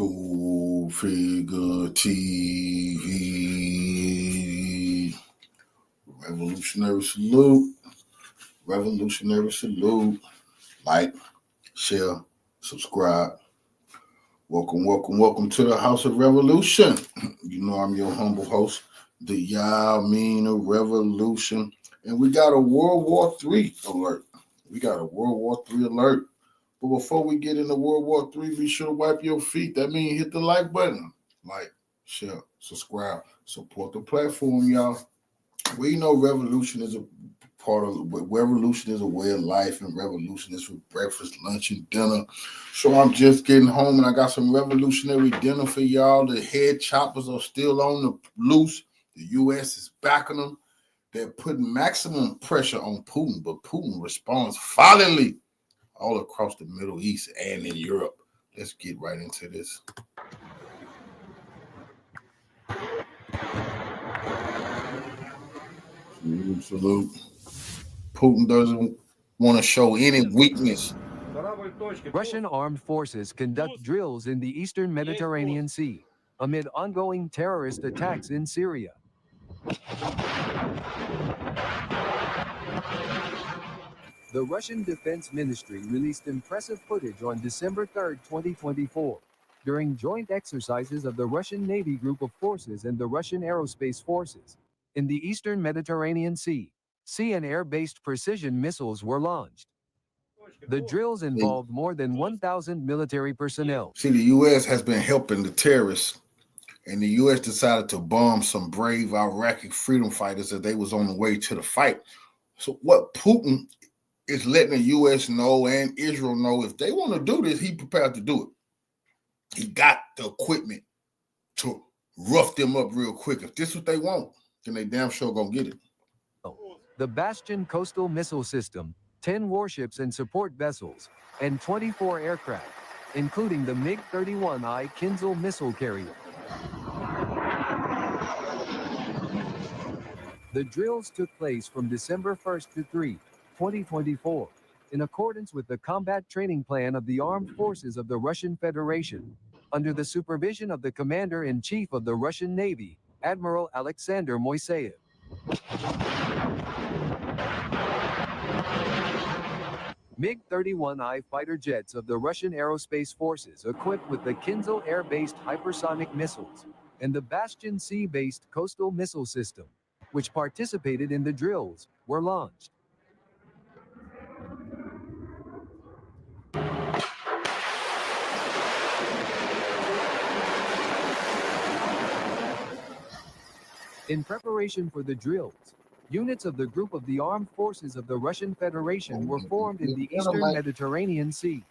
Cool Figure TV. Revolutionary salute. Revolutionary salute. Like, share, subscribe. Welcome to the House of Revolution. You know I'm your humble host, the Yameen of Revolution. And we got a World War III alert. But before we get into World War III, be sure to wipe your feet. That means hit the like button. Like, share, subscribe, support the platform, y'all. We know revolution is a way of life, and revolution is for breakfast, lunch, and dinner. So I'm just getting home, and I got some revolutionary dinner for y'all. The head choppers are still on the loose. The U.S. is backing them. They're putting maximum pressure on Putin, but Putin responds violently all across the Middle East and in Europe. Let's get right into this. Salute. Putin doesn't want to show any weakness. Russian armed forces conduct drills in the eastern Mediterranean Sea amid ongoing terrorist attacks in Syria. The Russian Defense Ministry released impressive footage on December 3, 2024, during joint exercises of the Russian Navy Group of Forces and the Russian Aerospace Forces. In the eastern Mediterranean Sea, sea and air-based precision missiles were launched. The drills involved more than 1,000 military personnel. See, the U.S. has been helping the terrorists, and the U.S. decided to bomb some brave Iraqi freedom fighters as they was on the way to the fight. So what Putin is letting the U.S. know and Israel know, if they want to do this, he's prepared to do it. He got the equipment to rough them up real quick. If this is what they want, then they damn sure gonna get it. The Bastion coastal missile system, 10 warships and support vessels, and 24 aircraft, including the MiG-31I Kinzhal missile carrier. The drills took place from December 1st to 3, 2024, in accordance with the combat training plan of the Armed Forces of the Russian Federation, under the supervision of the Commander-in-Chief of the Russian Navy, Admiral Alexander Moiseev. MiG-31I fighter jets of the Russian Aerospace Forces equipped with the Kinzhal air-based hypersonic missiles and the Bastion sea-based coastal missile system, which participated in the drills, were launched. In preparation for the drills, units of the Group of the Armed Forces of the Russian Federation were formed in the eastern Mediterranean Sea.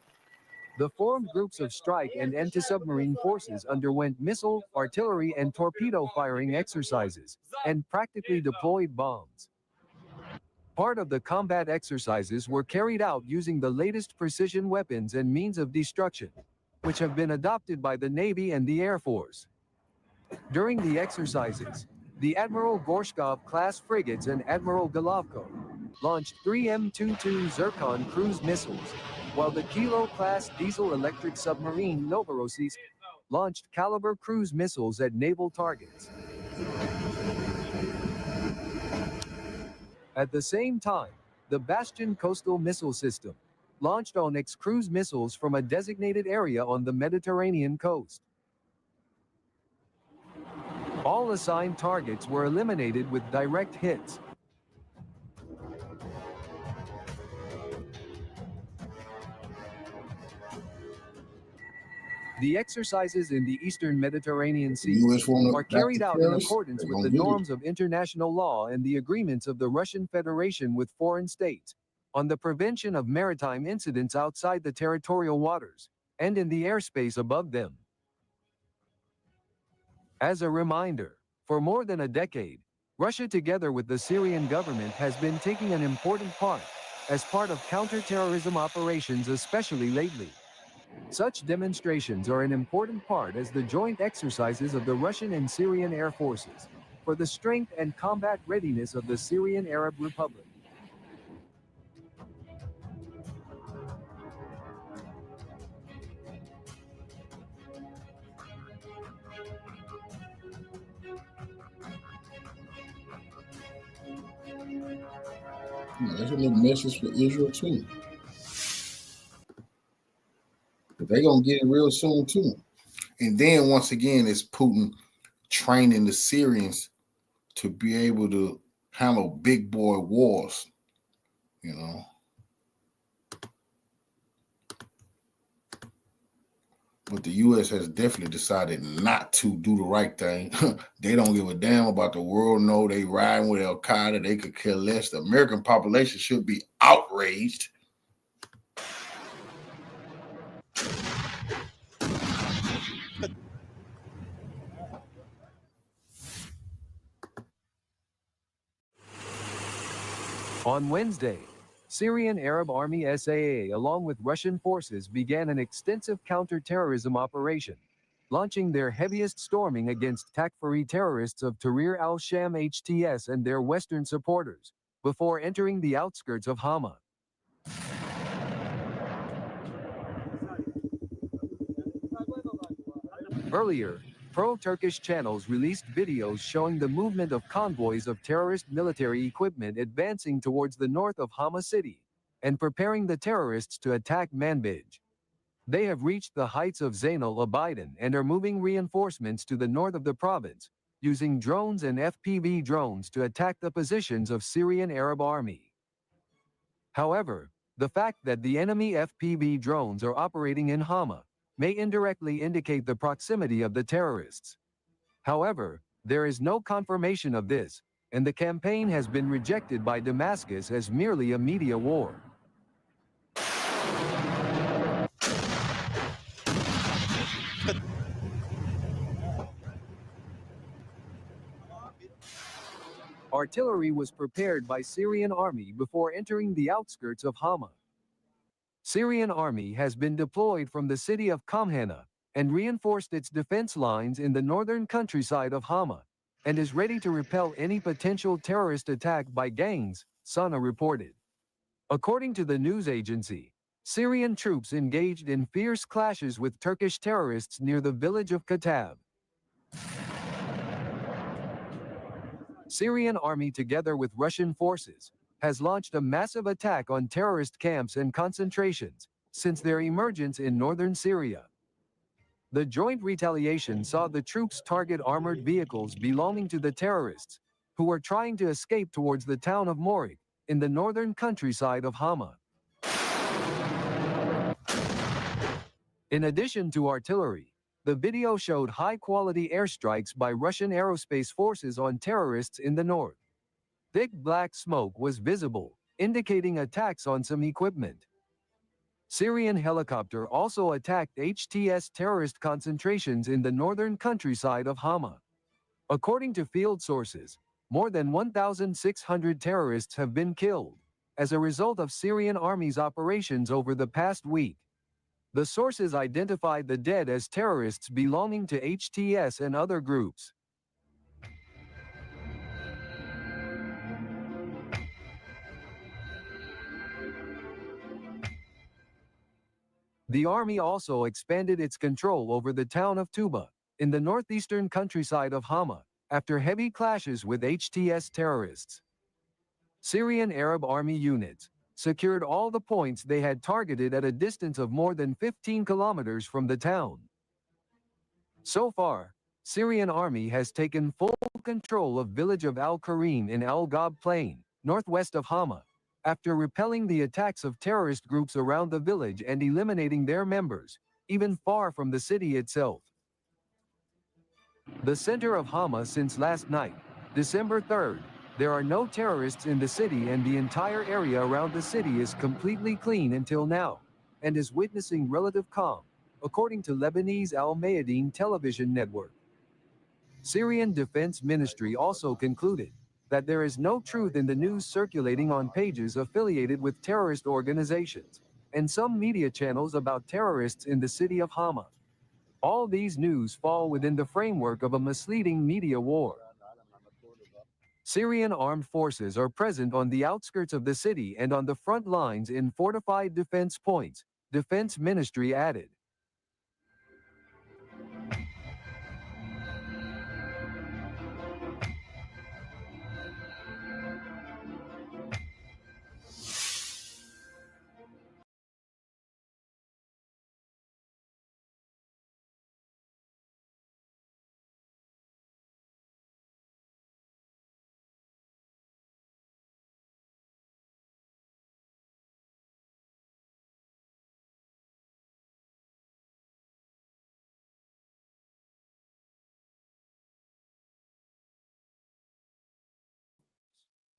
The formed groups of strike and anti-submarine forces underwent missile, artillery, and torpedo firing exercises, and practically deployed bombs. Part of the combat exercises were carried out using the latest precision weapons and means of destruction, which have been adopted by the Navy and the Air Force. During the exercises, the Admiral Gorshkov-class frigates and Admiral Golovko launched 3 M22 Zircon cruise missiles, while the Kilo-class diesel-electric submarine Novorossiysk launched Caliber cruise missiles at naval targets. At the same time, the Bastion coastal missile system launched Onyx cruise missiles from a designated area on the Mediterranean coast. All assigned targets were eliminated with direct hits. The exercises in the eastern Mediterranean Sea are carried out in accordance with the norms of international law and the agreements of the Russian Federation with foreign states on the prevention of maritime incidents outside the territorial waters and in the airspace above them. As a reminder, for more than a decade, Russia, together with the Syrian government, has been taking an important part as part of counter-terrorism operations, especially lately. Such demonstrations are an important part as the joint exercises of the Russian and Syrian air forces for the strength and combat readiness of the Syrian Arab Republic. That's a little message for Israel too. But they're gonna get it real soon too. And then once again, it's Putin training the Syrians to be able to handle big boy wars, you know. But the U.S. has definitely decided not to do the right thing. They don't give a damn about the world. No, they riding with Al Qaeda. They could care less. The American population should be outraged. On Wednesday, Syrian Arab Army SAA along with Russian forces began an extensive counter-terrorism operation, launching their heaviest storming against Takfiri terrorists of Tahrir al-Sham HTS and their Western supporters, before entering the outskirts of Hama. Earlier, pro-Turkish channels released videos showing the movement of convoys of terrorist military equipment advancing towards the north of Hama city and preparing the terrorists to attack Manbij. They have reached the heights of Zainal Abidin and are moving reinforcements to the north of the province, using drones and FPV drones to attack the positions of Syrian Arab Army. However, the fact that the enemy FPV drones are operating in Hama may indirectly indicate the proximity of the terrorists. However, there is no confirmation of this, and the campaign has been rejected by Damascus as merely a media war. Artillery was prepared by Syrian army before entering the outskirts of Hama. Syrian army has been deployed from the city of Kamhana and reinforced its defense lines in the northern countryside of Hama, and is ready to repel any potential terrorist attack by gangs, Sana reported. According to the news agency, Syrian troops engaged in fierce clashes with Turkish terrorists near the village of Katab. Syrian army together with Russian forces has launched a massive attack on terrorist camps and concentrations since their emergence in northern Syria. The joint retaliation saw the troops target armored vehicles belonging to the terrorists, who were trying to escape towards the town of Morik, in the northern countryside of Hama. In addition to artillery, the video showed high-quality airstrikes by Russian aerospace forces on terrorists in the north. Thick black smoke was visible, indicating attacks on some equipment. Syrian helicopter also attacked HTS terrorist concentrations in the northern countryside of Hama. According to field sources, more than 1,600 terrorists have been killed as a result of Syrian army's operations over the past week. The sources identified the dead as terrorists belonging to HTS and other groups. The army also expanded its control over the town of Tuba, in the northeastern countryside of Hama, after heavy clashes with HTS terrorists. Syrian Arab Army units secured all the points they had targeted at a distance of more than 15 kilometers from the town. So far, Syrian army has taken full control of village of Al-Karim in Al-Ghab Plain, northwest of Hama, after repelling the attacks of terrorist groups around the village and eliminating their members, even far from the city itself. The center of Hama since last night, December 3rd, there are no terrorists in the city and the entire area around the city is completely clean until now, and is witnessing relative calm, according to Lebanese Al Mayadeen television network. Syrian Defense Ministry also concluded that there is no truth in the news circulating on pages affiliated with terrorist organizations and some media channels about terrorists in the city of Hama. All these news fall within the framework of a misleading media war. Syrian armed forces are present on the outskirts of the city and on the front lines in fortified defense points, Defense Ministry added.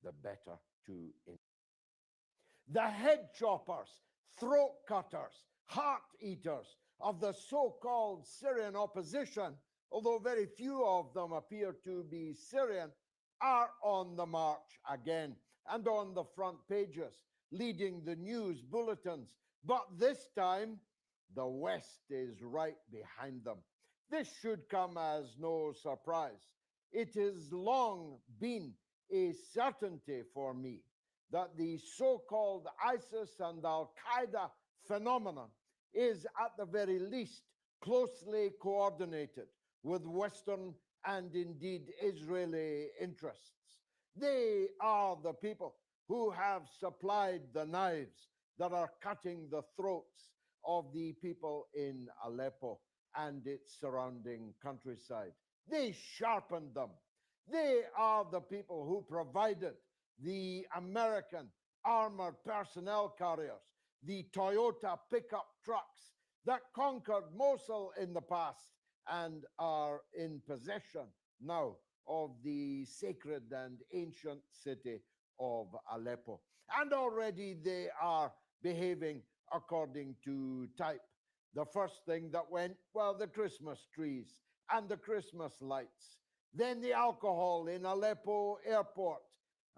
the better to. The head choppers, throat cutters, heart eaters of the so-called Syrian opposition, although very few of them appear to be Syrian, are on the march again and on the front pages, leading the news bulletins. But this time, the West is right behind them. This should come as no surprise. It has long been a certainty for me that the so-called ISIS and Al-Qaeda phenomenon is at the very least closely coordinated with Western and indeed Israeli interests. They are the people who have supplied the knives that are cutting the throats of the people in Aleppo and its surrounding countryside. They sharpened them. They are the people who provided the American armored personnel carriers, the Toyota pickup trucks that conquered Mosul in the past and are in possession now of the sacred and ancient city of Aleppo. And already they are behaving according to type. The first thing that went, well, the Christmas trees and the Christmas lights, then the alcohol in Aleppo airport,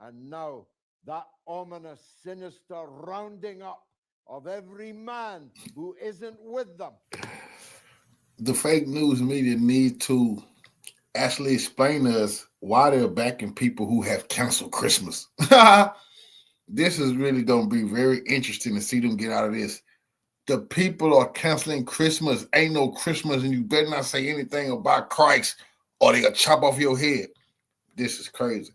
and now that ominous, sinister rounding up of every man who isn't with them. The fake news media need to actually explain to us why they're backing people who have canceled Christmas. This is really going to be very interesting to see them get out of this. The people are canceling Christmas. Ain't no Christmas, and you better not say anything about Christ or they'll chop off your head. This is crazy.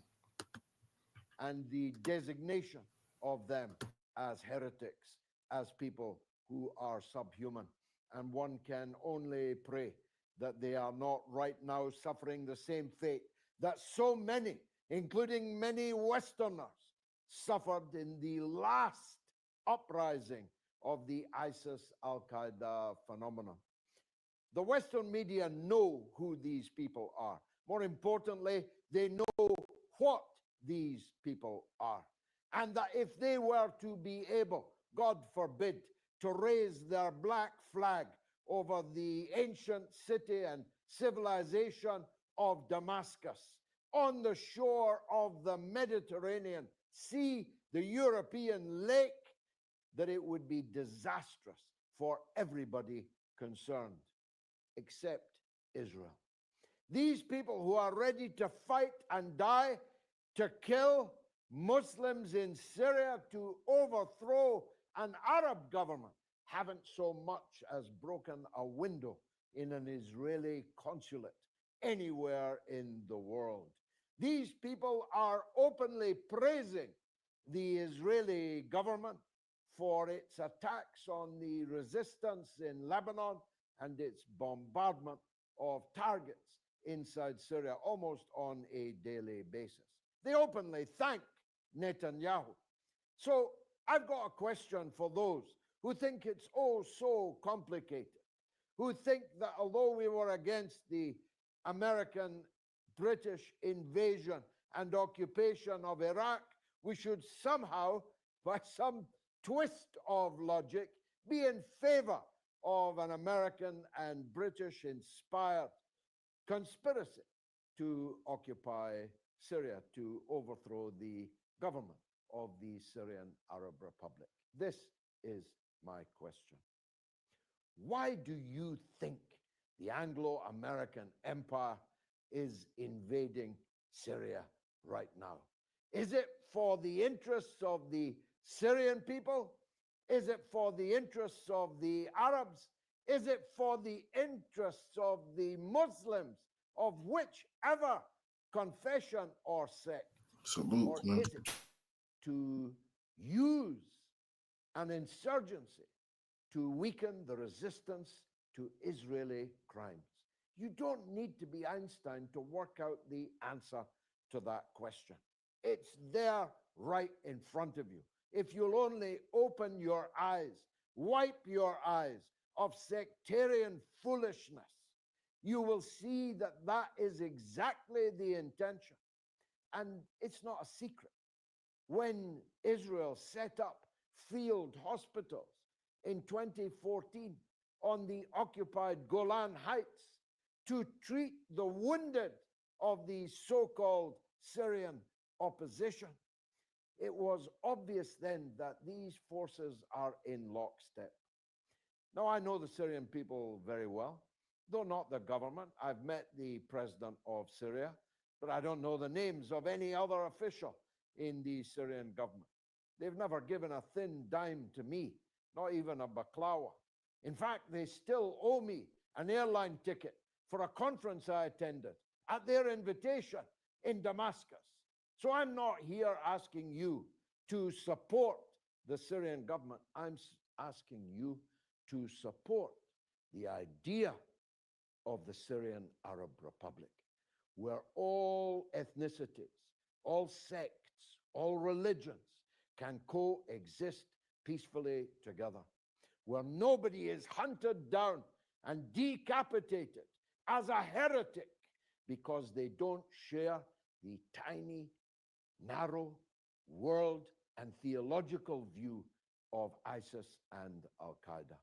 And the designation of them as heretics, as people who are subhuman. And one can only pray that they are not right now suffering the same fate that so many, including many Westerners, suffered in the last uprising of the ISIS Al-Qaeda phenomenon. The Western media know who these people are. More importantly, they know what these people are. And that if they were to be able, God forbid, to raise their black flag over the ancient city and civilization of Damascus, on the shore of the Mediterranean Sea, the European lake, that it would be disastrous for everybody concerned, except Israel. These people who are ready to fight and die, to kill Muslims in Syria, to overthrow an Arab government, haven't so much as broken a window in an Israeli consulate anywhere in the world. These people are openly praising the Israeli government for its attacks on the resistance in Lebanon and its bombardment of targets inside Syria almost on a daily basis. They openly thank Netanyahu. So I've got a question for those who think it's oh so complicated, who think that although we were against the American British invasion and occupation of Iraq, we should somehow, by some twist of logic, be in favor of an American and British inspired conspiracy to occupy Syria, to overthrow the government of the Syrian Arab Republic. This is my question. Why do you think the Anglo-American empire is invading Syria right now? Is it for the interests of the Syrian people? Is it for the interests of the Arabs? Is it for the interests of the Muslims of whichever confession or sect? Salute, Or man. is it to use an insurgency to weaken the resistance to Israeli crimes? You don't need to be Einstein to work out the answer to that question. It's there right in front of you. If you'll only open your eyes, wipe your eyes of sectarian foolishness, you will see that that is exactly the intention. And it's not a secret. when Israel set up field hospitals in 2014 on the occupied Golan Heights to treat the wounded of the so-called Syrian opposition. It was obvious then that these forces are in lockstep. Now, I know the Syrian people very well, though not the government. I've met the president of Syria, but I don't know the names of any other official in the Syrian government. They've never given a thin dime to me, not even a baklawa. In fact, they still owe me an airline ticket for a conference I attended at their invitation in Damascus. So I'm not here asking you to support the Syrian government. I'm asking you to support the idea of the Syrian Arab Republic, where all ethnicities, all sects, all religions can coexist peacefully together, where nobody is hunted down and decapitated as a heretic because they don't share the tiny, narrow world and theological view of ISIS and Al-Qaeda.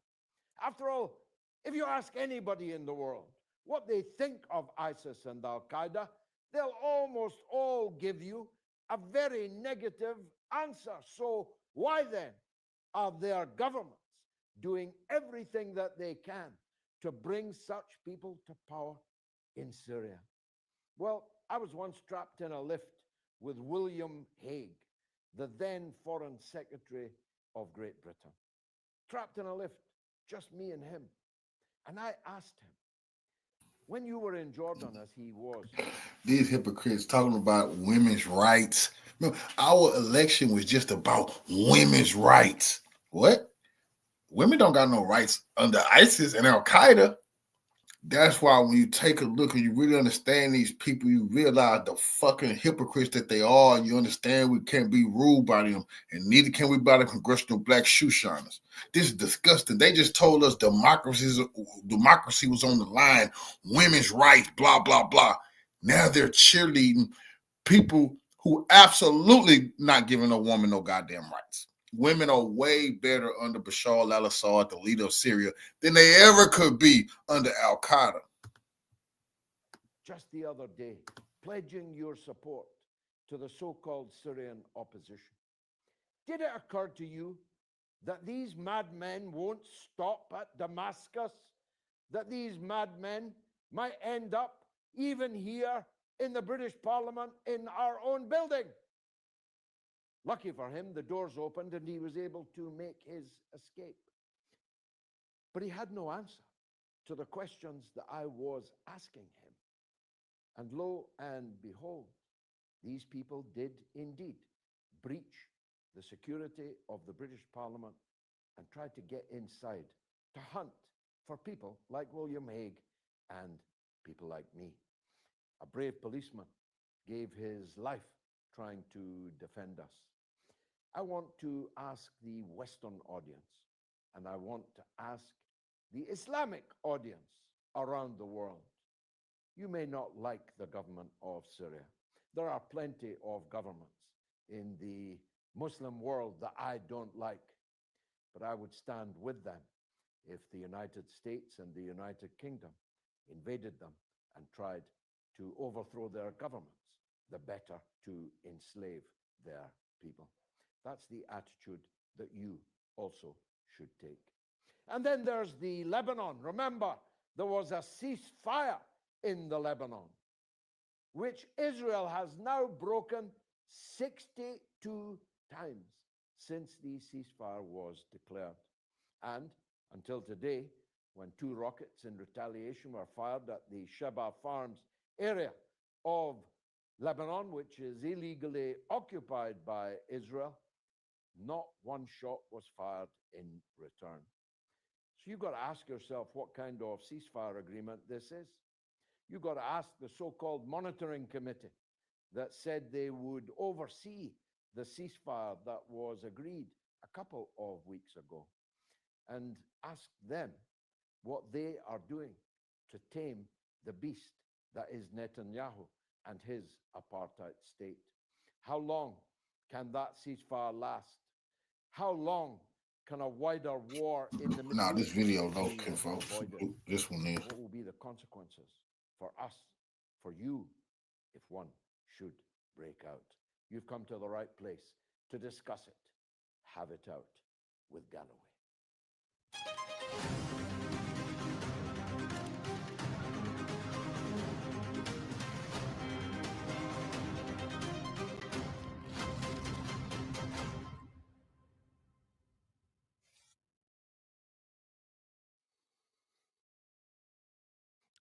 After all, if you ask anybody in the world what they think of ISIS and Al-Qaeda, they'll almost all give you a very negative answer. So why then are their governments doing everything that they can to bring such people to power in Syria? Well, I was once trapped in a lift with William Hague, the then Foreign Secretary of Great Britain. Trapped in a lift, just me and him. And I asked him, when you were in Jordan, as he was, These hypocrites talking about women's rights. Our election was just about women's rights. What? Women don't got no rights under ISIS and Al Qaeda. That's why when you take a look and you really understand these people, you realize the fucking hypocrites that they are. You understand we can't be ruled by them, and neither can we by the congressional black shoe shiners. This is disgusting. They just told us democracy was on the line, women's rights, blah, blah, blah. Now they're cheerleading people who absolutely not giving a woman no goddamn rights. Women are way better under Bashar al-Assad, the leader of Syria, than they ever could be under Al-Qaeda. Just the other day, pledging your support to the so-called Syrian opposition. Did it occur to you that these madmen won't stop at Damascus? That these madmen might end up even here in the British Parliament in our own building? Lucky for him, the doors opened and he was able to make his escape. But he had no answer to the questions that I was asking him. And lo and behold, these people did indeed breach the security of the British Parliament and tried to get inside to hunt for people like William Hague and people like me. A brave policeman gave his life trying to defend us. I want to ask the Western audience, and I want to ask the Islamic audience around the world. You may not like the government of Syria. There are plenty of governments in the Muslim world that I don't like, but I would stand with them if the United States and the United Kingdom invaded them and tried to overthrow their governments, the better to enslave their people. That's the attitude that you also should take. And then there's the Lebanon. Remember, there was a ceasefire in the Lebanon, which Israel has now broken 62 times since the ceasefire was declared. And until today, when 2 rockets in retaliation were fired at the Sheba Farms area of Lebanon, which is illegally occupied by Israel, not one shot was fired in return. So you've got to ask yourself what kind of ceasefire agreement this is. You've got to ask the so-called monitoring committee that said they would oversee the ceasefire that was agreed a couple of weeks ago, and ask them what they are doing to tame the beast that is Netanyahu and his apartheid state. How long Can that ceasefire last? How long can a wider war in the Nah, Middle this East video though, be folks. avoided? This one is. What will be the consequences for us, for you, if one should break out? You've come to the right place to discuss it. Have it out with Galloway.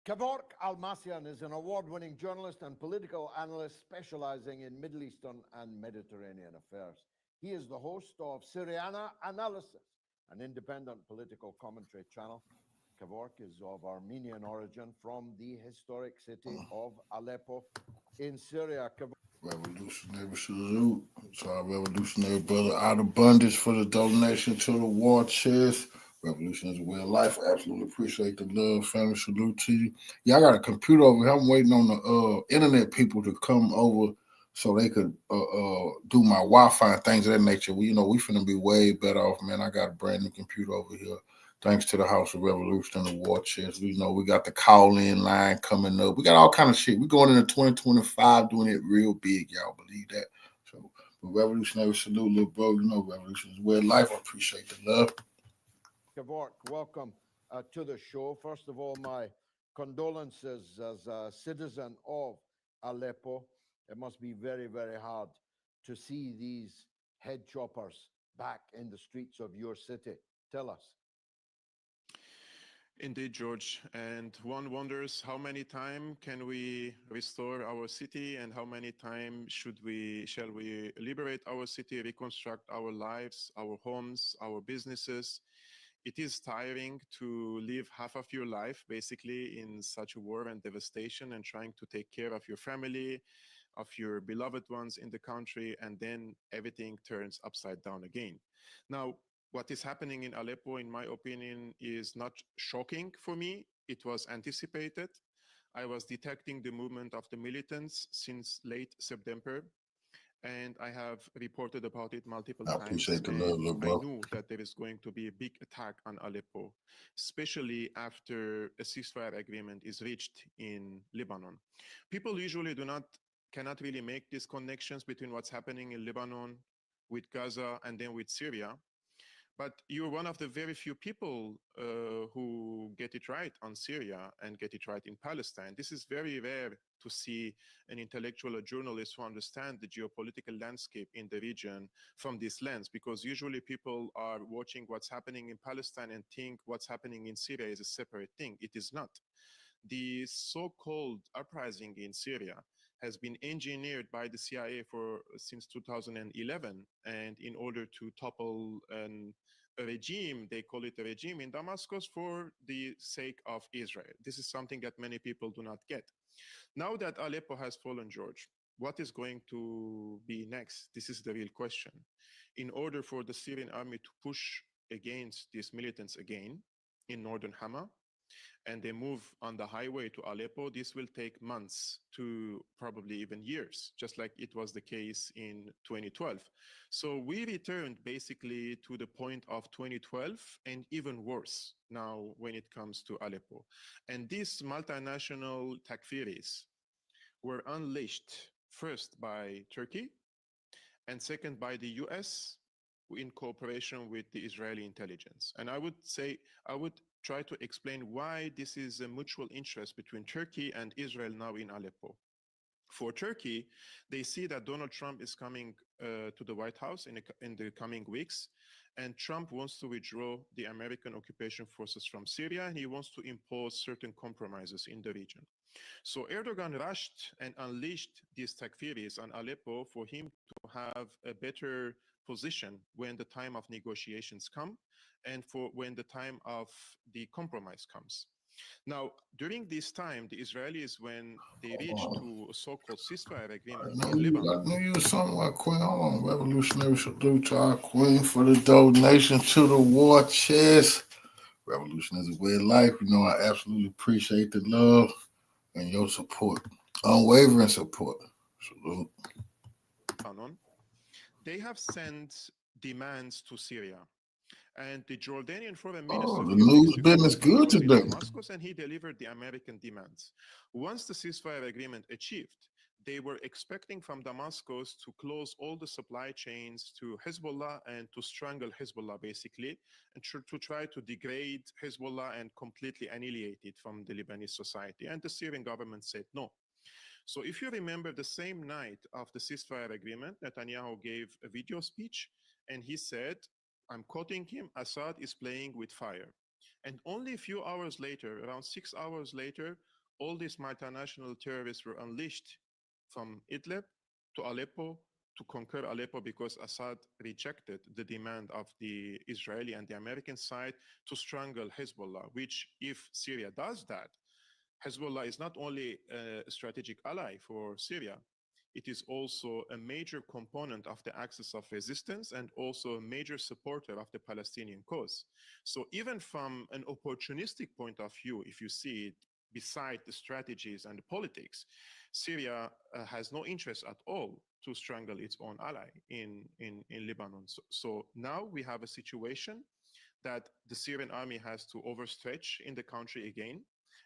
Kevork Almasian is an award-winning journalist and political analyst specializing in Middle Eastern and Mediterranean affairs. He is the host of Syriana Analysis, an independent political commentary channel. Kevork is of Armenian origin from the historic city of Aleppo in Syria. Revolutionary salute. It's our revolutionary brother out of abundance for the donation to the war chest. Revolution is a way of life. Absolutely appreciate the love, family. Salute to you. Yeah, I got a computer over here. I'm waiting on the internet people to come over so they could do my Wi-Fi and things of that nature. We finna be way better off, man. I got a brand new computer over here. Thanks to the House of Revolution and the War Chest. We got the call-in line coming up. We got all kind of shit. We're going into 2025 doing it real big. Y'all believe that? So, revolutionary salute, little bro. Revolution is way of life. I appreciate the love. Kevork, welcome to the show. First of all, my condolences as a citizen of Aleppo. It must be very, very hard to see these head choppers back in the streets of your city. Tell us. Indeed, George. And one wonders how many times can we restore our city, and how many times shall we liberate our city, reconstruct our lives, our homes, our businesses. It is tiring to live half of your life basically in such a war and devastation, and trying to take care of your family, of your beloved ones in the country, and then everything turns upside down again. Now, what is happening in Aleppo, in my opinion, is not shocking for me. It was anticipated. I was detecting the movement of the militants since late September, and I have reported about it multiple times. I appreciate the love, little bro. I knew that there is going to be a big attack on Aleppo, especially after a ceasefire agreement is reached in Lebanon. People usually cannot really make these connections between what's happening in Lebanon with Gaza and then with Syria. But you're one of the very few people who get it right on Syria and get it right in Palestine. This is very rare to see an intellectual or journalist who understand the geopolitical landscape in the region from this lens, because usually people are watching what's happening in Palestine and think what's happening in Syria is a separate thing. It is not. The so-called uprising in Syria has been engineered by the CIA since 2011, and in order to topple a regime, they call it a regime in Damascus, for the sake of Israel. This is something that many people do not get. Now that Aleppo has fallen, George, what is going to be next? This is the real question. In order for the Syrian army to push against these militants again in northern Hama, and they move on the highway to Aleppo, this will take months to probably even years, just like it was the case in 2012. So we returned basically to the point of 2012, and even worse now when it comes to Aleppo. And these multinational takfiris were unleashed first by Turkey, and second by the US, in cooperation with the Israeli intelligence. And I would try to explain why this is a mutual interest between Turkey and Israel now in Aleppo. For Turkey, they see that Donald Trump is coming to the White House in the coming weeks, and Trump wants to withdraw the American occupation forces from Syria, and he wants to impose certain compromises in the region. So Erdogan rushed and unleashed these takfiris on Aleppo for him to have a better position when the time of negotiations come, and for when the time of the compromise comes. Now, during this time, the Israelis, when they reached to a so-called ceasefire agreement in Lebanon. I knew you was something like Queen. Hold on, revolutionary salute to our Queen for the donation to the war chest. Revolution is a way of life. I absolutely appreciate the love and your support, unwavering support. Salute. they have sent demands to Syria. And the Jordanian foreign minister Oh, a the few weeks news ago business good was in today. Damascus, and he delivered the American demands. Once the ceasefire agreement achieved, they were expecting from Damascus to close all the supply chains to Hezbollah and to strangle Hezbollah, basically, and to try to degrade Hezbollah and completely annihilate it from the Lebanese society. And the Syrian government said no. So if you remember, the same night of the ceasefire agreement, Netanyahu gave a video speech, and he said, I'm quoting him, Assad is playing with fire. And only a few hours later, around 6 hours later, all these multinational terrorists were unleashed from Idlib to Aleppo to conquer Aleppo, because Assad rejected the demand of the Israeli and the American side to strangle Hezbollah, which, if Syria does that, Hezbollah is not only a strategic ally for Syria, it is also a major component of the axis of resistance and also a major supporter of the Palestinian cause. So even from an opportunistic point of view, if you see it beside the strategies and the politics, Syria has no interest at all to strangle its own ally in Lebanon. So now we have a situation that the Syrian army has to overstretch in the country again,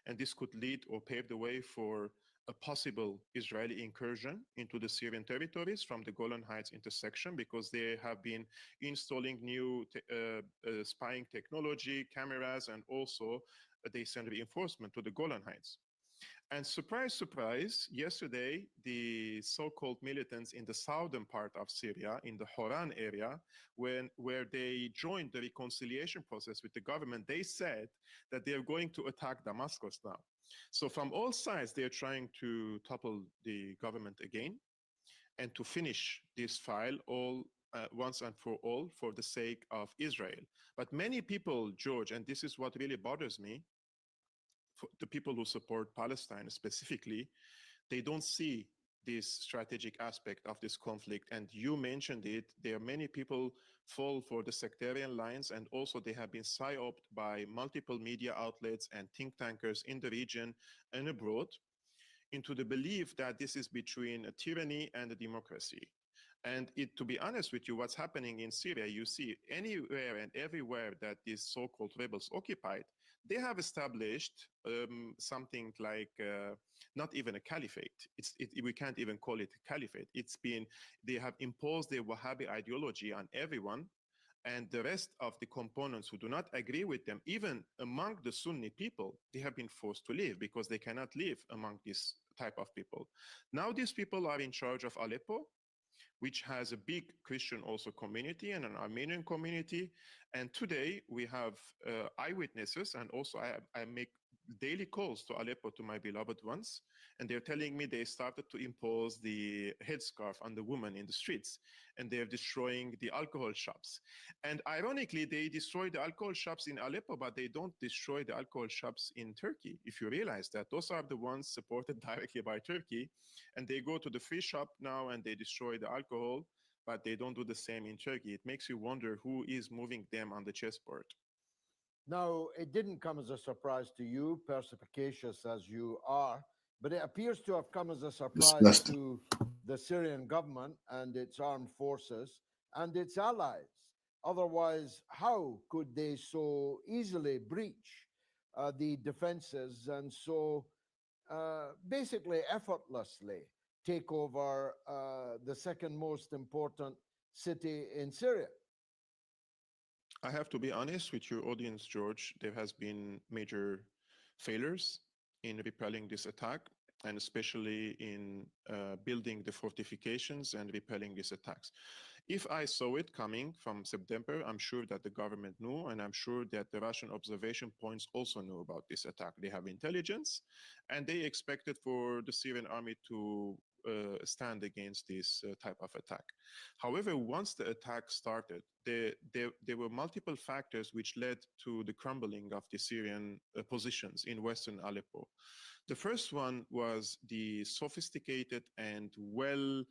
and this could lead or pave the way for a possible Israeli incursion into the Syrian territories from the Golan Heights intersection, because they have been installing new spying technology, cameras, and also they send reinforcement to the Golan Heights. And surprise, surprise, yesterday, the so-called militants in the southern part of Syria, in the Horan area, where they joined the reconciliation process with the government, they said that they are going to attack Damascus now. So from all sides, they are trying to topple the government again and to finish this file all once and for all for the sake of Israel. But many people, George, and this is what really bothers me, the people who support Palestine specifically, they don't see this strategic aspect of this conflict. And you mentioned it, there are many people fall for the sectarian lines, and also they have been psyoped by multiple media outlets and think tankers in the region and abroad into the belief that this is between a tyranny and a democracy. And to be honest with you, what's happening in Syria, you see anywhere and everywhere that these so-called rebels occupied, they have established something like not even a caliphate. We can't even call it a caliphate. They have imposed their Wahhabi ideology on everyone, and the rest of the components who do not agree with them, even among the Sunni people, they have been forced to leave because they cannot live among this type of people. Now these people are in charge of Aleppo, which has a big Christian also community and an Armenian community. And today we have eyewitnesses, and also I make daily calls to Aleppo, to my beloved ones, and they're telling me they started to impose the headscarf on the women in the streets, and they're destroying the alcohol shops. And ironically, they destroy the alcohol shops in Aleppo, but they don't destroy the alcohol shops in Turkey. If you realize that, those are the ones supported directly by Turkey, and they go to the free shop now and they destroy the alcohol, but they don't do the same in Turkey. It makes you wonder who is moving them on the chessboard. Now, it didn't come as a surprise to you, perspicacious as you are, but it appears to have come as a surprise Disgusting. to the Syrian government and its armed forces and its allies. Otherwise, how could they so easily breach the defenses and so basically effortlessly take over the second most important city in Syria? I have to be honest with your audience, George. There has been major failures in repelling this attack, and especially in building the fortifications and repelling these attacks. If I saw it coming from September, I'm sure that the government knew, and I'm sure that the Russian observation points also knew about this attack. They have intelligence, and they expected for the Syrian army to stand against this type of attack. However, once the attack started, there were multiple factors which led to the crumbling of the Syrian positions in western Aleppo. The first one was the sophisticated and well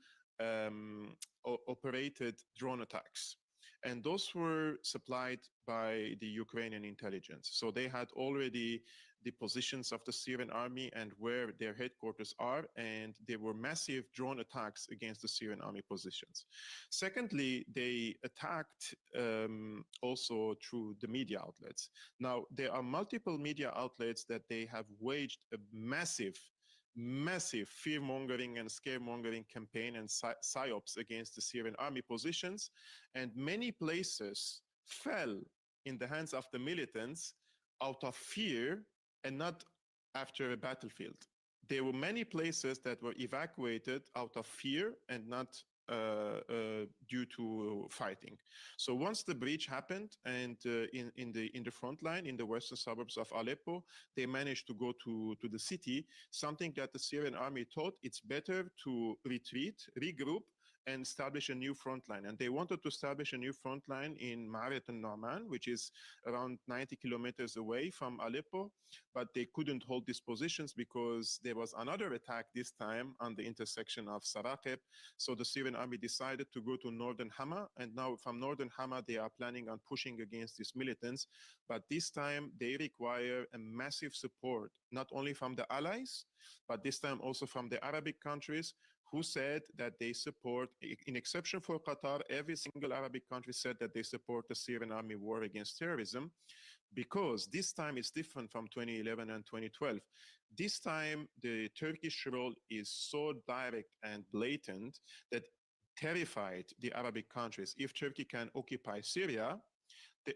operated drone attacks. And those were supplied by the Ukrainian intelligence. So they had already the positions of the Syrian army and where their headquarters are, and there were massive drone attacks against the Syrian army positions. Secondly, they attacked also through the media outlets. Now, there are multiple media outlets that they have waged a massive fear-mongering and scaremongering campaign and psyops against the Syrian army positions, and many places fell in the hands of the militants out of fear and not after a battlefield. There were many places that were evacuated out of fear and not due to fighting. So once the breach happened, and in the front line in the western suburbs of Aleppo, they managed to go to the city. Something that the Syrian army thought it's better to retreat, regroup, and establish a new front line. And they wanted to establish a new front line in Ma'arat al-Nu'man, which is around 90 kilometers away from Aleppo, but they couldn't hold these positions because there was another attack this time on the intersection of Sarakeb. So the Syrian army decided to go to northern Hama, and now from northern Hama, they are planning on pushing against these militants. But this time, they require a massive support, not only from the allies, but this time also from the Arabic countries, who said that they support, in exception for Qatar, every single Arabic country said that they support the Syrian army war against terrorism, because this time it's different from 2011 and 2012. This time, the Turkish role is so direct and blatant that terrified the Arabic countries. If Turkey can occupy Syria,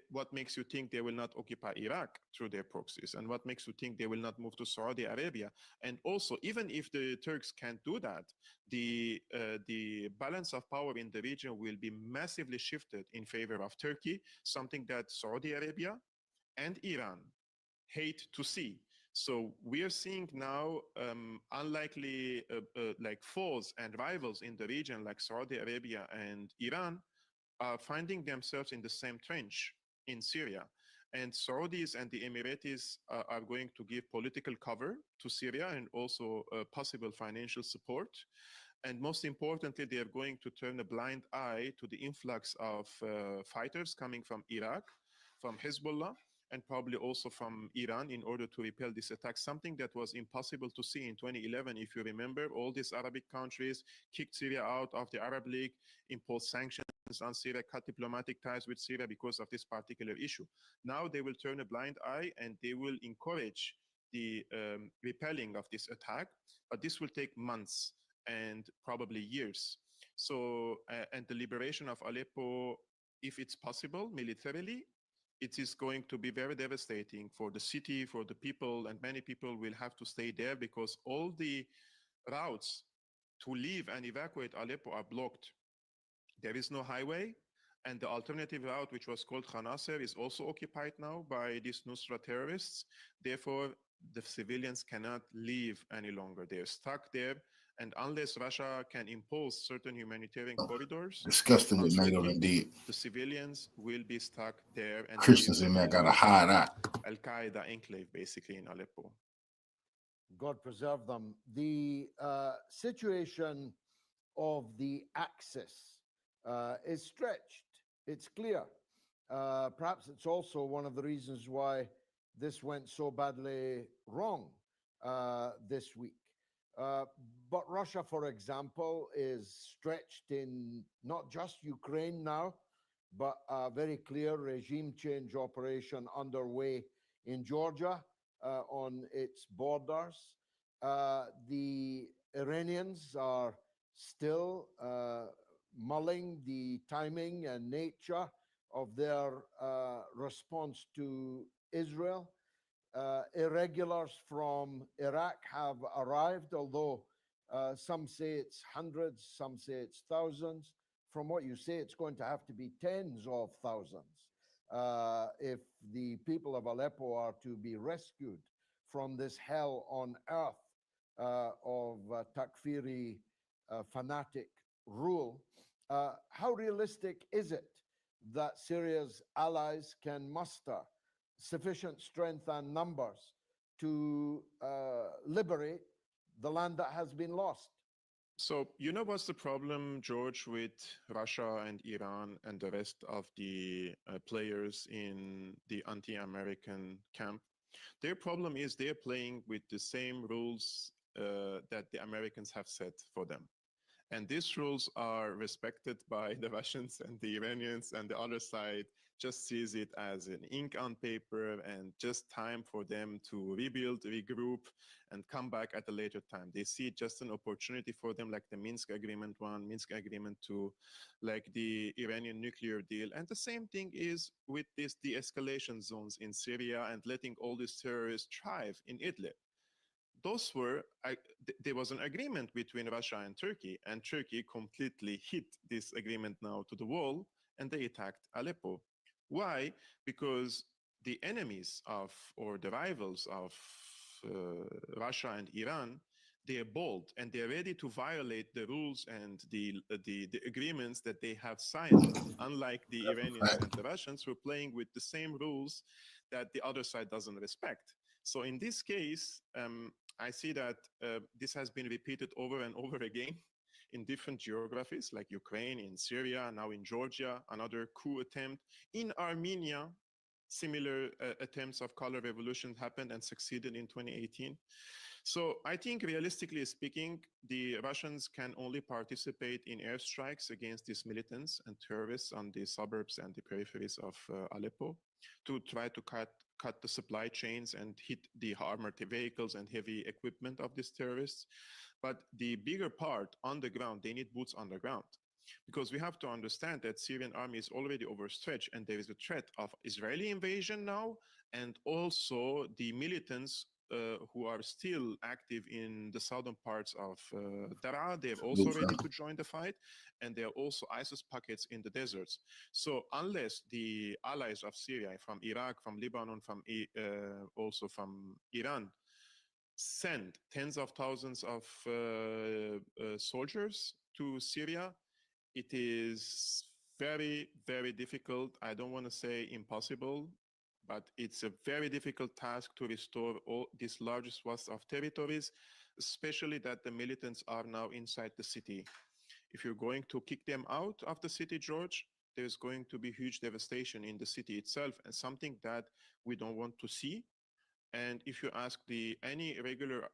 what makes you think they will not occupy Iraq through their proxies? And what makes you think they will not move to Saudi Arabia? And also, even if the Turks can't do that, the balance of power in the region will be massively shifted in favor of Turkey, something that Saudi Arabia and Iran hate to see. So we are seeing now unlikely like foes and rivals in the region, like Saudi Arabia and Iran, are finding themselves in the same trench in Syria. And Saudis and the Emiratis are going to give political cover to Syria and also possible financial support. And most importantly, they are going to turn a blind eye to the influx of fighters coming from Iraq, from Hezbollah, and probably also from Iran in order to repel this attack, something that was impossible to see in 2011. If you remember, all these Arabic countries kicked Syria out of the Arab League, imposed sanctions on Syria, cut diplomatic ties with Syria because of this particular issue. Now they will turn a blind eye and they will encourage the repelling of this attack, but this will take months and probably years. So, and the liberation of Aleppo, if it's possible militarily, it is going to be very devastating for the city, for the people, and many people will have to stay there because all the routes to leave and evacuate Aleppo are blocked. There is no highway, and the alternative route, which was called Khanasser, is also occupied now by these Nusra terrorists. Therefore, the civilians cannot leave any longer. They're stuck there. And unless Russia can impose certain humanitarian corridors, Disgusting with NATO indeed. the civilians will be stuck there. And Christians in there gotta hide out. Al-Qaeda enclave, basically, in Aleppo. God preserve them. The situation of the axis is stretched. It's clear. Perhaps it's also one of the reasons why this went so badly wrong this week. But Russia, for example, is stretched in not just Ukraine now, but a very clear regime change operation underway in Georgia on its borders. The Iranians are still mulling the timing and nature of their response to Israel. Irregulars from Iraq have arrived, although some say it's hundreds, some say it's thousands. From what you say, it's going to have to be tens of thousands if the people of Aleppo are to be rescued from this hell on earth of Takfiri fanatic rule. How realistic is it that Syria's allies can muster sufficient strength and numbers to liberate the land that has been lost? So, you know what's the problem, George, with Russia and Iran and the rest of the players in the anti-American camp? Their problem is they're playing with the same rules that the Americans have set for them. And these rules are respected by the Russians and the Iranians, and the other side just sees it as an ink on paper and just time for them to rebuild, regroup, and come back at a later time. They see it just an opportunity for them, like the Minsk Agreement 1, Minsk Agreement 2, like the Iranian nuclear deal. And the same thing is with these de-escalation zones in Syria and letting all these terrorists thrive in Idlib. Those were there was an agreement between Russia and Turkey completely hit this agreement now to the wall, and they attacked Aleppo. Why? Because the enemies of, or the rivals of Russia and Iran, they're bold and they're ready to violate the rules and the agreements that they have signed. Unlike the Iranians and the Russians, who are playing with the same rules that the other side doesn't respect. So in this case, I see that this has been repeated over and over again in different geographies, like Ukraine, in Syria, now in Georgia, another coup attempt. In Armenia, similar attempts of color revolution happened and succeeded in 2018. So I think, realistically speaking, the Russians can only participate in airstrikes against these militants and terrorists on the suburbs and the peripheries of Aleppo to try to cut the supply chains and hit the armored vehicles and heavy equipment of these terrorists. But the bigger part on the ground, they need boots on the ground. Because we have to understand that Syrian army is already overstretched and there is a threat of Israeli invasion now, and also the militants who are still active in the southern parts of Daraa, they're also ready to join the fight, and there are also ISIS pockets in the deserts. So unless the allies of Syria, from Iraq, from Lebanon, from also from Iran, send tens of thousands of soldiers to Syria, it is very, very difficult. I don't want to say impossible, but it's a very difficult task to restore all these large swaths of territories, especially that the militants are now inside the city. If you're going to kick them out of the city, George, there's going to be huge devastation in the city itself, and something that we don't want to see. And if you ask any regular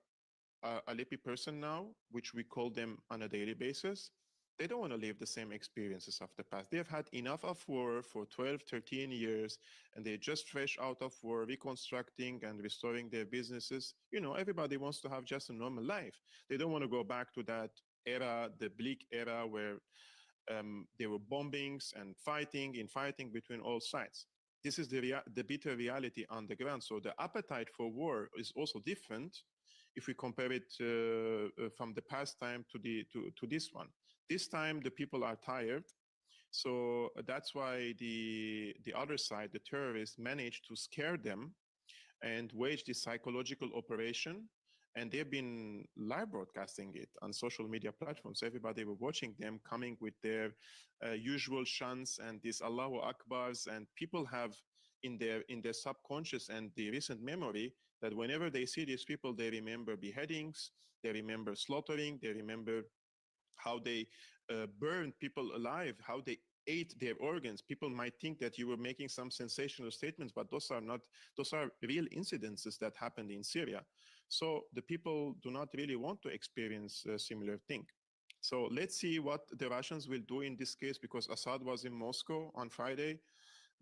Aleppi person now, which we call them on a daily basis, they don't want to live the same experiences of the past. They've had enough of war for 12, 13 years, and they're just fresh out of war, reconstructing and restoring their businesses. You know, everybody wants to have just a normal life. They don't want to go back to that era, the bleak era where there were bombings and fighting between all sides. This is the bitter reality on the ground. So the appetite for war is also different if we compare it from the past time to this one. This time the people are tired, so that's why the other side, the terrorists, managed to scare them and wage this psychological operation. And they've been live broadcasting it on social media platforms. Everybody were watching them coming with their usual shants and these Allahu Akbars, and people have in their subconscious and the recent memory that whenever they see these people, they remember beheadings, they remember slaughtering, they remember how they burned people alive, how they ate their organs. People might think that you were making some sensational statements, but those are real incidences that happened in Syria. So the people do not really want to experience a similar thing. So let's see what the Russians will do in this case, because Assad was in Moscow on Friday.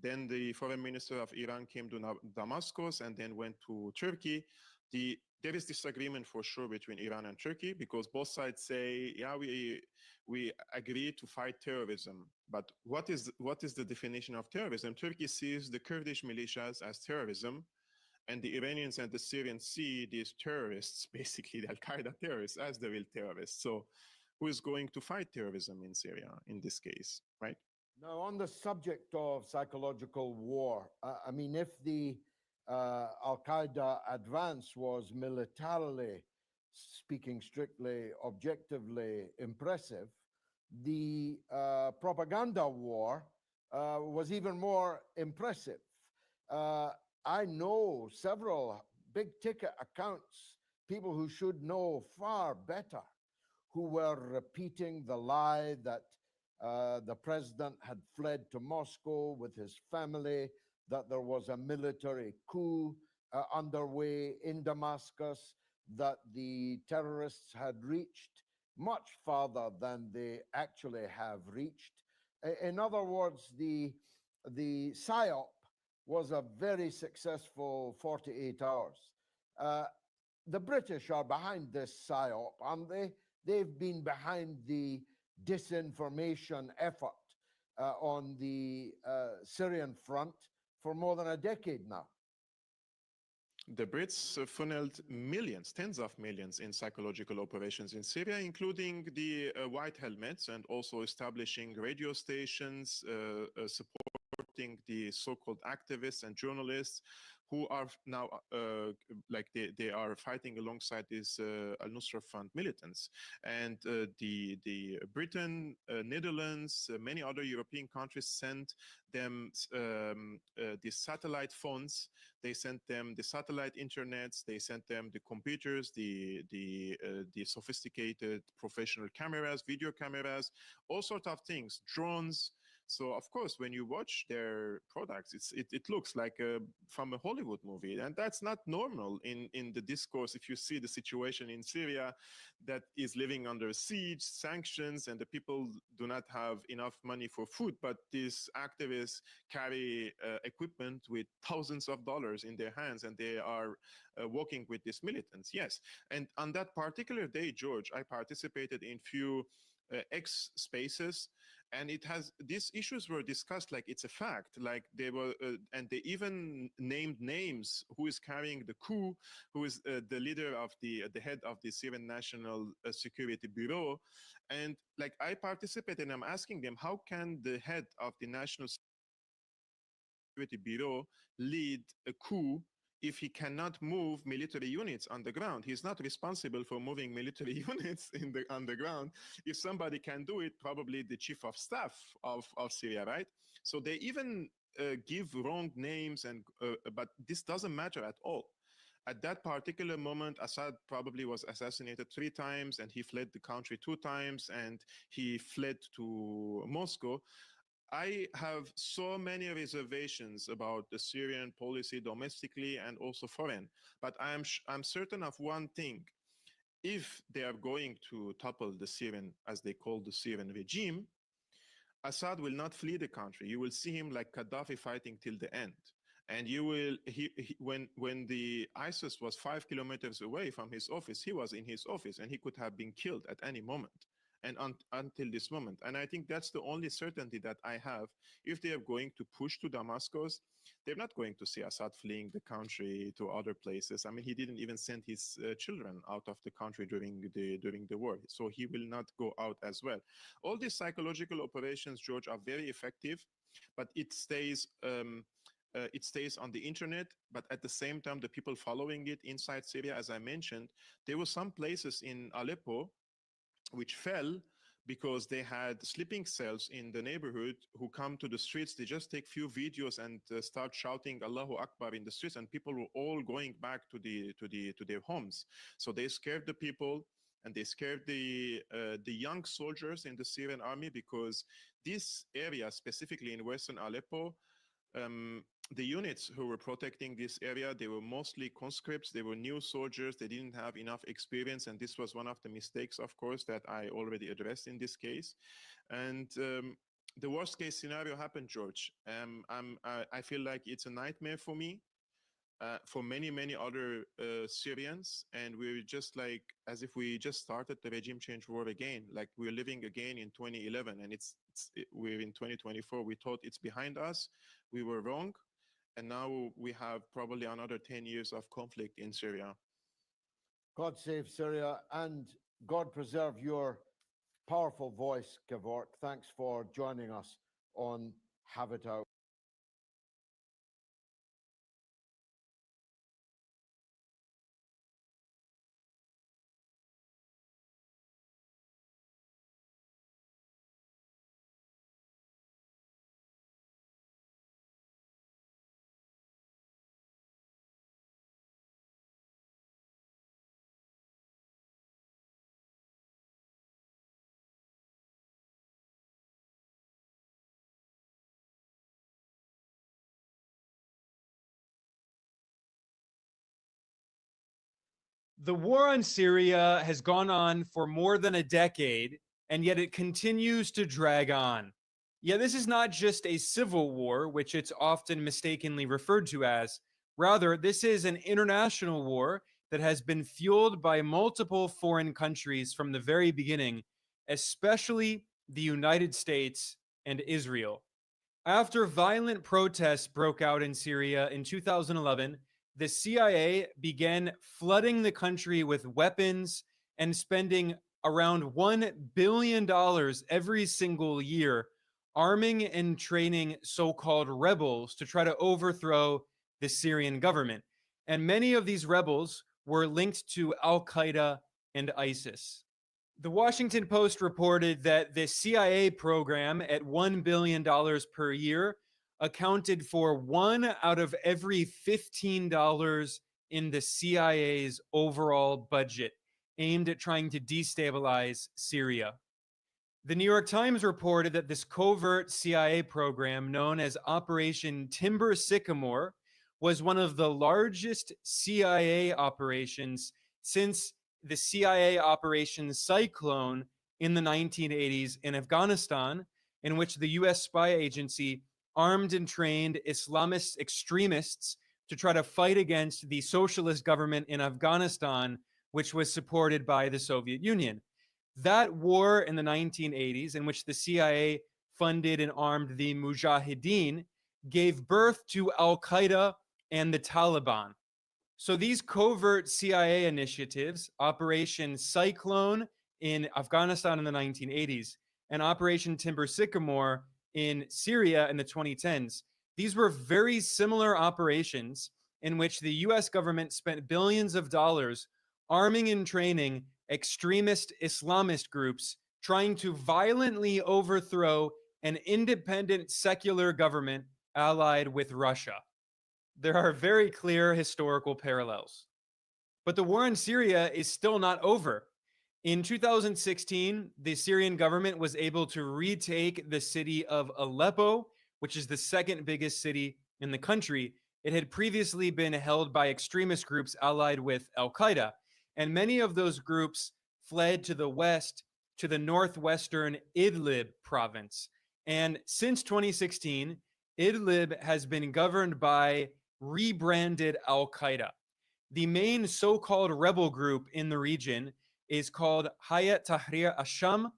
Then the foreign minister of Iran came to Damascus and then went to Turkey. There is disagreement for sure between Iran and Turkey, because both sides say, yeah, we agree to fight terrorism. But what is the definition of terrorism? Turkey sees the Kurdish militias as terrorism, and the Iranians and the Syrians see these terrorists, basically the Al-Qaeda terrorists, as the real terrorists. So who is going to fight terrorism in Syria in this case, right? Now, on the subject of psychological war, I mean, if the Al Qaeda advance was militarily speaking, strictly objectively impressive, the propaganda war was even more impressive. I know several big ticket accounts, people who should know far better, who were repeating the lie that the president had fled to Moscow with his family, that there was a military coup, underway in Damascus, that the terrorists had reached much farther than they actually have reached. In other words, the PSYOP was a very successful 48 hours. The British are behind this PSYOP, and they've been behind the disinformation effort on the Syrian front for more than a decade now. The Brits funneled millions, tens of millions in psychological operations in Syria, including the White Helmets, and also establishing radio stations, supporting the so-called activists and journalists who are now like they are fighting alongside these al-Nusra Front militants. And the Britain, Netherlands, many other European countries sent them the satellite phones. They sent them the satellite internets. They sent them the computers, the sophisticated professional cameras, video cameras, all sorts of things, drones. So of course, when you watch their products, it looks like from a Hollywood movie, and that's not normal in the discourse. If you see the situation in Syria, that is living under siege, sanctions, and the people do not have enough money for food, but these activists carry equipment with thousands of dollars in their hands, and they are working with these militants. Yes, and on that particular day, George, I participated in few X spaces, and it has, these issues were discussed like it's a fact, like they were and they even named names, who is carrying the coup, who is the leader of the head of the Syrian National Security Bureau. And like I participated, and I'm asking them, how can the head of the National Security Bureau lead a coup if he cannot move military units on the ground? He's not responsible for moving military units on the ground. If somebody can do it, probably the chief of staff of Syria, right? So they even give wrong names, and but this doesn't matter at all. At that particular moment, Assad probably was assassinated 3 times, and he fled the country 2 times, and he fled to Moscow. I have so many reservations about the Syrian policy domestically and also foreign, but I'm certain of one thing. If they are going to topple the Syrian, as they call the Syrian regime, Assad will not flee the country. You will see him like Gaddafi fighting till the end. And you will, when the ISIS was 5 kilometers away from his office, he was in his office, and he could have been killed at any moment. And until this moment. And I think that's the only certainty that I have. If they are going to push to Damascus, they're not going to see Assad fleeing the country to other places. I mean, he didn't even send his children out of the country during the war, so he will not go out as well. All these psychological operations, George, are very effective, but it stays on the internet. But at the same time, the people following it inside Syria, as I mentioned, there were some places in Aleppo which fell because they had sleeping cells in the neighborhood who come to the streets. They just take few videos and start shouting Allahu Akbar in the streets, and people were all going back to their homes. So they scared the people, and they scared the young soldiers in the Syrian army, because this area, specifically in Western Aleppo, the units who were protecting this area, they were mostly conscripts. They were new soldiers. They didn't have enough experience. And this was one of the mistakes, of course, that I already addressed in this case. And the worst case scenario happened, George. I feel like it's a nightmare for me, for many, many other Syrians. And we're just like, as if we just started the regime change war again, like we're living again in 2011, and we're in 2024. We thought it's behind us. We were wrong. And now we have probably another 10 years of conflict in Syria. God save Syria, and God preserve your powerful voice, Gavort. Thanks for joining us on Have It Out. The war on Syria has gone on for more than a decade, and yet it continues to drag on. Yeah, this is not just a civil war, which it's often mistakenly referred to as. Rather, this is an international war that has been fueled by multiple foreign countries from the very beginning, especially the United States and Israel. After violent protests broke out in Syria in 2011, the CIA began flooding the country with weapons and spending around $1 billion every single year arming and training so-called rebels to try to overthrow the Syrian government. And many of these rebels were linked to Al-Qaeda and ISIS. The Washington Post reported that the CIA program at $1 billion per year accounted for 1 out of every $15 in the CIA's overall budget aimed at trying to destabilize Syria. The New York Times reported that this covert CIA program, known as Operation Timber Sycamore, was one of the largest CIA operations since the CIA Operation Cyclone in the 1980s in Afghanistan, in which the US spy agency armed and trained Islamist extremists to try to fight against the socialist government in Afghanistan, which was supported by the Soviet Union. That war in the 1980s, in which the CIA funded and armed the Mujahideen, gave birth to Al-Qaeda and the Taliban. So these covert CIA initiatives, Operation Cyclone in Afghanistan in the 1980s and Operation Timber Sycamore in Syria in the 2010s, these were very similar operations in which the US government spent billions of dollars arming and training extremist Islamist groups trying to violently overthrow an independent secular government allied with Russia. There are very clear historical parallels. But the war in Syria is still not over. In 2016, the Syrian government was able to retake the city of Aleppo, which is the second biggest city in the country. It had previously been held by extremist groups allied with Al-Qaeda, and many of those groups fled to the west, to the northwestern Idlib province. And since 2016, Idlib has been governed by rebranded Al-Qaeda. The main so-called rebel group in the region is called Hayat Tahrir Asham,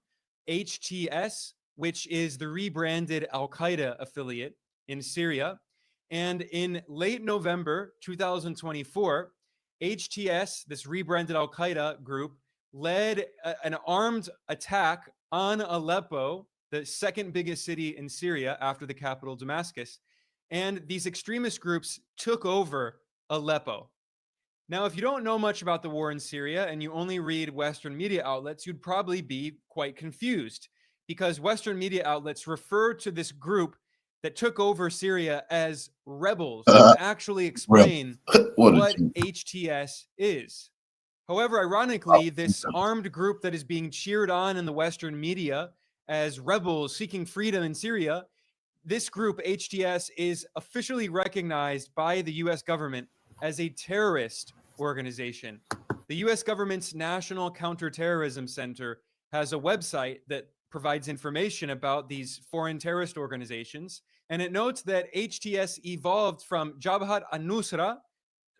HTS, which is the rebranded Al-Qaeda affiliate in Syria. And in late November 2024, HTS, this rebranded Al-Qaeda group, led an armed attack on Aleppo, the second biggest city in Syria after the capital Damascus. And these extremist groups took over Aleppo. Now, if you don't know much about the war in Syria and you only read Western media outlets, you'd probably be quite confused because Western media outlets refer to this group that took over Syria as rebels and actually explain what HTS is. However, ironically, this armed group that is being cheered on in the Western media as rebels seeking freedom in Syria, this group, HTS, is officially recognized by the US government as a terrorist organization. The US government's National Counterterrorism Center has a website that provides information about these foreign terrorist organizations, and it notes that HTS evolved from Jabhat al-Nusra,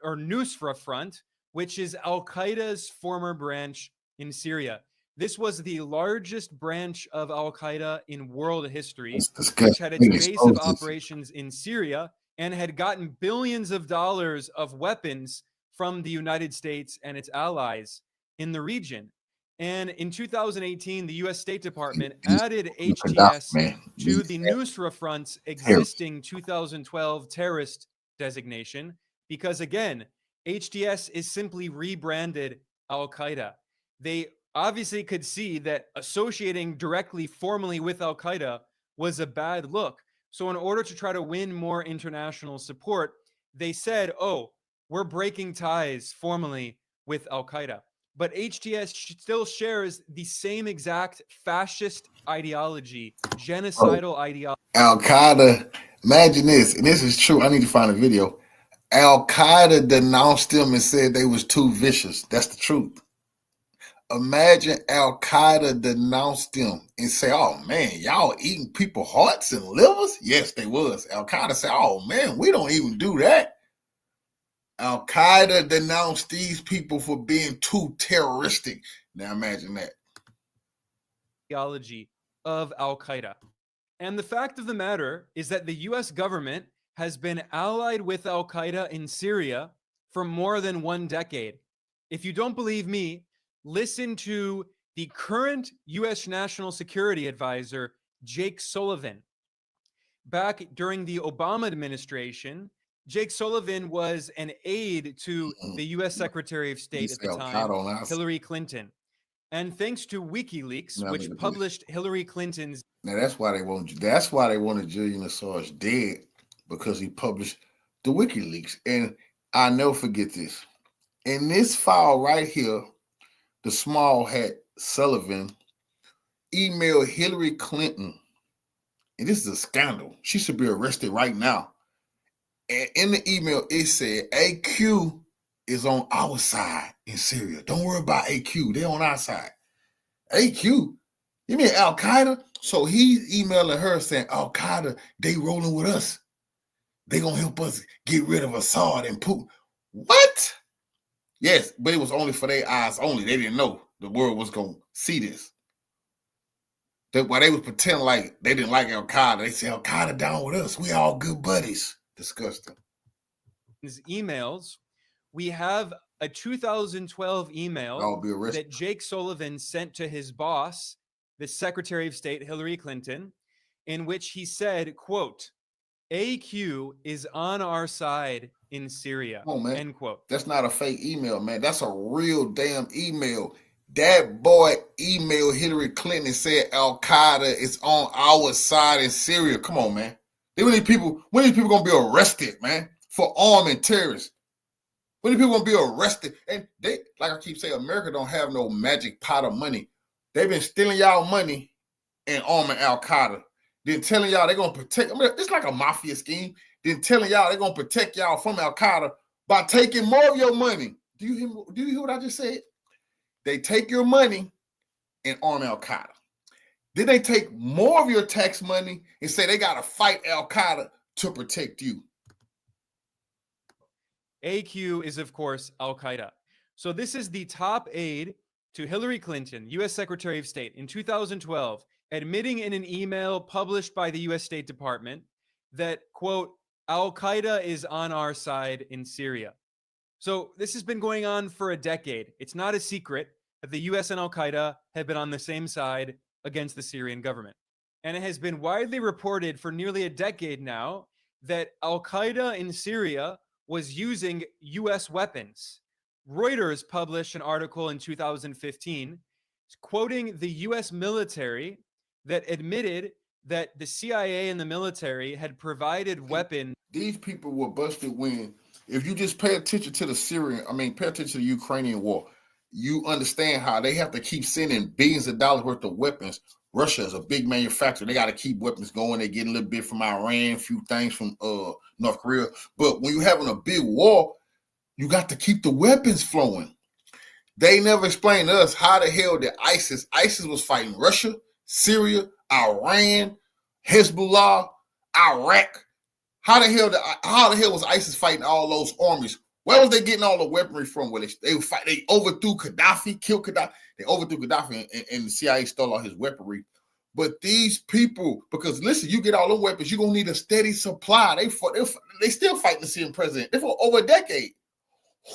or Nusra Front, which is Al-Qaeda's former branch in Syria. This was the largest branch of Al-Qaeda in world history, which had its base of operations in Syria and had gotten billions of dollars of weapons from the United States and its allies in the region. And in 2018, the US State Department added HTS to the Nusra Front's existing 2012 terrorist designation because, again, HTS is simply rebranded Al-Qaeda. They obviously could see that associating directly formally with Al-Qaeda was a bad look. So in order to try to win more international support, they said, oh, we're breaking ties formally with Al-Qaeda. But HTS still shares the same exact fascist ideology, genocidal ideology. Al-Qaeda, imagine this, and this is true. I need to find a video. Al Qaeda denounced them and said they was too vicious. That's the truth. Imagine Al Qaeda denounced them and say, "Oh man, y'all eating people hearts and livers?" Yes, they was. Al Qaeda said, "Oh man, we don't even do that." Al Qaeda denounced these people for being too terroristic. Now imagine that. Theology of Al Qaeda. And the fact of the matter is that the US government has been allied with Al Qaeda in Syria for more than 1 decade. If you don't believe me, listen to the current US National Security Advisor, Jake Sullivan. Back during the Obama administration, Jake Sullivan was an aide to the US Secretary of State at the time, Hillary Clinton. And thanks to WikiLeaks, which published Hillary Clinton's. Now that's why they wanted Julian Assange dead, because he published the WikiLeaks. And I'll never forget this. In this file right here, the small hat Sullivan emailed Hillary Clinton, and this is a scandal. She should be arrested right now. And in the email, it said, AQ is on our side in Syria. Don't worry about AQ. They're on our side. AQ? You mean Al Qaeda? So he's emailing her saying, Al Qaeda, they rolling with us. They gonna help us get rid of Assad and Putin. What? Yes, but it was only for their eyes only. They didn't know the world was gonna see this. While they was pretending like they didn't like Al Qaeda, they said Al Qaeda down with us. We all good buddies. Disgusting. His emails. We have a 2012 email that Jake Sullivan sent to his boss, the Secretary of State, Hillary Clinton, in which he said, quote, AQ is on our side in Syria, end quote. That's not a fake email, man. That's a real damn email. That boy emailed Hillary Clinton and said Al Qaeda is on our side in Syria. Come on, man. When are these people gonna be arrested, man, for arming terrorists? When are people gonna be arrested? And they, like I keep saying, America don't have no magic pot of money. They've been stealing y'all money and arming Al Qaeda. Then telling y'all they're gonna protect. I mean, it's like a mafia scheme. Then telling y'all they're gonna protect y'all from Al Qaeda by taking more of your money. Do you hear what I just said? They take your money and arm Al Qaeda. Then they take more of your tax money and say they gotta fight Al Qaeda to protect you. AQ is, of course, Al Qaeda. So this is the top aide to Hillary Clinton, U.S. Secretary of State, in 2012, admitting in an email published by the U.S. State Department that, quote, Al Qaeda is on our side in Syria. So this has been going on for a decade. It's not a secret that the U.S. and Al Qaeda have been on the same side against the Syrian government. And it has been widely reported for nearly a decade now that Al Qaeda in Syria was using U.S. weapons. Reuters published an article in 2015 quoting the U.S. military that admitted that the CIA and the military had provided weapons. These people were busted when, if you just pay attention to pay attention to the Ukrainian war, you understand how they have to keep sending billions of dollars worth of weapons. Russia is a big manufacturer. They got to keep weapons going. They get a little bit from Iran, a few things from North Korea. But when you're having a big war, you got to keep the weapons flowing. They never explained to us how the hell did ISIS was fighting Russia, Syria, Iran, Hezbollah, Iraq. How the hell was ISIS fighting all those armies? Where was they getting all the weaponry from? Where they would fight? They overthrew Gaddafi, killed Gaddafi. They overthrew Gaddafi, and the CIA stole all his weaponry. But these people, because listen, you get all the weapons, you're gonna need a steady supply. They still fighting the Syrian president. They for over a decade.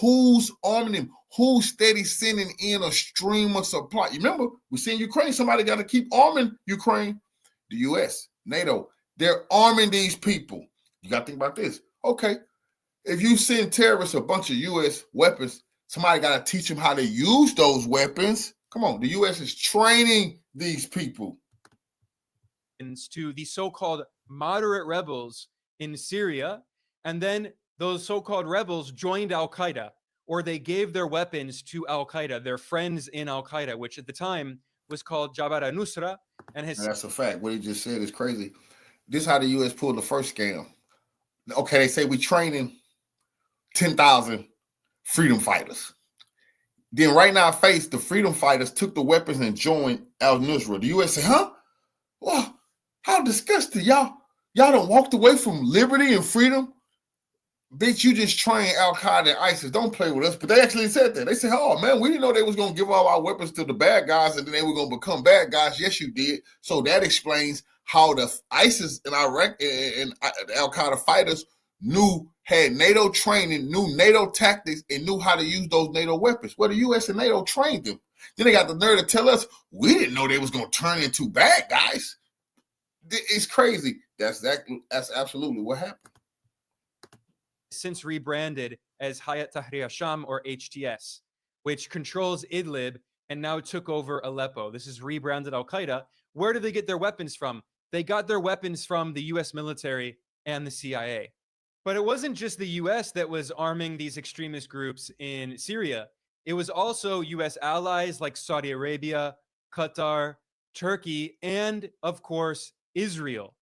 Who's arming them? Who's steady sending in a stream of supply? You remember, we see in Ukraine, somebody got to keep arming Ukraine. The U.S., NATO, they're arming these people. You got to think about this. Okay, if you send terrorists a bunch of U.S. weapons, somebody got to teach them how to use those weapons. Come on, the U.S. is training these people. To the so-called moderate rebels in Syria, and then those so-called rebels joined Al Qaeda, or they gave their weapons to Al Qaeda, their friends in Al Qaeda, which at the time was called Jabhat al-Nusra. And that's a fact. What he just said is crazy. This is how the U.S. pulled the first scam. Okay, they say we training 10,000 freedom fighters. Then right now, face the freedom fighters took the weapons and joined al-Nusra. The U.S. said, huh? Well, how disgusting. Y'all done walked away from liberty and freedom? Bitch, you just train Al-Qaeda and ISIS. Don't play with us. But they actually said that. They said, oh, man, we didn't know they was going to give all our weapons to the bad guys and then they were going to become bad guys. Yes, you did. So that explains how the ISIS and Iraq and Al-Qaeda fighters had NATO training, knew NATO tactics, and knew how to use those NATO weapons. Well, the U.S. and NATO trained them. Then they got the nerve to tell us we didn't know they was going to turn into bad guys. It's crazy. That's absolutely what happened. Since rebranded as Hayat Tahrir al-Sham, or HTS, which controls Idlib and now took over Aleppo. This is rebranded Al-Qaeda. Where do they get their weapons from? They got their weapons from the U.S. military and the CIA. But it wasn't just the U.S. that was arming these extremist groups in Syria. It was also U.S. allies like Saudi Arabia, Qatar, Turkey, and, of course, Israel.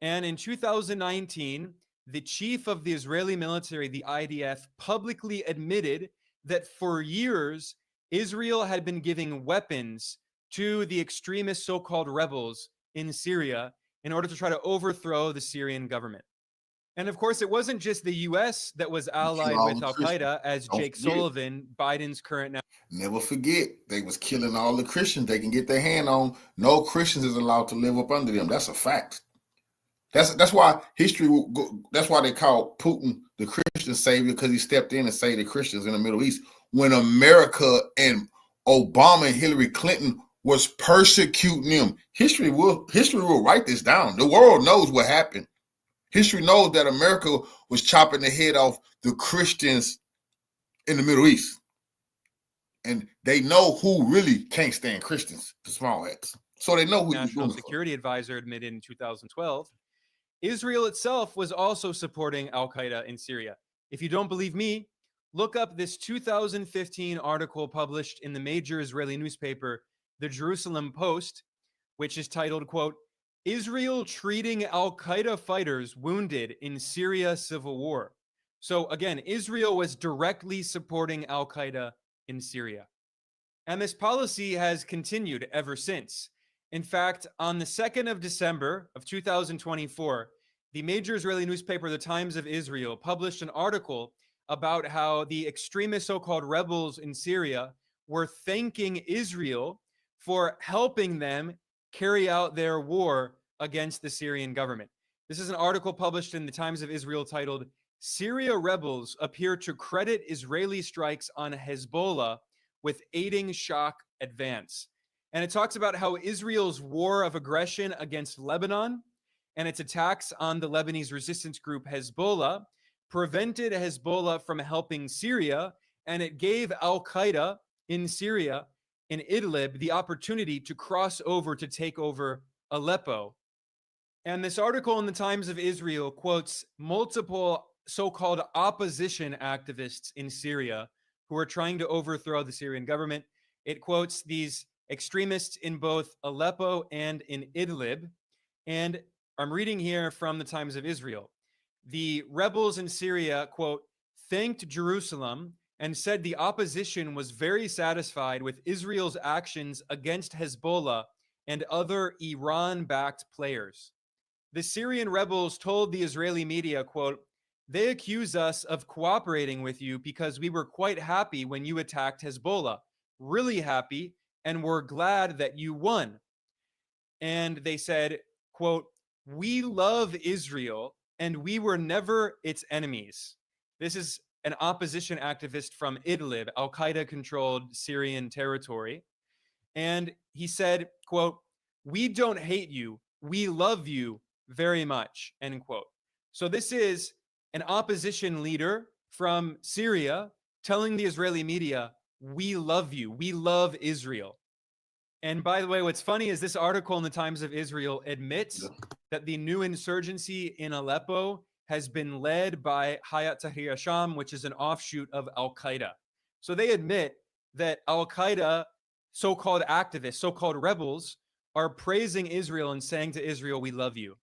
And in 2019, the chief of the Israeli military, the IDF, publicly admitted that for years, Israel had been giving weapons to the extremist so-called rebels in Syria in order to try to overthrow the Syrian government. And of course, it wasn't just the U.S. that was allied with Al-Qaeda, as Jake Sullivan, Biden's current... Never forget, they was killing all the Christians they can get their hand on. No Christians is allowed to live up under them. That's a fact. That's why history. That's why they call Putin the Christian savior, because he stepped in and saved the Christians in the Middle East when America and Obama and Hillary Clinton was persecuting them. History will write this down. The world knows what happened. History knows that America was chopping the head off the Christians in the Middle East, and they know who really can't stand Christians, the small hats. So they know who. National Security Advisor admitted in 2012. Israel itself was also supporting Al-Qaeda in Syria. If you don't believe me, look up this 2015 article published in the major Israeli newspaper, the Jerusalem Post, which is titled, quote, Israel treating Al-Qaeda fighters wounded in Syria civil war. So again, Israel was directly supporting Al-Qaeda in Syria. And this policy has continued ever since. In fact, on the 2nd of December of 2024, the major Israeli newspaper, The Times of Israel, published an article about how the extremist so-called rebels in Syria were thanking Israel for helping them carry out their war against the Syrian government. This is an article published in The Times of Israel titled, Syria rebels appear to credit Israeli strikes on Hezbollah with aiding shock advance. And it talks about how Israel's war of aggression against Lebanon and its attacks on the Lebanese resistance group Hezbollah prevented Hezbollah from helping Syria, and it gave Al-Qaeda in Syria, in Idlib, the opportunity to cross over to take over Aleppo. And this article in the Times of Israel quotes multiple so-called opposition activists in Syria who are trying to overthrow the Syrian government. It quotes these extremists in both Aleppo and in Idlib. And I'm reading here from the Times of Israel. The rebels in Syria, quote, thanked Jerusalem and said the opposition was very satisfied with Israel's actions against Hezbollah and other Iran-backed players. The Syrian rebels told the Israeli media, quote, they accuse us of cooperating with you because we were quite happy when you attacked Hezbollah, really happy, and we're glad that you won. And they said, quote, we love Israel and we were never its enemies. This is an opposition activist from Idlib, Al-Qaeda-controlled Syrian territory. And he said, quote, we don't hate you, we love you very much, end quote. So this is an opposition leader from Syria telling the Israeli media, we love you, we love Israel. And by the way, what's funny is this article in the Times of Israel admits that the new insurgency in Aleppo has been led by Hayat Tahrir al-Sham, which is an offshoot of Al-Qaeda. So they admit that Al-Qaeda, so-called activists, so-called rebels, are praising Israel and saying to Israel, we love you.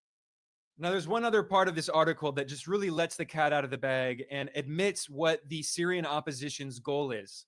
Now, there's one other part of this article that just really lets the cat out of the bag and admits what the Syrian opposition's goal is.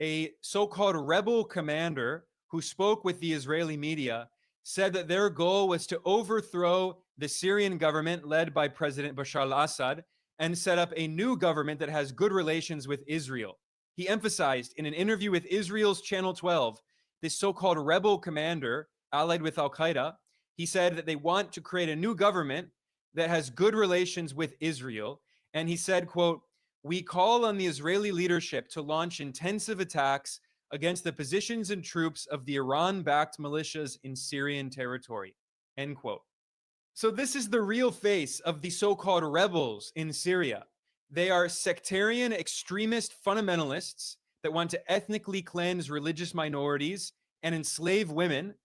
A so-called rebel commander who spoke with the Israeli media said that their goal was to overthrow the Syrian government led by President Bashar al-Assad and set up a new government that has good relations with Israel. He emphasized in an interview with Israel's Channel 12, this so-called rebel commander allied with al-Qaeda, he said that they want to create a new government that has good relations with Israel. And he said, quote, "We call on the Israeli leadership to launch intensive attacks against the positions and troops of the Iran-backed militias in Syrian territory," end quote. So this is the real face of the so-called rebels in Syria. They are sectarian extremist fundamentalists that want to ethnically cleanse religious minorities and enslave women.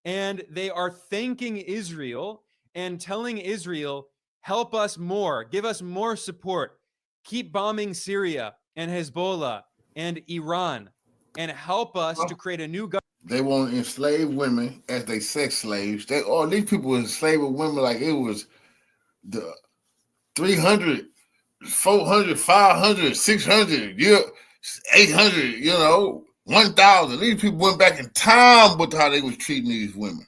And they are thanking Israel and telling Israel, help us more, give us more support, keep bombing Syria and Hezbollah and Iran, and help us to create a new government. They want to enslave women as they sex slaves. These people were enslaving women like it was the 300, 400, 500, 600, 800, 1,000. These people went back in time with how they was treating these women.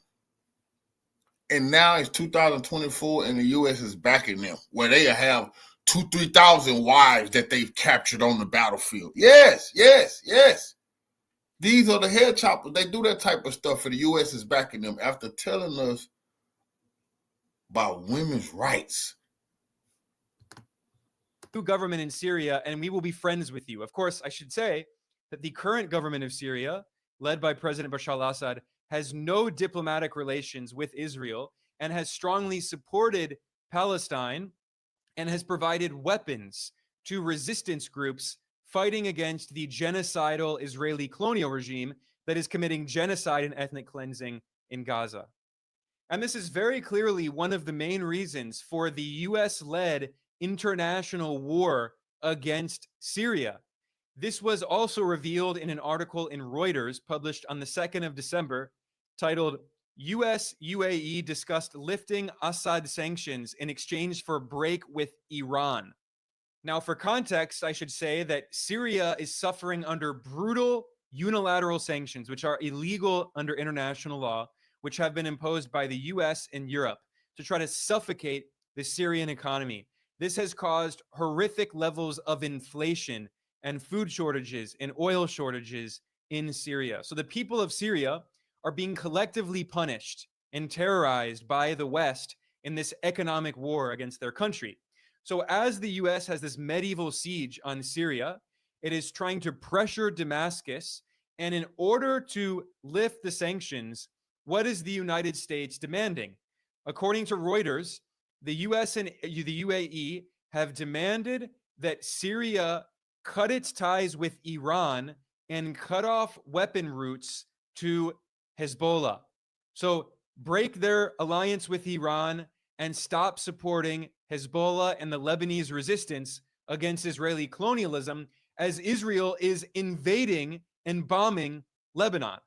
And now it's 2024 and the U.S. is backing them, where they have 2,000-3,000 wives that they've captured on the battlefield. Yes. These are the head choppers. They do that type of stuff, and the U.S. is backing them after telling us about women's rights. New government in Syria, and we will be friends with you. Of course, I should say that the current government of Syria, led by President Bashar al-Assad, has no diplomatic relations with Israel and has strongly supported Palestine and has provided weapons to resistance groups fighting against the genocidal Israeli colonial regime that is committing genocide and ethnic cleansing in Gaza. And this is very clearly one of the main reasons for the US-led international war against Syria. This was also revealed in an article in Reuters published on the 2nd of December titled, US UAE discussed lifting Assad sanctions in exchange for break with Iran. Now, for context, I should say that Syria is suffering under brutal unilateral sanctions, which are illegal under international law, which have been imposed by the US and Europe to try to suffocate the Syrian economy. This has caused horrific levels of inflation and food shortages and oil shortages in Syria. So the people of Syria are being collectively punished and terrorized by the West in this economic war against their country. So as the US has this medieval siege on Syria, it is trying to pressure Damascus. And in order to lift the sanctions, what is the United States demanding? According to Reuters, the US and the UAE have demanded that Syria cut its ties with Iran and cut off weapon routes to Hezbollah. So break their alliance with Iran and stop supporting Hezbollah and the Lebanese resistance against Israeli colonialism as Israel is invading and bombing Lebanon.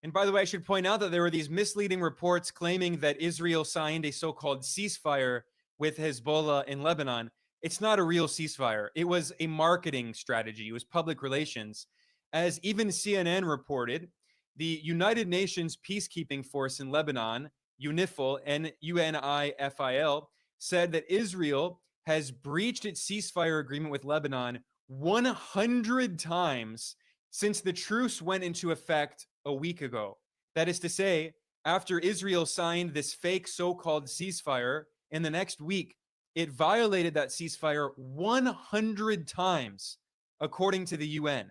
And by the way, I should point out that there were these misleading reports claiming that Israel signed a so-called ceasefire with Hezbollah in Lebanon. It's not a real ceasefire. It was a marketing strategy. It was public relations. As even CNN reported, the United Nations peacekeeping force in Lebanon, UNIFIL, UNIFIL, said that Israel has breached its ceasefire agreement with Lebanon 100 times since the truce went into effect a week ago. That is to say, after Israel signed this fake so-called ceasefire, in the next week, it violated that ceasefire 100 times, according to the UN.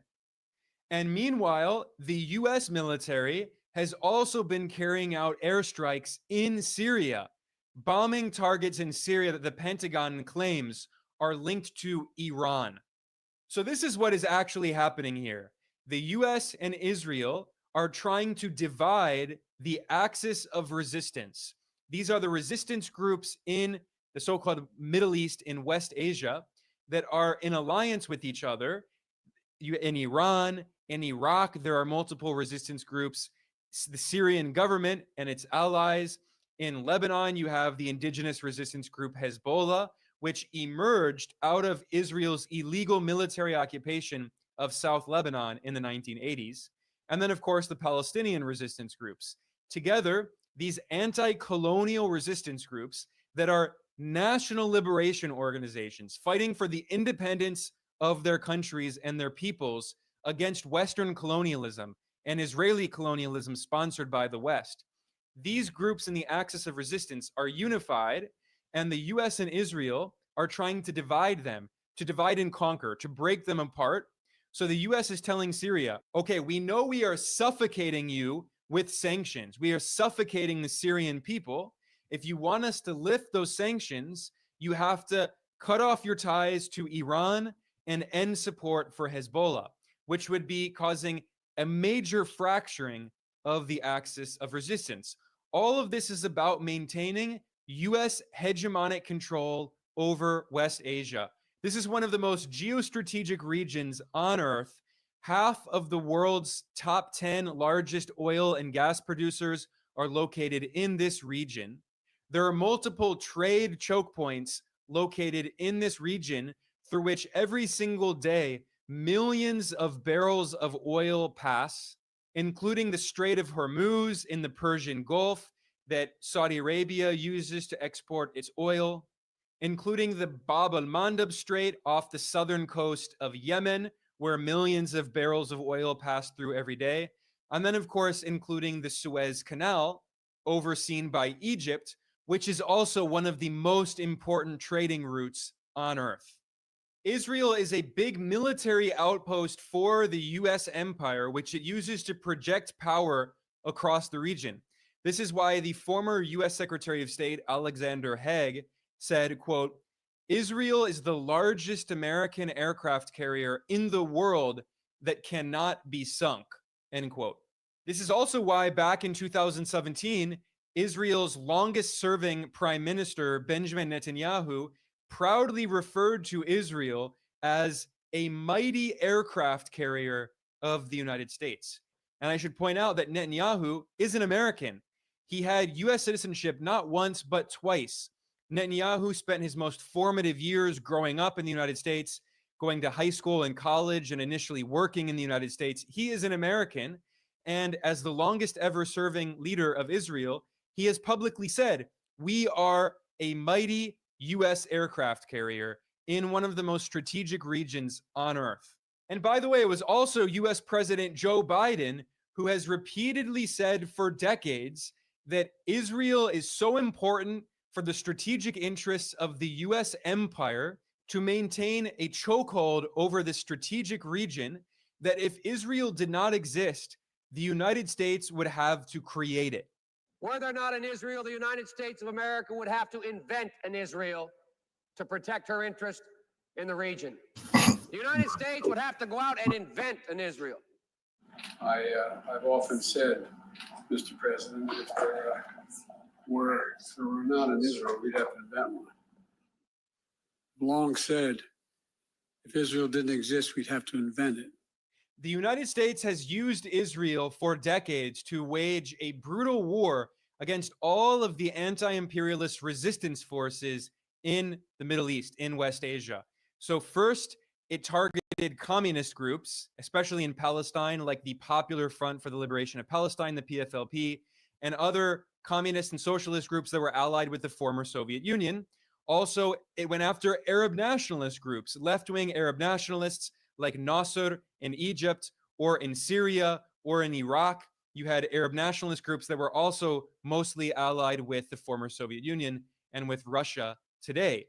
And meanwhile, the US military has also been carrying out airstrikes in Syria, bombing targets in Syria that the Pentagon claims are linked to Iran. So this is what is actually happening here. The US and Israel are trying to divide the axis of resistance. These are the resistance groups in the so-called Middle East in West Asia that are in alliance with each other. In Iran, in Iraq, there are multiple resistance groups. The Syrian government and its allies, In Lebanon, you have the indigenous resistance group Hezbollah, which emerged out of Israel's illegal military occupation of South Lebanon in the 1980s. And then, of course, the Palestinian resistance groups. Together, these anti-colonial resistance groups that are national liberation organizations fighting for the independence of their countries and their peoples against Western colonialism and Israeli colonialism sponsored by the West. These groups in the axis of resistance are unified, and the US and Israel are trying to divide them, to divide and conquer, to break them apart. So the US is telling Syria, okay, we know we are suffocating you with sanctions. We are suffocating the Syrian people. If you want us to lift those sanctions, you have to cut off your ties to Iran and end support for Hezbollah, which would be causing a major fracturing of the axis of resistance. All of this is about maintaining US hegemonic control over West Asia. This is one of the most geostrategic regions on Earth. Half of the world's top 10 largest oil and gas producers are located in this region. There are multiple trade choke points located in this region through which every single day millions of barrels of oil pass, including the Strait of Hormuz in the Persian Gulf that Saudi Arabia uses to export its oil, including the Bab al-Mandab Strait off the southern coast of Yemen, where millions of barrels of oil pass through every day, and then, of course, including the Suez Canal, overseen by Egypt, which is also one of the most important trading routes on Earth. Israel is a big military outpost for the US empire, which it uses to project power across the region. This is why the former US Secretary of State, Alexander Haig, said, quote, Israel is the largest American aircraft carrier in the world that cannot be sunk, end quote. This is also why back in 2017, Israel's longest serving prime minister, Benjamin Netanyahu, proudly referred to Israel as a mighty aircraft carrier of the United States. And I should point out that Netanyahu is an American. He had US citizenship not once, but twice. Netanyahu spent his most formative years growing up in the United States, going to high school and college, and initially working in the United States. He is an American. And as the longest ever serving leader of Israel, he has publicly said, we are a mighty US aircraft carrier in one of the most strategic regions on Earth. And by the way, it was also US President Joe Biden who has repeatedly said for decades that Israel is so important for the strategic interests of the US empire to maintain a chokehold over this strategic region that if Israel did not exist, the United States would have to create it. Were there not an Israel, the United States of America would have to invent an Israel to protect her interest in the region. The United States would have to go out and invent an Israel. I've often said, Mr. President, if there were not an Israel, we'd have to invent one. Long said, if Israel didn't exist, we'd have to invent it. The United States has used Israel for decades to wage a brutal war against all of the anti-imperialist resistance forces in the Middle East, in West Asia. So first, it targeted communist groups, especially in Palestine, like the Popular Front for the Liberation of Palestine, the PFLP, and other communist and socialist groups that were allied with the former Soviet Union. Also, it went after Arab nationalist groups, left-wing Arab nationalists like Nasser in Egypt or in Syria or in Iraq. You had Arab nationalist groups that were also mostly allied with the former Soviet Union and with Russia today.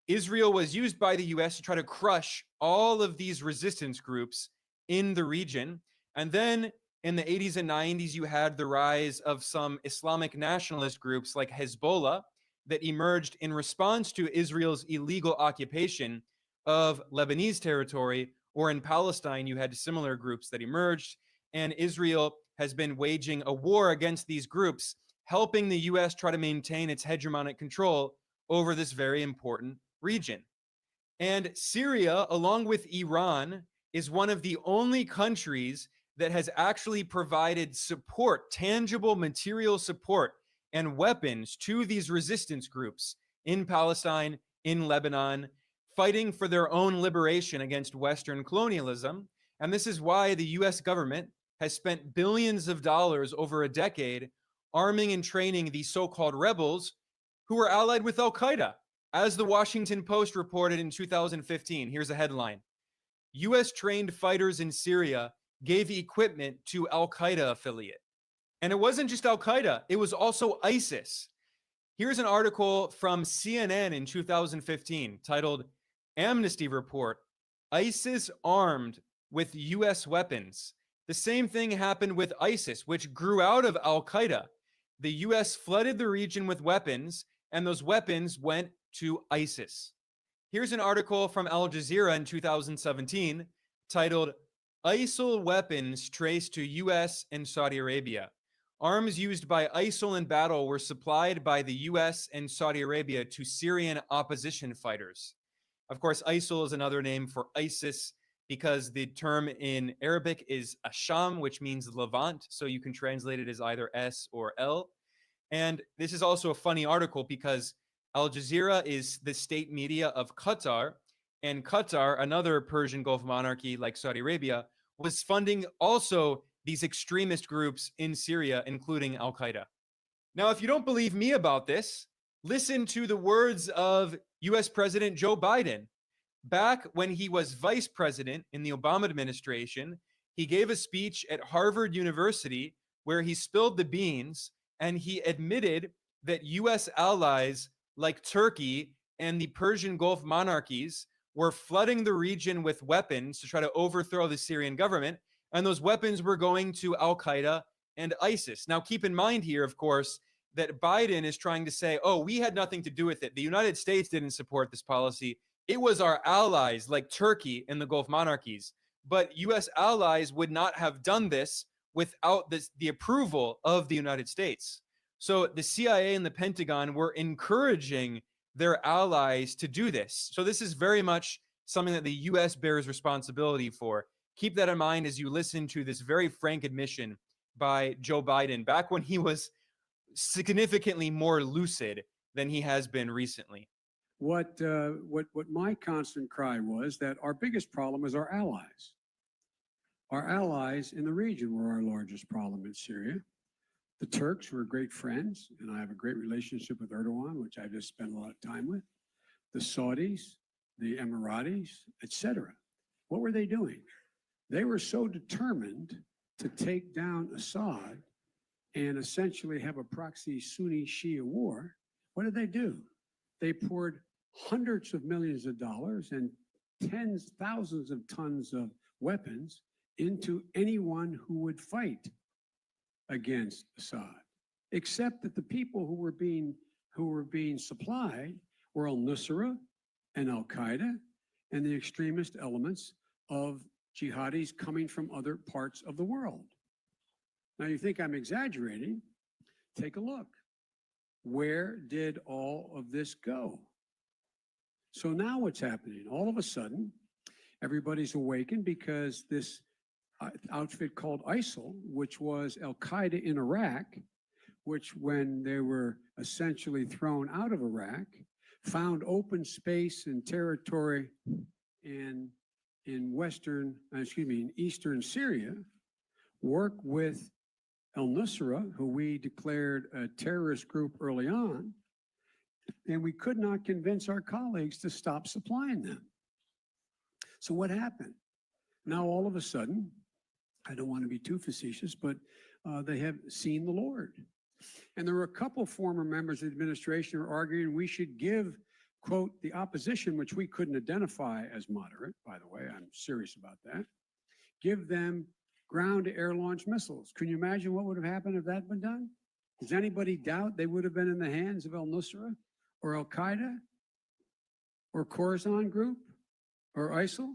Israel was used by the US to try to crush all of these resistance groups in the region. And then in the 80s and 90s, you had the rise of some Islamic nationalist groups like Hezbollah that emerged in response to Israel's illegal occupation of Lebanese territory, or in Palestine, you had similar groups that emerged, and Israel has been waging a war against these groups, helping the US try to maintain its hegemonic control over this very important region. And Syria, along with Iran, is one of the only countries that has actually provided support, tangible material support and weapons to these resistance groups in Palestine, in Lebanon, fighting for their own liberation against Western colonialism. And this is why the US government has spent billions of dollars over a decade arming and training these so-called rebels who were allied with Al-Qaeda. As the Washington Post reported in 2015, here's a headline: US trained fighters in Syria gave equipment to Al-Qaeda affiliate. And it wasn't just Al-Qaeda, it was also ISIS. Here's an article from CNN in 2015 titled Amnesty Report, ISIS armed with US weapons. The same thing happened with ISIS, which grew out of Al-Qaeda. The US flooded the region with weapons, and those weapons went to ISIS. Here's an article from Al Jazeera in 2017 titled ISIL weapons traced to US and Saudi Arabia. Arms used by ISIL in battle were supplied by the US and Saudi Arabia to Syrian opposition fighters. Of course, ISIL is another name for ISIS because the term in Arabic is Asham, which means Levant. So you can translate it as either S or L. And this is also a funny article because Al Jazeera is the state media of Qatar, and Qatar, another Persian Gulf monarchy like Saudi Arabia, was funding also these extremist groups in Syria, including Al-Qaeda. Now, if you don't believe me about this, listen to the words of US President Joe Biden. Back when he was vice president in the Obama administration, he gave a speech at Harvard University where he spilled the beans and he admitted that US allies like Turkey and the Persian Gulf monarchies were flooding the region with weapons to try to overthrow the Syrian government, and those weapons were going to Al-Qaeda and ISIS. Now, keep in mind here, of course, that Biden is trying to say, oh, we had nothing to do with it. The United States didn't support this policy. It was our allies like Turkey and the Gulf monarchies. But US allies would not have done this without the approval of the United States. So the CIA and the Pentagon were encouraging their allies to do this. So this is very much something that the US bears responsibility for. Keep that in mind as you listen to this very frank admission by Joe Biden back when he was significantly more lucid than he has been recently. What my constant cry was that our biggest problem is our allies. Our allies in the region were our largest problem in Syria. The Turks were great friends, and I have a great relationship with Erdogan, which I just spent a lot of time with. The Saudis, the Emiratis, etc. What were they doing? They were so determined to take down Assad and essentially have a proxy Sunni-Shia war. What did they do? They poured hundreds of millions of dollars and tens, thousands of tons of weapons into anyone who would fight against Assad, except that the people who were being supplied were al-Nusra and Al-Qaeda and the extremist elements of jihadis coming from other parts of the world. Now, you think I'm exaggerating? Take a look. Where did all of this go? So now what's happening? All of a sudden, everybody's awakened because this outfit called ISIL, which was Al-Qaeda in Iraq, which when they were essentially thrown out of Iraq, found open space and territory in eastern Syria, work with al-Nusra, who we declared a terrorist group early on, and we could not convince our colleagues to stop supplying them. So what happened? Now all of a sudden, I don't want to be too facetious, but they have seen the Lord. And there were a couple former members of the administration who are arguing we should give, quote, the opposition, which we couldn't identify as moderate, by the way, I'm serious about that, give them ground-to-air launch missiles. Can you imagine what would have happened if that had been done? Does anybody doubt they would have been in the hands of al-Nusra or Al-Qaeda or Khorasan Group or ISIL?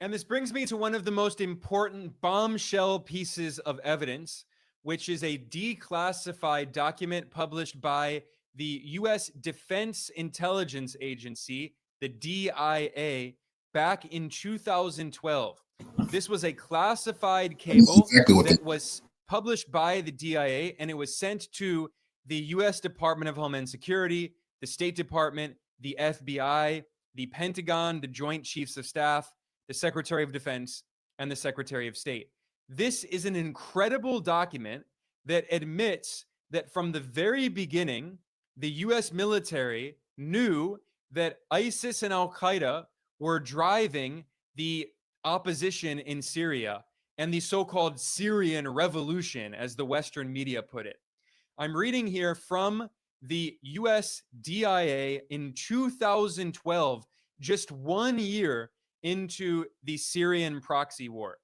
And this brings me to one of the most important bombshell pieces of evidence, which is a declassified document published by the U.S. Defense Intelligence Agency, the DIA, back in 2012. This was a classified cable that was published by the DIA, and it was sent to the US Department of Homeland Security, the State Department, the FBI, the Pentagon, the Joint Chiefs of Staff, the Secretary of Defense, and the Secretary of State. This is an incredible document that admits that from the very beginning, the US military knew that ISIS and Al-Qaeda were driving the opposition in Syria and the so-called Syrian revolution, as the Western media put it. I'm reading here from the US DIA in 2012, just 1 year into the Syrian proxy war.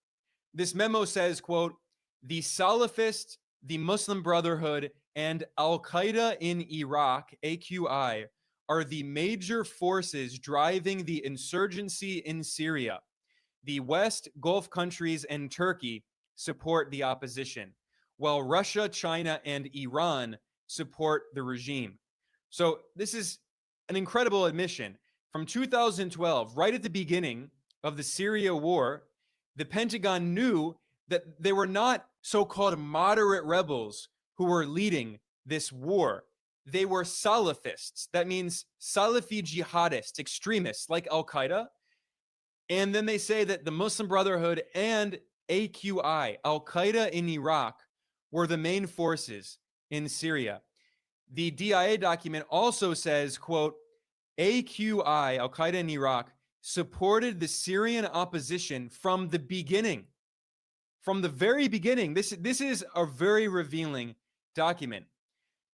This memo says, quote, the Salafists, the Muslim Brotherhood, and Al-Qaeda in Iraq, AQI, are the major forces driving the insurgency in Syria. The West, Gulf countries, and Turkey support the opposition, while Russia, China, and Iran support the regime. So this is an incredible admission. From 2012, right at the beginning of the Syria war, the Pentagon knew that they were not so-called moderate rebels who were leading this war. They were Salafists. That means Salafi jihadists, extremists like Al-Qaeda. And then they say that the Muslim Brotherhood and AQI, Al-Qaeda in Iraq, were the main forces in Syria. The DIA document also says, quote, AQI, Al-Qaeda in Iraq, supported the Syrian opposition from the beginning. From the very beginning. This is a very revealing document.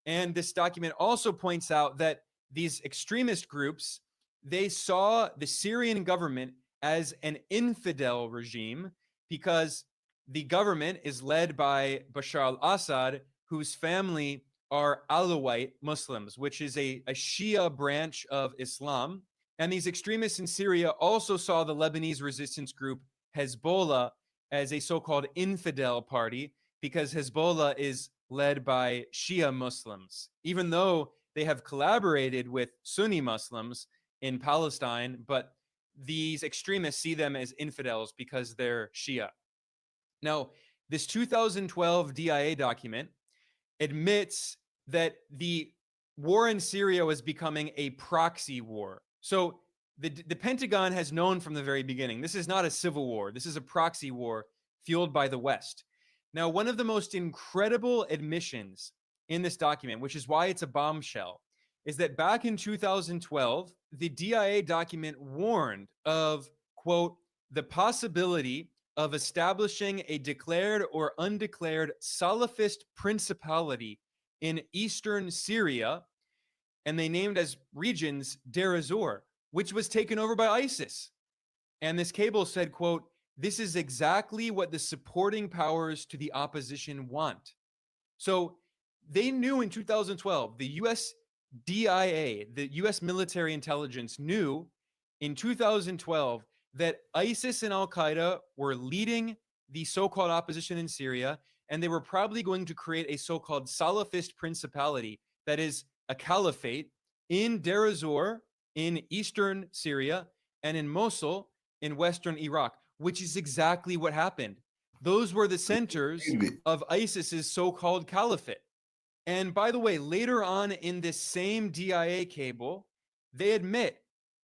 And this document also points out that these extremist groups, they saw the Syrian government as an infidel regime because the government is led by Bashar al-Assad, whose family are Alawite Muslims, which is a Shia branch of Islam. And these extremists in Syria also saw the Lebanese resistance group Hezbollah as a so-called infidel party because Hezbollah is led by Shia Muslims, even though they have collaborated with Sunni Muslims in Palestine, but these extremists see them as infidels because they're Shia. Now, this 2012 DIA document admits that the war in Syria was becoming a proxy war. So the Pentagon has known from the very beginning, this is not a civil war. This is a proxy war fueled by the West. Now, one of the most incredible admissions in this document, which is why it's a bombshell, is that back in 2012, the DIA document warned of, quote, the possibility of establishing a declared or undeclared Salafist principality in eastern Syria, and they named as regions Deir ez-Zor, which was taken over by ISIS. And this cable said, quote, this is exactly what the supporting powers to the opposition want. So they knew in 2012, the US DIA, the US military intelligence, knew in 2012 that ISIS and Al-Qaeda were leading the so-called opposition in Syria, and they were probably going to create a so-called Salafist principality, that is a caliphate, in Deir ez-Zor, in eastern Syria, and in Mosul, in western Iraq, which is exactly what happened. Those were the centers of ISIS's so-called caliphate. And by the way, later on in this same DIA cable, they admit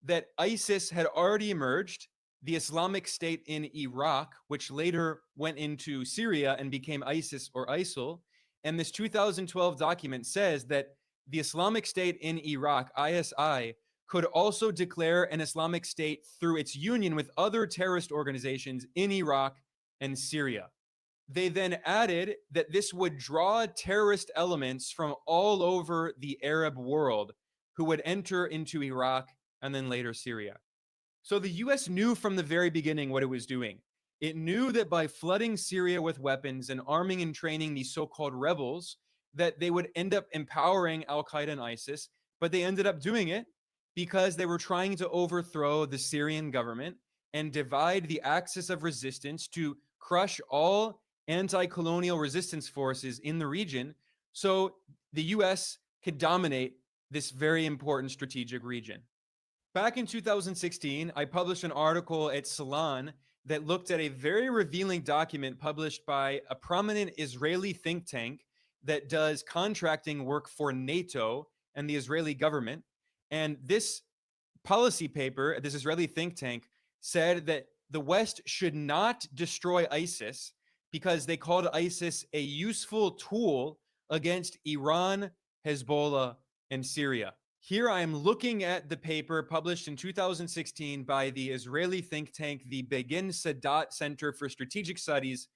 that ISIS had already emerged, the Islamic State in Iraq, which later went into Syria and became ISIS or ISIL. And this 2012 document says that the Islamic State in Iraq, ISI, could also declare an Islamic State through its union with other terrorist organizations in Iraq and Syria. They then added that this would draw terrorist elements from all over the Arab world who would enter into Iraq and then later Syria. So the US knew from the very beginning what it was doing. It knew that by flooding Syria with weapons and arming and training these so-called rebels, that they would end up empowering Al-Qaeda and ISIS, but they ended up doing it because they were trying to overthrow the Syrian government and divide the axis of resistance to crush all anti-colonial resistance forces in the region so the US could dominate this very important strategic region. Back in 2016, I published an article at Salon that looked at a very revealing document published by a prominent Israeli think tank that does contracting work for NATO and the Israeli government. And this policy paper, this Israeli think tank, said that the West should not destroy ISIS because they called ISIS a useful tool against Iran, Hezbollah, and Syria. Here I am looking at the paper published in 2016 by the Israeli think tank, the Begin Sadat Center for Strategic Studies.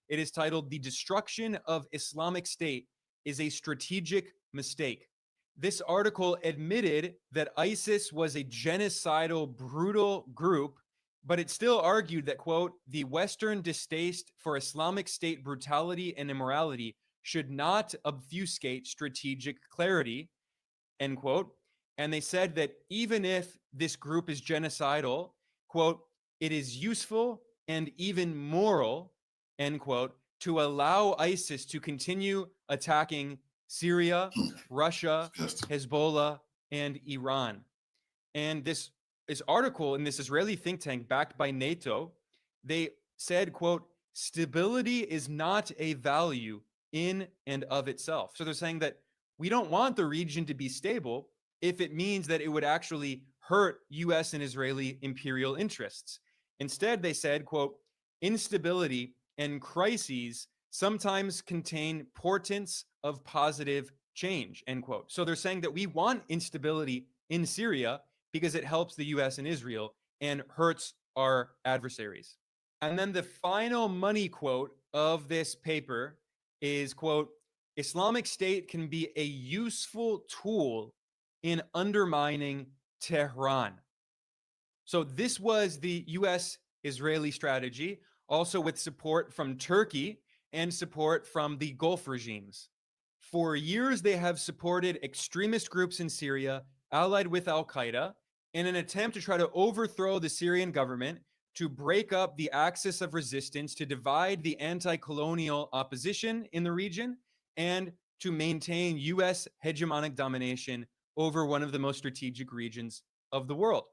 It is titled "The Destruction of Islamic State is a Strategic Mistake." This article admitted that ISIS was a genocidal, brutal group, but it still argued that, quote, the Western distaste for Islamic State brutality and immorality should not obfuscate strategic clarity, end quote. And they said that even if this group is genocidal, quote, it is useful and even moral, end quote, to allow ISIS to continue attacking Syria, Russia, Hezbollah, and Iran. And this article in this Israeli think tank backed by NATO, they said, quote, stability is not a value in and of itself. So they're saying that we don't want the region to be stable if it means that it would actually hurt US and Israeli imperial interests. Instead, they said, quote, instability and crises sometimes contain portents of positive change, end quote. So they're saying that we want instability in Syria because it helps the US and Israel and hurts our adversaries. And then the final money quote of this paper is, quote, Islamic State can be a useful tool in undermining Tehran. So this was the US-Israeli strategy, also with support from Turkey and support from the Gulf regimes. For years, they have supported extremist groups in Syria, allied with al-Qaeda, in an attempt to try to overthrow the Syrian government, to break up the axis of resistance, to divide the anti-colonial opposition in the region, and to maintain US hegemonic domination over one of the most strategic regions of the world.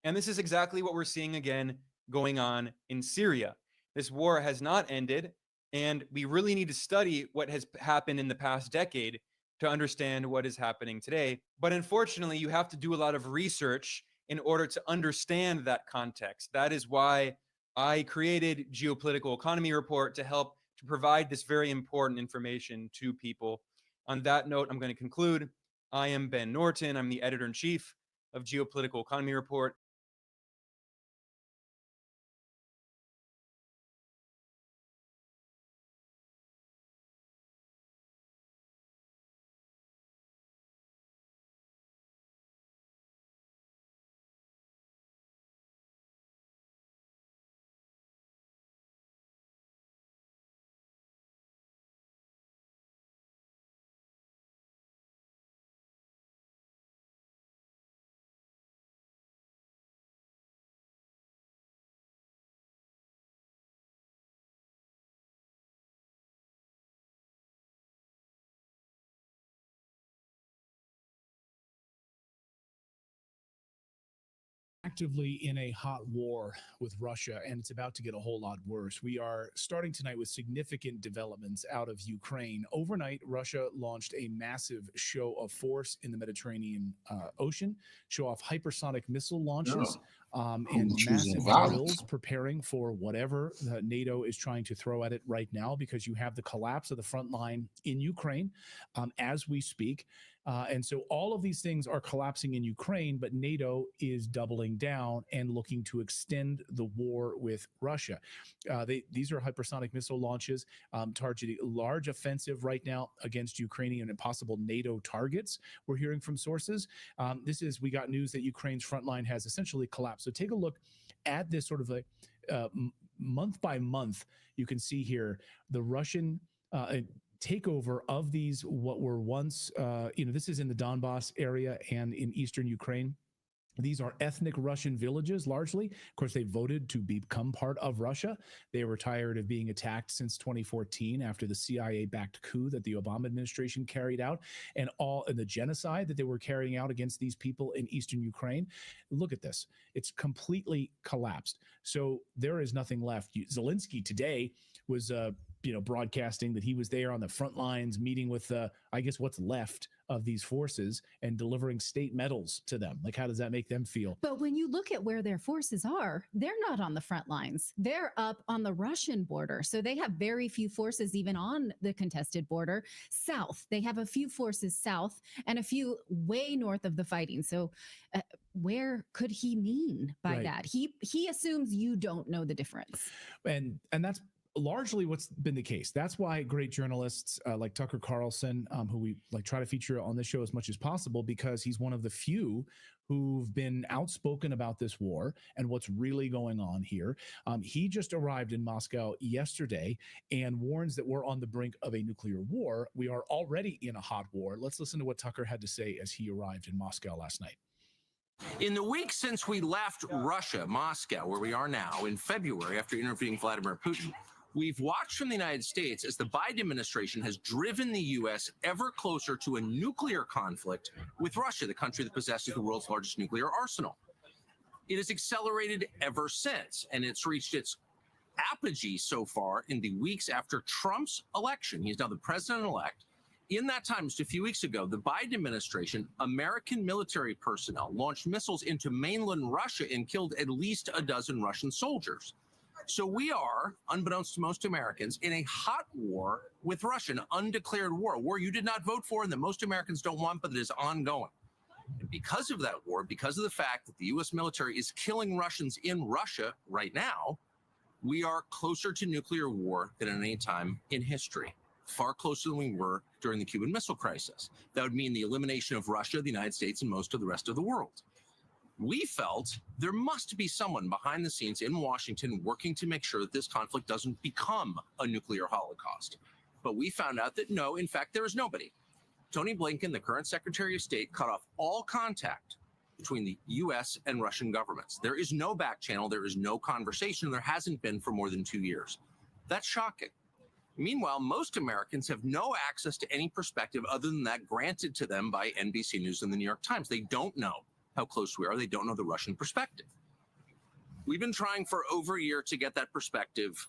And this is exactly what we're seeing again going on in Syria. This war has not ended, and we really need to study what has happened in the past decade to understand what is happening today. But unfortunately, you have to do a lot of research in order to understand that context. That is why I created Geopolitical Economy Report to help to provide this very important information to people. On that note, I'm going to conclude. I am Ben Norton. I'm the editor-in-chief of Geopolitical Economy Report. Actively in a hot war with Russia, and it's about to get a whole lot worse. We are starting tonight with significant developments out of Ukraine. Overnight, Russia launched a massive show of force in the Mediterranean Ocean, show off hypersonic missile launches and massive drills preparing for whatever NATO is trying to throw at it right now, because you have the collapse of the front line in Ukraine as we speak. And so all of these things are collapsing in Ukraine, but NATO is doubling down and looking to extend the war with Russia. These are hypersonic missile launches targeting a large offensive right now against Ukrainian and possible NATO targets. We're hearing from sources. We got news that Ukraine's front line has essentially collapsed. So take a look at this sort of a month by month. You can see here the Russian takeover of these, what were once, this is in the Donbass area and in eastern Ukraine. These are ethnic Russian villages, largely. Of course, they voted to become part of Russia. They were tired of being attacked since 2014 after the CIA-backed coup that the Obama administration carried out and the genocide that they were carrying out against these people in eastern Ukraine. Look at this. It's completely collapsed. So there is nothing left. Zelensky today was broadcasting that he was there on the front lines meeting with, I guess, what's left of these forces and delivering state medals to them. Like, how does that make them feel? But when you look at where their forces are, they're not on the front lines. They're up on the Russian border. So they have very few forces even on the contested border. South, they have a few forces south and a few way north of the fighting. So where could he mean by that? He assumes you don't know the difference. And that's largely what's been the case. That's why great journalists like Tucker Carlson, who we try to feature on this show as much as possible, because he's one of the few who've been outspoken about this war and what's really going on here. He just arrived in Moscow yesterday and warns that we're on the brink of a nuclear war. We are already in a hot war. Let's listen to what Tucker had to say as he arrived in Moscow last night. In the week since we left Russia, Moscow, where we are now, in February, after interviewing Vladimir Putin, we've watched from the United States as the Biden administration has driven the U.S. ever closer to a nuclear conflict with Russia, the country that possesses the world's largest nuclear arsenal. It has accelerated ever since, and it's reached its apogee so far in the weeks after Trump's election. He's now the president-elect. In that time, just a few weeks ago, the Biden administration, American military personnel launched missiles into mainland Russia and killed at least a dozen Russian soldiers. So we are, unbeknownst to most Americans, in a hot war with Russia, an undeclared war, a war you did not vote for and that most Americans don't want, but that is ongoing. And because of that war, because of the fact that the U.S. military is killing Russians in Russia right now, we are closer to nuclear war than at any time in history, far closer than we were during the Cuban Missile Crisis. That would mean the elimination of Russia, the United States, and most of the rest of the world. We felt there must be someone behind the scenes in Washington working to make sure that this conflict doesn't become a nuclear holocaust. But we found out that no, in fact, there is nobody. Tony Blinken, the current Secretary of State, cut off all contact between the U.S. and Russian governments. There is no back channel. There is no conversation. There hasn't been for more than 2 years. That's shocking. Meanwhile, most Americans have no access to any perspective other than that granted to them by NBC News and the New York Times. They don't know how close we are. They don't know the Russian perspective. We've been trying for over a year to get that perspective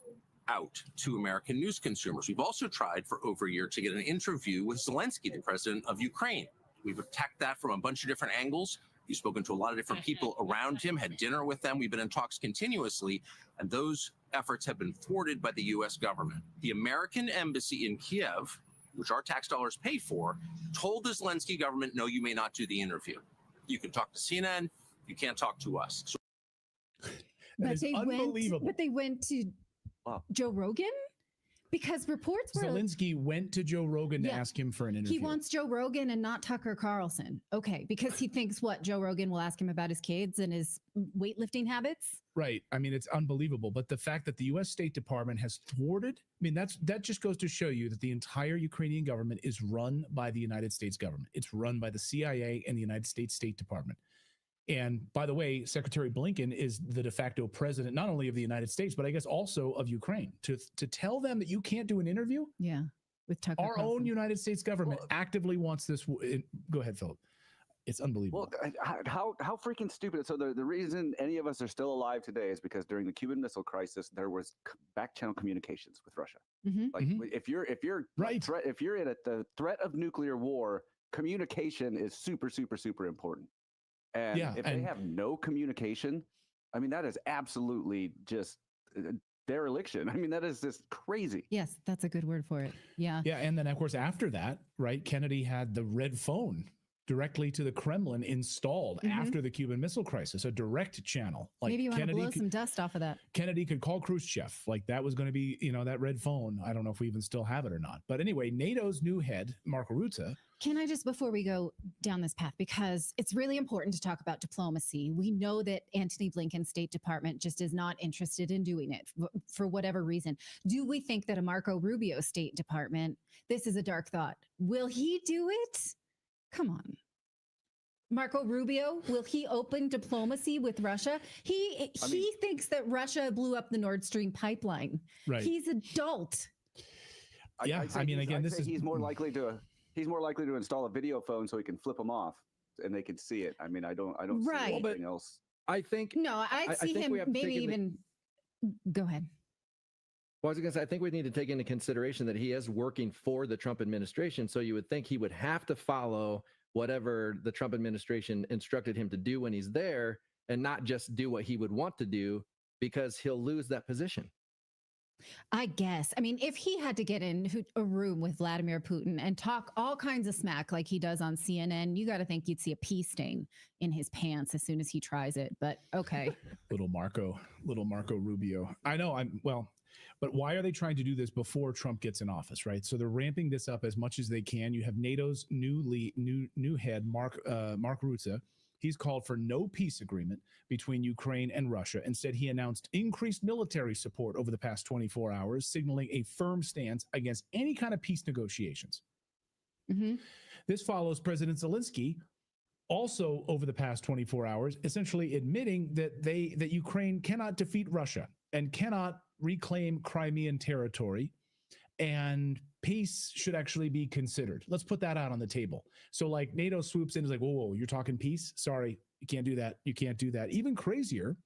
out to American news consumers. We've also tried for over a year to get an interview with Zelensky, the president of Ukraine. We've attacked that from a bunch of different angles. We've spoken to a lot of different people around him, had dinner with them. We've been in talks continuously, and those efforts have been thwarted by the U.S. government. The American embassy in Kiev, which our tax dollars pay for, told the Zelensky government, no, you may not do the interview. You can talk to CNN. You can't talk to us. So that is unbelievable. But they went to Joe Rogan? Because reports were... Zelensky went to Joe Rogan to ask him for an interview. He wants Joe Rogan and not Tucker Carlson. Okay, because he thinks what? Joe Rogan will ask him about his kids and his weightlifting habits? Right. I mean, it's unbelievable. But the fact that the U.S. State Department has thwarted, I mean, that just goes to show you that the entire Ukrainian government is run by the United States government. It's run by the CIA and the United States State Department. And by the way, Secretary Blinken is the de facto president, not only of the United States, but I guess also of Ukraine. To tell them that you can't do an interview? Yeah, with Tucker Our Carlson. own United States government actively wants this. Go ahead, Philip. It's unbelievable. Well, how freaking stupid. So the reason any of us are still alive today is because during the Cuban Missile Crisis, there was back channel communications with Russia. Like if you're right, if you're in the threat of nuclear war, communication is super important. And if they have no communication, I mean, that is absolutely just dereliction. I mean, that is just crazy. Yes, that's a good word for it. Yeah. Yeah. And then, of course, after that, right, Kennedy had the red phone directly to the Kremlin installed after the Cuban Missile Crisis, a direct channel. Like maybe you want Kennedy to blow some dust off of that. Kennedy could call Khrushchev. Like that was going to be, that red phone. I don't know if we even still have it or not. But anyway, NATO's new head, Mark Rutte. Can I just, before we go down this path, because it's really important to talk about diplomacy. We know that Antony Blinken's State Department just is not interested in doing it for whatever reason. Do we think that a Marco Rubio State Department, this is a dark thought, will he do it? Come on. Marco Rubio, will he open diplomacy with Russia? He thinks that Russia blew up the Nord Stream pipeline. Right. He's adult. Yeah, I mean, again, he's more likely to install a video phone so he can flip them off and they can see it. I mean, I don't see anything else. I think I'd see him maybe even. Go ahead. Well, I was going to say, I think we need to take into consideration that he is working for the Trump administration. So you would think he would have to follow whatever the Trump administration instructed him to do when he's there and not just do what he would want to do because he'll lose that position. I guess. I mean, if he had to get in a room with Vladimir Putin and talk all kinds of smack like he does on CNN, you got to think you'd see a pee stain in his pants as soon as he tries it. But okay. Little Marco Rubio. I know. But why are they trying to do this before Trump gets in office, right? So they're ramping this up as much as they can. You have NATO's new head, Mark Rutte. He's called for no peace agreement between Ukraine and Russia. Instead, he announced increased military support over the past 24 hours, signaling a firm stance against any kind of peace negotiations. Mm-hmm. This follows President Zelensky also over the past 24 hours, essentially admitting that Ukraine cannot defeat Russia and cannot reclaim Crimean territory, and peace should actually be considered. Let's put that out on the table. So like NATO swoops in, is like, whoa, you're talking peace? Sorry, you can't do that. You can't do that. Even crazier,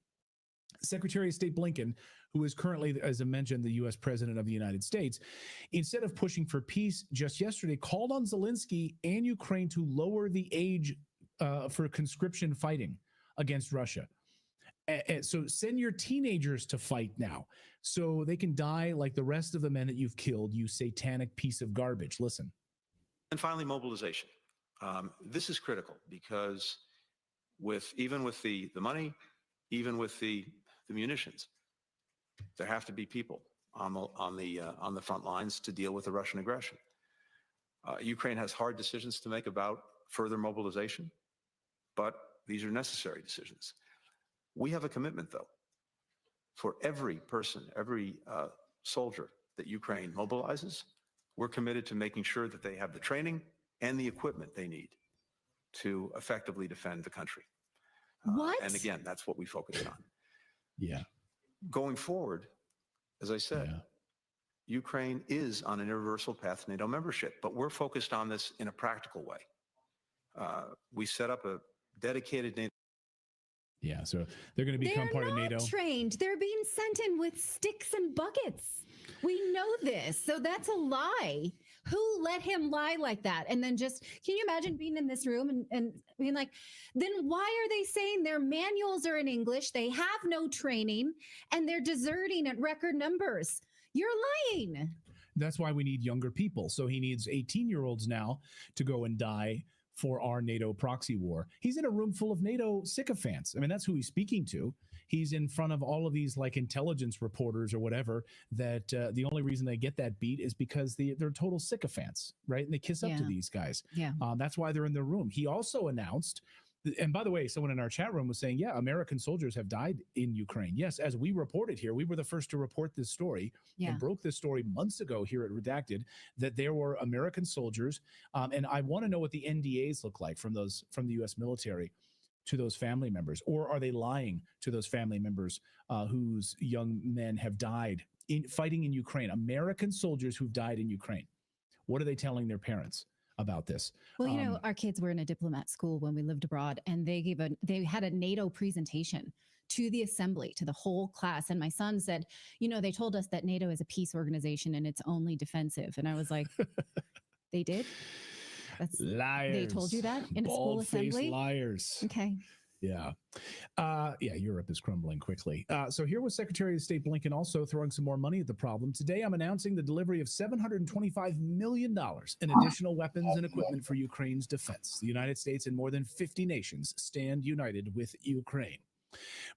Secretary of State Blinken, who is currently, as I mentioned, the U.S. President of the United States, instead of pushing for peace just yesterday, called on Zelensky and Ukraine to lower the age for conscription fighting against Russia. So send your teenagers to fight now so they can die like the rest of the men that you've killed, you satanic piece of garbage. Listen. And finally, mobilization. This is critical because even with the money, even with the munitions, there have to be people on the front lines to deal with the Russian aggression. Ukraine has hard decisions to make about further mobilization, but these are necessary decisions. We have a commitment, though, for every person, every soldier that Ukraine mobilizes. We're committed to making sure that they have the training and the equipment they need to effectively defend the country. What? And again, that's what we focus on. Yeah. Going forward, as I said, Ukraine is on an irreversible path to NATO membership, but we're focused on this in a practical way. We set up a dedicated NATO. Yeah, so they're going to become part of NATO. They're not trained. They're being sent in with sticks and buckets. We know this. So that's a lie. Who let him lie like that? And then just, can you imagine being in this room and being like, then why are they saying their manuals are in English? They have no training and they're deserting at record numbers. You're lying. That's why we need younger people. So he needs 18-year-olds now to go and die for our NATO proxy war. He's in a room full of NATO sycophants. I mean, that's who he's speaking to. He's in front of all of these like intelligence reporters or whatever that the only reason they get that beat is because they're total sycophants, right? And they kiss up to these guys. Yeah. That's why they're in the room. He also announced, and by the way, someone in our chat room was saying, yeah, American soldiers have died in Ukraine. Yes, as we reported here, we were the first to report this story and broke this story months ago here at Redacted, that there were American soldiers. And I want to know what the NDAs look like from the U.S. military to those family members, or are they lying to those family members whose young men have died fighting in Ukraine? American soldiers who've died in Ukraine. What are they telling their parents about this? Well, you know, our kids were in a diplomat school when we lived abroad, and they had a NATO presentation to the assembly, to the whole class. And my son said, you know, they told us that NATO is a peace organization and it's only defensive. And I was like, they did? That's liars. They told you that in a school assembly? Liars. Okay. Yeah. Europe is crumbling quickly. So here was Secretary of State Blinken also throwing some more money at the problem. Today, I'm announcing the delivery of $725 million in additional weapons and equipment for Ukraine's defense. The United States and more than 50 nations stand united with Ukraine.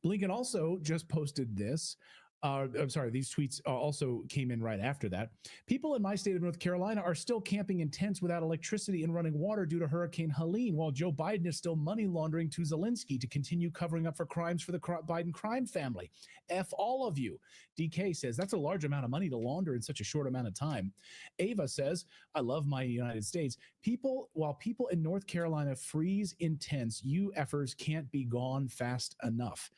Blinken also just posted this. I'm sorry, these tweets also came in right after that. People in my state of North Carolina are still camping in tents without electricity and running water due to Hurricane Helene, while Joe Biden is still money laundering to Zelensky to continue covering up for crimes for the Biden crime family. F all of you. DK says that's a large amount of money to launder in such a short amount of time. Ava says, I love my United States. While people in North Carolina freeze in tents, you effers can't be gone fast enough.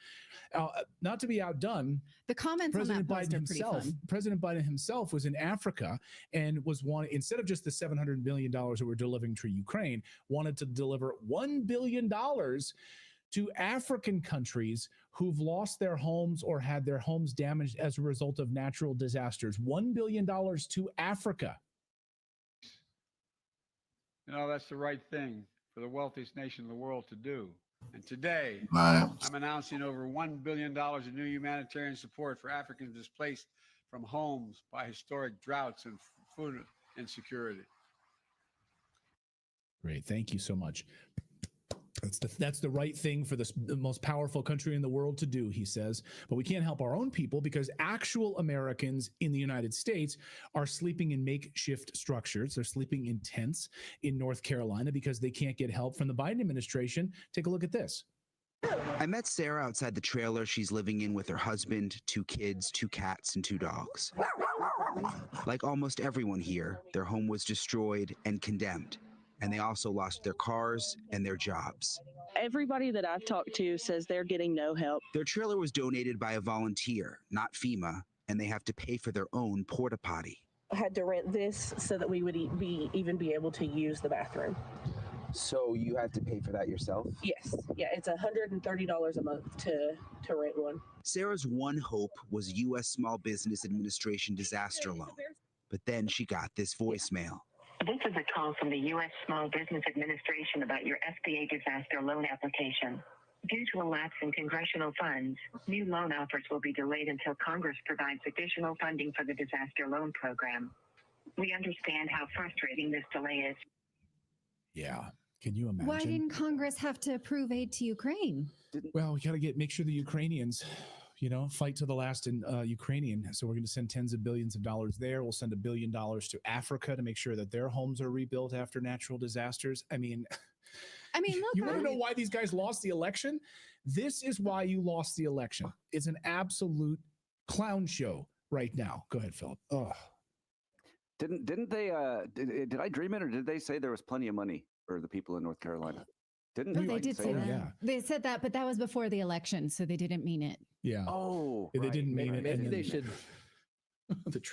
Not to be outdone, the comments President on that post Biden are pretty himself, fun. President Biden himself was in Africa and was instead of just the $700 million that we're delivering to Ukraine, wanted to deliver $1 billion to African countries who've lost their homes or had their homes damaged as a result of natural disasters. $1 billion to Africa. You know, that's the right thing for the wealthiest nation in the world to do. And today, Man. I'm announcing over $1 billion in new humanitarian support for Africans displaced from homes by historic droughts and food insecurity. Great. Thank you so much. That's the right thing for the most powerful country in the world to do, he says. But we can't help our own people because actual Americans in the United States are sleeping in makeshift structures. They're sleeping in tents in North Carolina because they can't get help from the Biden administration. Take a look at this. I met Sarah outside the trailer she's living in with her husband, 2 kids, 2 cats, and 2 dogs. Like almost everyone here, their home was destroyed and condemned. And they also lost their cars and their jobs. Everybody that I've talked to says they're getting no help. Their trailer was donated by a volunteer, not FEMA, and they have to pay for their own porta potty. I had to rent this so that we would even be able to use the bathroom. So you had to pay for that yourself? Yes. Yeah, it's $130 a month to rent one. Sarah's one hope was U.S. Small Business Administration disaster loan. But then she got this voicemail. This is a call from the U.S. Small Business Administration about your SBA disaster loan application. Due to a lapse in congressional funds, new loan offers will be delayed until Congress provides additional funding for the disaster loan program. We understand how frustrating this delay is. Yeah. Can you imagine? Why didn't Congress have to approve aid to Ukraine? Well, we got to make sure the Ukrainians, fight to the last in Ukrainian. So we're going to send tens of billions of dollars there. We'll send $1 billion to Africa to make sure that their homes are rebuilt after natural disasters. I mean, look, you want to know why these guys lost the election? This is why you lost the election. It's an absolute clown show right now. Go ahead, Philip. Oh. Didn't they? Did I dream it, or did they say there was plenty of money for the people in North Carolina? Didn't they did say that? Yeah. They said that, but that was before the election, so they didn't mean it. Yeah. Oh, they didn't mean it. Maybe they should.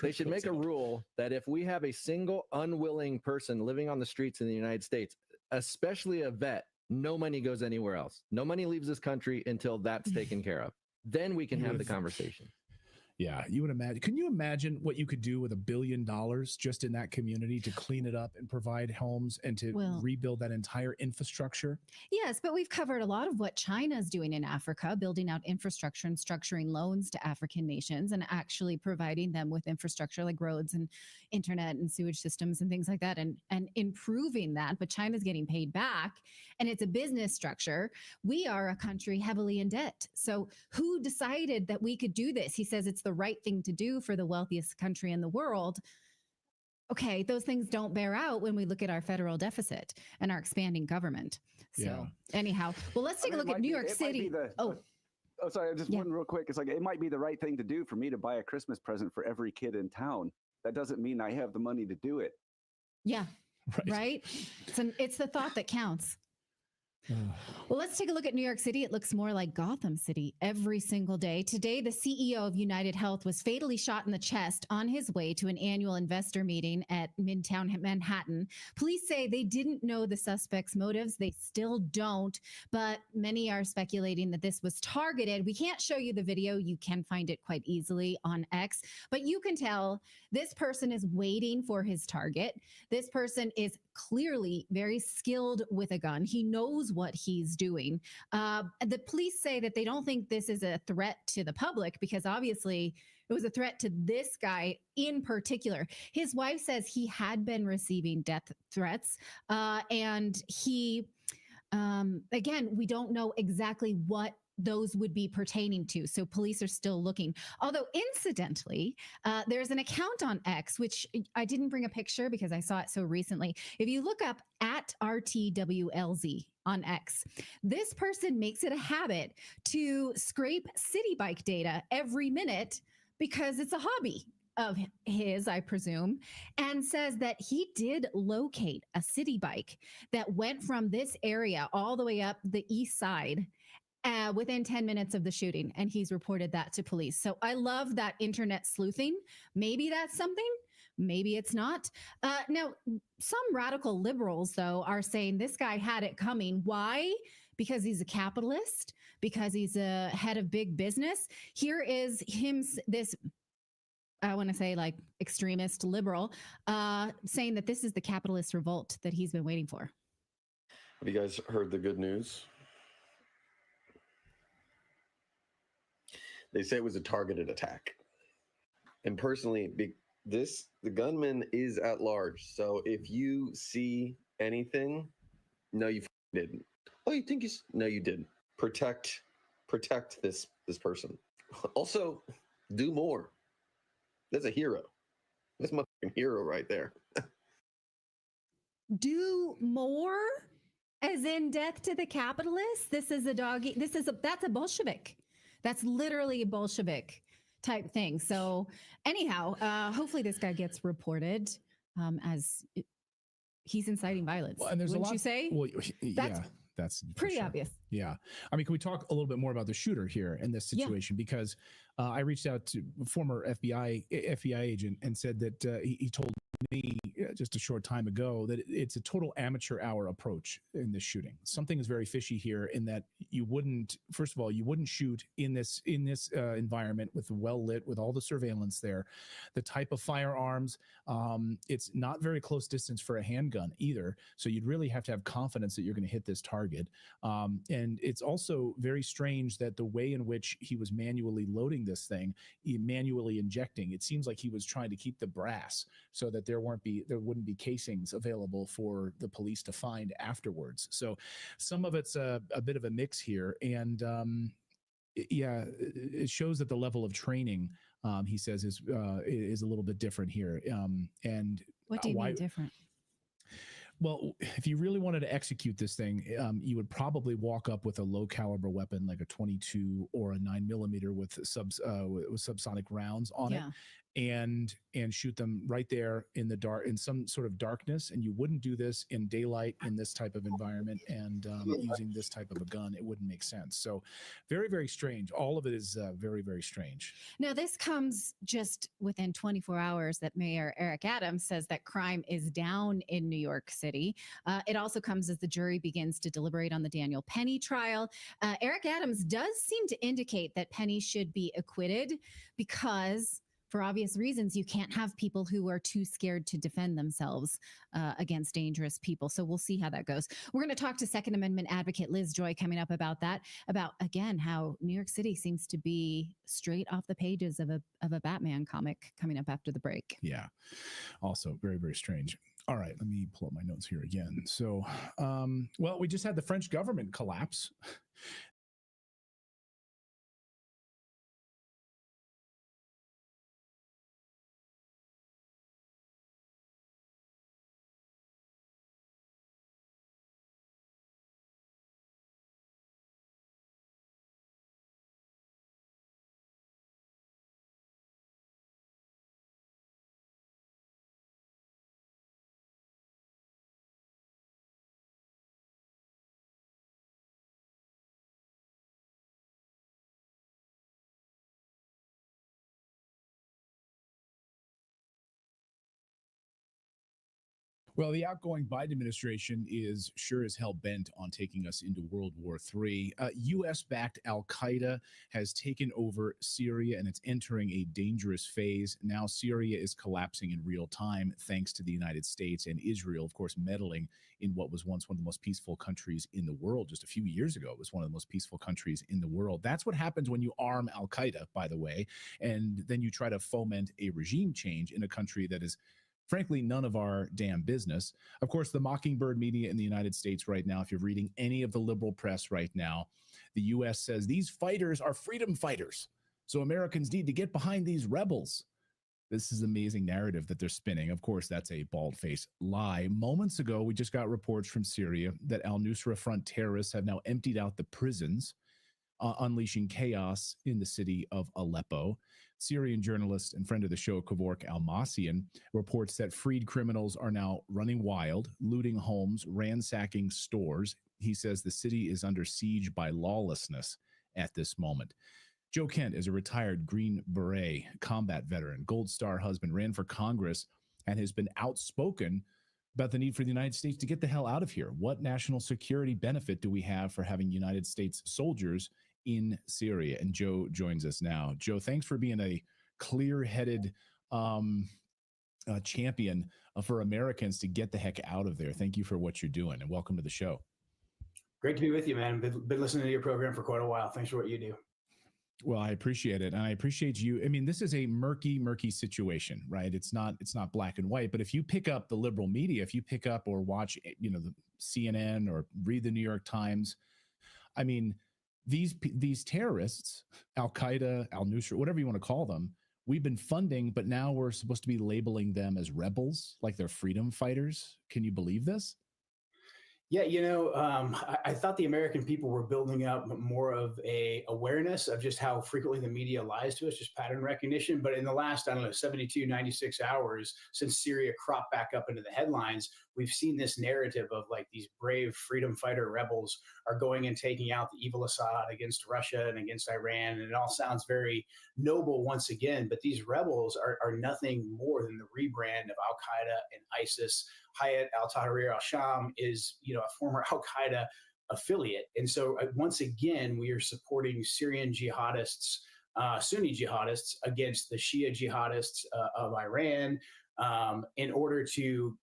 They should make a rule that if we have a single unwilling person living on the streets in the United States, especially a vet, no money goes anywhere else. No money leaves this country until that's taken care of. Then we can have the conversation. Yeah, you would imagine. Can you imagine what you could do with $1 billion just in that community to clean it up and provide homes and to rebuild that entire infrastructure? Yes, but we've covered a lot of what China's doing in Africa, building out infrastructure and structuring loans to African nations and actually providing them with infrastructure like roads and internet and sewage systems and things like that and improving that. But China's getting paid back and it's a business structure. We are a country heavily in debt. So who decided that we could do this? He says it's the right thing to do for the wealthiest country in the world. Okay, those things don't bear out when we look at our federal deficit and our expanding government. So anyhow, well, let's take a look at New York City. Sorry, just one real quick. It's like, it might be the right thing to do for me to buy a Christmas present for every kid in town. That doesn't mean I have the money to do it. Yeah, right? It's the thought that counts. Well, let's take a look at New York City. It looks more like Gotham City every single day. Today, the CEO of United Health was fatally shot in the chest on his way to an annual investor meeting at Midtown Manhattan. Police say they didn't know the suspect's motives. They still don't, but many are speculating that this was targeted. We can't show you the video. You can find it quite easily on X, but you can tell this person is waiting for his target. This person is clearly very skilled with a gun. He knows what he's doing. The police say that they don't think this is a threat to the public because obviously it was a threat to this guy in particular. His wife says he had been receiving death threats and he, again, we don't know exactly what those would be pertaining to. So police are still looking. Although incidentally, there's an account on X, which I didn't bring a picture because I saw it so recently. If you look up at RTWLZ on X, this person makes it a habit to scrape city bike data every minute because it's a hobby of his, I presume, and says that he did locate a city bike that went from this area all the way up the east side within 10 minutes of the shooting, and he's reported that to police. So I love that internet sleuthing. Maybe that's something, maybe it's not. Now, some radical liberals, though, are saying this guy had it coming. Why? Because he's a capitalist, because he's a head of big business. Here is him, this, I want to say like extremist liberal, saying that this is the capitalist revolt that he's been waiting for. Have you guys heard the good news? They say it was a targeted attack. And personally, the gunman is at large. So if you see anything, no, you didn't. Oh, you think no, you didn't. Protect this person. Also, do more. That's a hero. That's my fucking hero right there. Do more, as in death to the capitalists. This is a doggy. That's a Bolshevik. That's literally a Bolshevik type thing. So anyhow, hopefully this guy gets reported as he's inciting violence. Well, and there's Wouldn't a lot, you say? Well, yeah, that's pretty obvious. Yeah. I mean, can we talk a little bit more about the shooter here in this situation? Yeah. Because I reached out to a former FBI agent and said that he told me just a short time ago that it's a total amateur hour approach in this shooting. Something is very fishy here in that you wouldn't shoot in this environment with well lit, with all the surveillance there, the type of firearms. It's not very close distance for a handgun either. So you'd really have to have confidence that you're going to hit this target. And it's also very strange that the way in which he was manually loading this thing, manually injecting, it seems like he was trying to keep the brass so that there wouldn't be casings available for the police to find afterwards. So some of it's a bit of a mix here. And it shows that the level of training, he says, is a little bit different here. And what do you mean different? Well, if you really wanted to execute this thing, you would probably walk up with a low caliber weapon like a 22 or a 9mm with subsonic rounds on it, and shoot them right there in the dark, in some sort of darkness. And you wouldn't do this in daylight in this type of environment and using this type of a gun. It wouldn't make sense. So very, very strange. All of it is very, very strange. Now, this comes just within 24 hours that Mayor Eric Adams says that crime is down in New York City. It also comes as the jury begins to deliberate on the Daniel Penny trial. Eric Adams does seem to indicate that Penny should be acquitted because, for obvious reasons, you can't have people who are too scared to defend themselves against dangerous people. So we'll see how that goes. We're going to talk to Second Amendment advocate Liz Joy coming up about that, about, again, how New York City seems to be straight off the pages of a Batman comic coming up after the break. Yeah. Also very, very strange. All right, let me pull up my notes here again. So, well, we just had the French government collapse. Well, the outgoing Biden administration is sure as hell bent on taking us into World War III. U.S.-backed al-Qaeda has taken over Syria, and it's entering a dangerous phase. Now Syria is collapsing in real time, thanks to the United States and Israel, of course, meddling in what was once one of the most peaceful countries in the world. Just a few years ago, it was one of the most peaceful countries in the world. That's what happens when you arm al-Qaeda, by the way, and then you try to foment a regime change in a country that is frankly none of our damn business. Of course, the Mockingbird media in the United States right now, if you're reading any of the liberal press right now, The U.S. says these fighters are freedom fighters, so Americans need to get behind these rebels. This is an amazing narrative that they're spinning. Of course, that's a bald-faced lie. Moments ago, we just got reports from Syria that al-Nusra Front terrorists have now emptied out the prisons, unleashing chaos in the city of Aleppo. Syrian journalist and friend of the show, Kevork Almasian, reports that freed criminals are now running wild, looting homes, ransacking stores. He says the city is under siege by lawlessness at this moment. Joe Kent is a retired Green Beret combat veteran, Gold Star husband, ran for Congress, and has been outspoken about the need for the United States to get the hell out of here. What national security benefit do we have for having United States soldiers in Syria? And Joe joins us now. Joe, thanks for being a clear-headed champion for Americans to get the heck out of there. Thank you for what you're doing, and welcome to the show. Great to be with you, man. Been listening to your program for quite a while. Thanks for what you do. Well, I appreciate it. And I appreciate you. I mean, this is a murky situation, right? It's not black and white, but if you pick up the liberal media, if you pick up or watch, the CNN or read the New York Times, I mean, these terrorists, Al-Qaeda, al-Nusra, whatever you want to call them, we've been funding, but now we're supposed to be labeling them as rebels, like they're freedom fighters. Can you believe this? Yeah, I thought the American people were building up more of a awareness of just how frequently the media lies to us, just pattern recognition. But in the last, 72, 96 hours since Syria cropped back up into the headlines, we've seen this narrative of like these brave freedom fighter rebels are going and taking out the evil Assad against Russia and against Iran. And it all sounds very noble once again, but these rebels are nothing more than the rebrand of Al-Qaeda and ISIS. Hayat al-Tahrir al-Sham is, a former Al-Qaeda affiliate. And so once again, we are supporting Syrian jihadists, Sunni jihadists against the Shia jihadists of Iran, in order to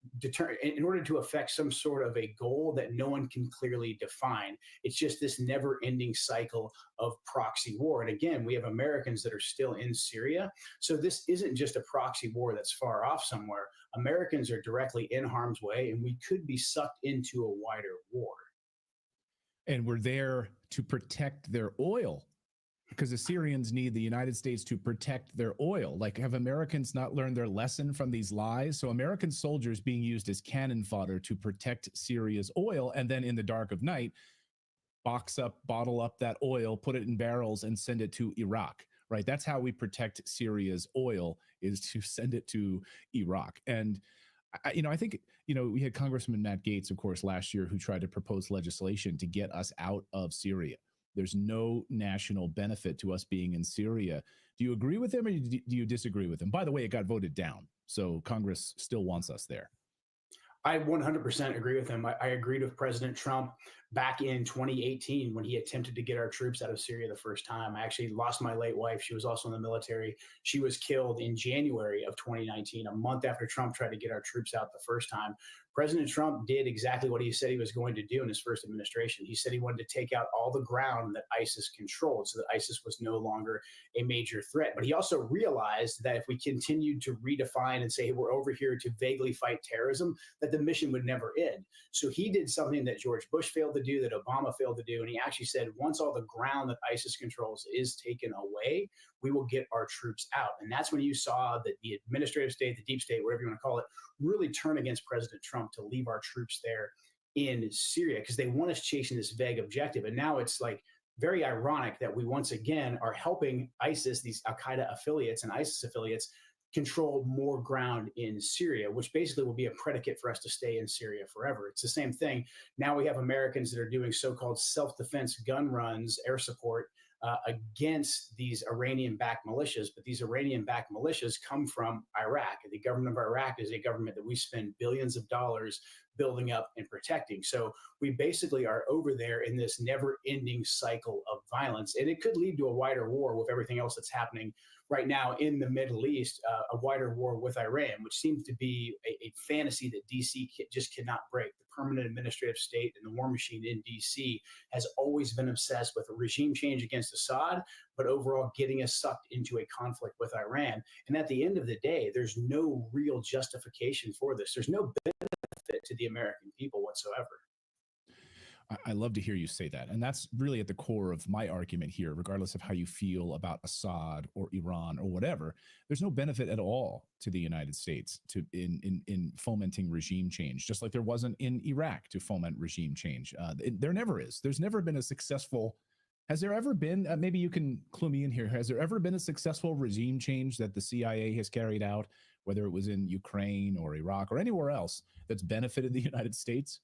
affect some sort of a goal that no one can clearly define. It's just this never-ending cycle of proxy war. And again, we have Americans that are still in Syria. So this isn't just a proxy war that's far off somewhere. Americans are directly in harm's way, and we could be sucked into a wider war. And we're there to protect their oil, because the Syrians need the United States to protect their oil. Like, have Americans not learned their lesson from these lies? So American soldiers being used as cannon fodder to protect Syria's oil, and then in the dark of night, bottle up that oil, put it in barrels, and send it to Iraq, right? That's how we protect Syria's oil, is to send it to Iraq. And I think, we had Congressman Matt Gaetz, of course, last year, who tried to propose legislation to get us out of Syria. There's no national benefit to us being in Syria. Do you agree with him, or do you disagree with him? By the way, it got voted down, so Congress still wants us there. I 100% agree with him. I agreed with President Trump back in 2018 when he attempted to get our troops out of Syria the first time. I actually lost my late wife. She was also in the military. She was killed in January of 2019, a month after Trump tried to get our troops out the first time. President Trump did exactly what he said he was going to do in his first administration. He said he wanted to take out all the ground that ISIS controlled, so that ISIS was no longer a major threat. But he also realized that if we continued to redefine and say, hey, we're over here to vaguely fight terrorism, that the mission would never end. So he did something that George Bush failed to do, that Obama failed to do. And he actually said, once all the ground that ISIS controls is taken away, we will get our troops out. And that's when you saw that the administrative state, the deep state, whatever you want to call it, really turn against President Trump to leave our troops there in Syria, because they want us chasing this vague objective. And now it's like very ironic that we once again are helping ISIS, these Al-Qaeda affiliates and ISIS affiliates, control more ground in Syria, which basically will be a predicate for us to stay in Syria forever. It's the same thing. Now we have Americans that are doing so-called self-defense gun runs, air support, against these Iranian-backed militias, but these Iranian-backed militias come from Iraq. The government of Iraq is a government that we spend billions of dollars building up and protecting. So we basically are over there in this never-ending cycle of violence, and it could lead to a wider war with everything else that's happening right now in the Middle East, a wider war with Iran, which seems to be a fantasy that DC just cannot break. The permanent administrative state and the war machine in DC has always been obsessed with a regime change against Assad, but overall getting us sucked into a conflict with Iran. And at the end of the day, there's no real justification for this. There's no benefit to the American people whatsoever. I love to hear you say that. And that's really at the core of my argument here, regardless of how you feel about Assad or Iran or whatever. There's no benefit at all to the United States in fomenting regime change, just like there wasn't in Iraq to foment regime change. There never is. There's never been a successful. Has there ever been, maybe you can clue me in here, has there ever been a successful regime change that the CIA has carried out, whether it was in Ukraine or Iraq or anywhere else, that's benefited the United States?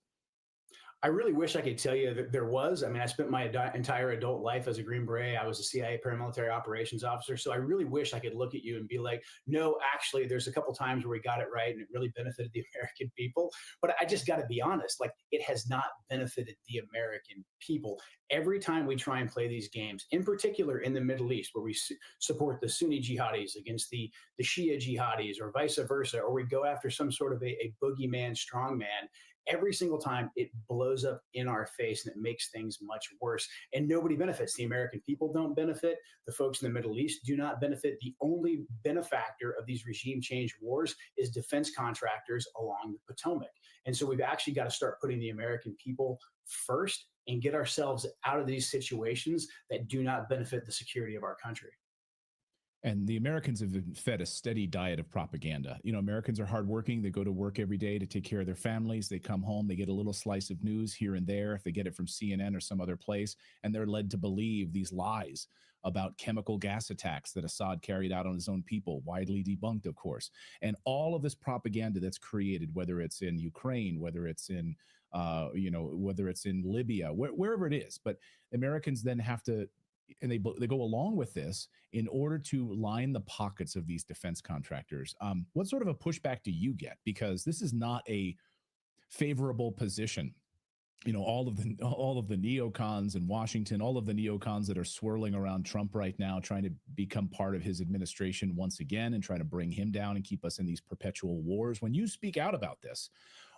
I really wish I could tell you that there was. I mean, I spent my entire adult life as a Green Beret. I was a CIA paramilitary operations officer. So I really wish I could look at you and be like, no, actually, there's a couple times where we got it right and it really benefited the American people. But I just got to be honest, like it has not benefited the American people. Every time we try and play these games, in particular in the Middle East, where we support the Sunni jihadis against the Shia jihadis or vice versa, or we go after some sort of a boogeyman strongman, every single time it blows up in our face and it makes things much worse. And nobody benefits. The American people don't benefit. The folks in the Middle East do not benefit. The only benefactor of these regime change wars is defense contractors along the Potomac. And so we've actually got to start putting the American people first and get ourselves out of these situations that do not benefit the security of our country. And the Americans have been fed a steady diet of propaganda. You know, Americans are hardworking. They go to work every day to take care of their families. They come home, they get a little slice of news here and there, if they get it from CNN or some other place, and they're led to believe these lies about chemical gas attacks that Assad carried out on his own people, widely debunked, of course. And all of this propaganda that's created, whether it's in Ukraine, whether it's in, whether it's in Libya, wherever it is. But Americans then have to, and they go along with this in order to line the pockets of these defense contractors. What sort of a pushback do you get? Because this is not a favorable position. You know, all of the neocons in Washington, all of the neocons that are swirling around Trump right now, trying to become part of his administration once again and trying to bring him down and keep us in these perpetual wars. When you speak out about this,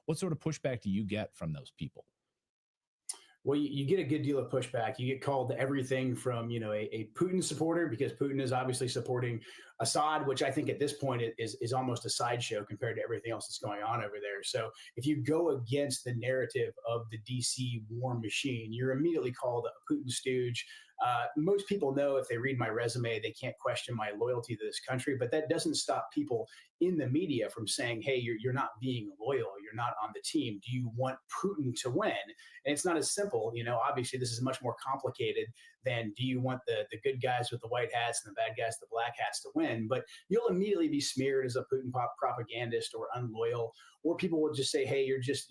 what sort of pushback do you get from those people? Well, you get a good deal of pushback. You get called everything from, a Putin supporter, because Putin is obviously supporting Assad, which I think at this point is almost a sideshow compared to everything else that's going on over there. So if you go against the narrative of the DC war machine, you're immediately called a Putin stooge. Most people know, if they read my resume, they can't question my loyalty to this country, but that doesn't stop people in the media from saying, hey, you're not being loyal. You're not on the team. Do you want Putin to win? And it's not as simple. Obviously, this is much more complicated than, do you want the good guys with the white hats and the bad guys with the black hats to win? But you'll immediately be smeared as a Putin propagandist or unloyal, or people will just say, hey, you're just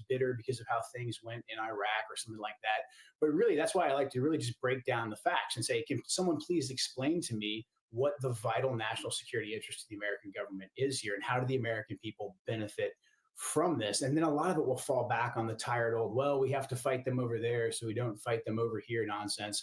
bitter because of how things went in Iraq or something like that. But really, that's why I like to really just break down the facts and say, can someone please explain to me what the vital national security interest of the American government is here, and how do the American people benefit from this? And then a lot of it will fall back on the tired old, well, we have to fight them over there, so we don't fight them over here nonsense.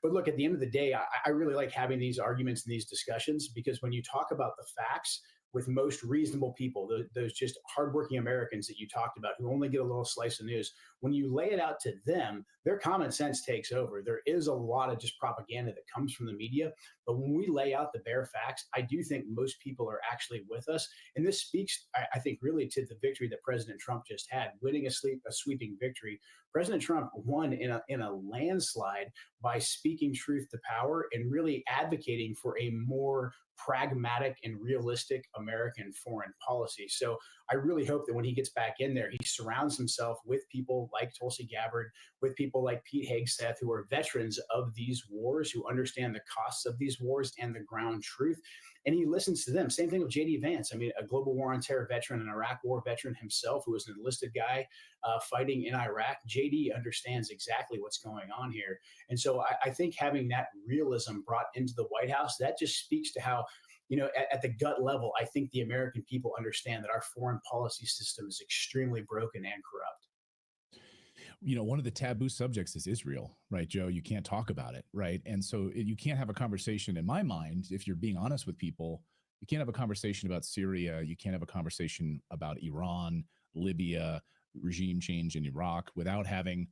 But look, at the end of the day, I really like having these arguments and these discussions, because when you talk about the facts with most reasonable people, those just hardworking Americans that you talked about who only get a little slice of news, when you lay it out to them, their common sense takes over. There is a lot of just propaganda that comes from the media, but when we lay out the bare facts, I do think most people are actually with us. And this speaks, I think, really to the victory that President Trump just had, winning a sweeping victory. President Trump won in a landslide by speaking truth to power and really advocating for a more pragmatic and realistic American foreign policy. So I really hope that when he gets back in there, he surrounds himself with people like Tulsi Gabbard, with people like Pete Hegseth, who are veterans of these wars, who understand the costs of these wars and the ground truth. And he listens to them. Same thing with J.D. Vance. I mean, a global war on terror veteran, an Iraq war veteran himself, who was an enlisted guy fighting in Iraq. J.D. understands exactly what's going on here. And so I think having that realism brought into the White House, that just speaks to how, at the gut level, I think the American people understand that our foreign policy system is extremely broken and corrupt. One of the taboo subjects is Israel, right, Joe? You can't talk about it, right? And so you can't have a conversation, in my mind, if you're being honest with people, you can't have a conversation about Syria. You can't have a conversation about Iran, Libya, regime change in Iraq without having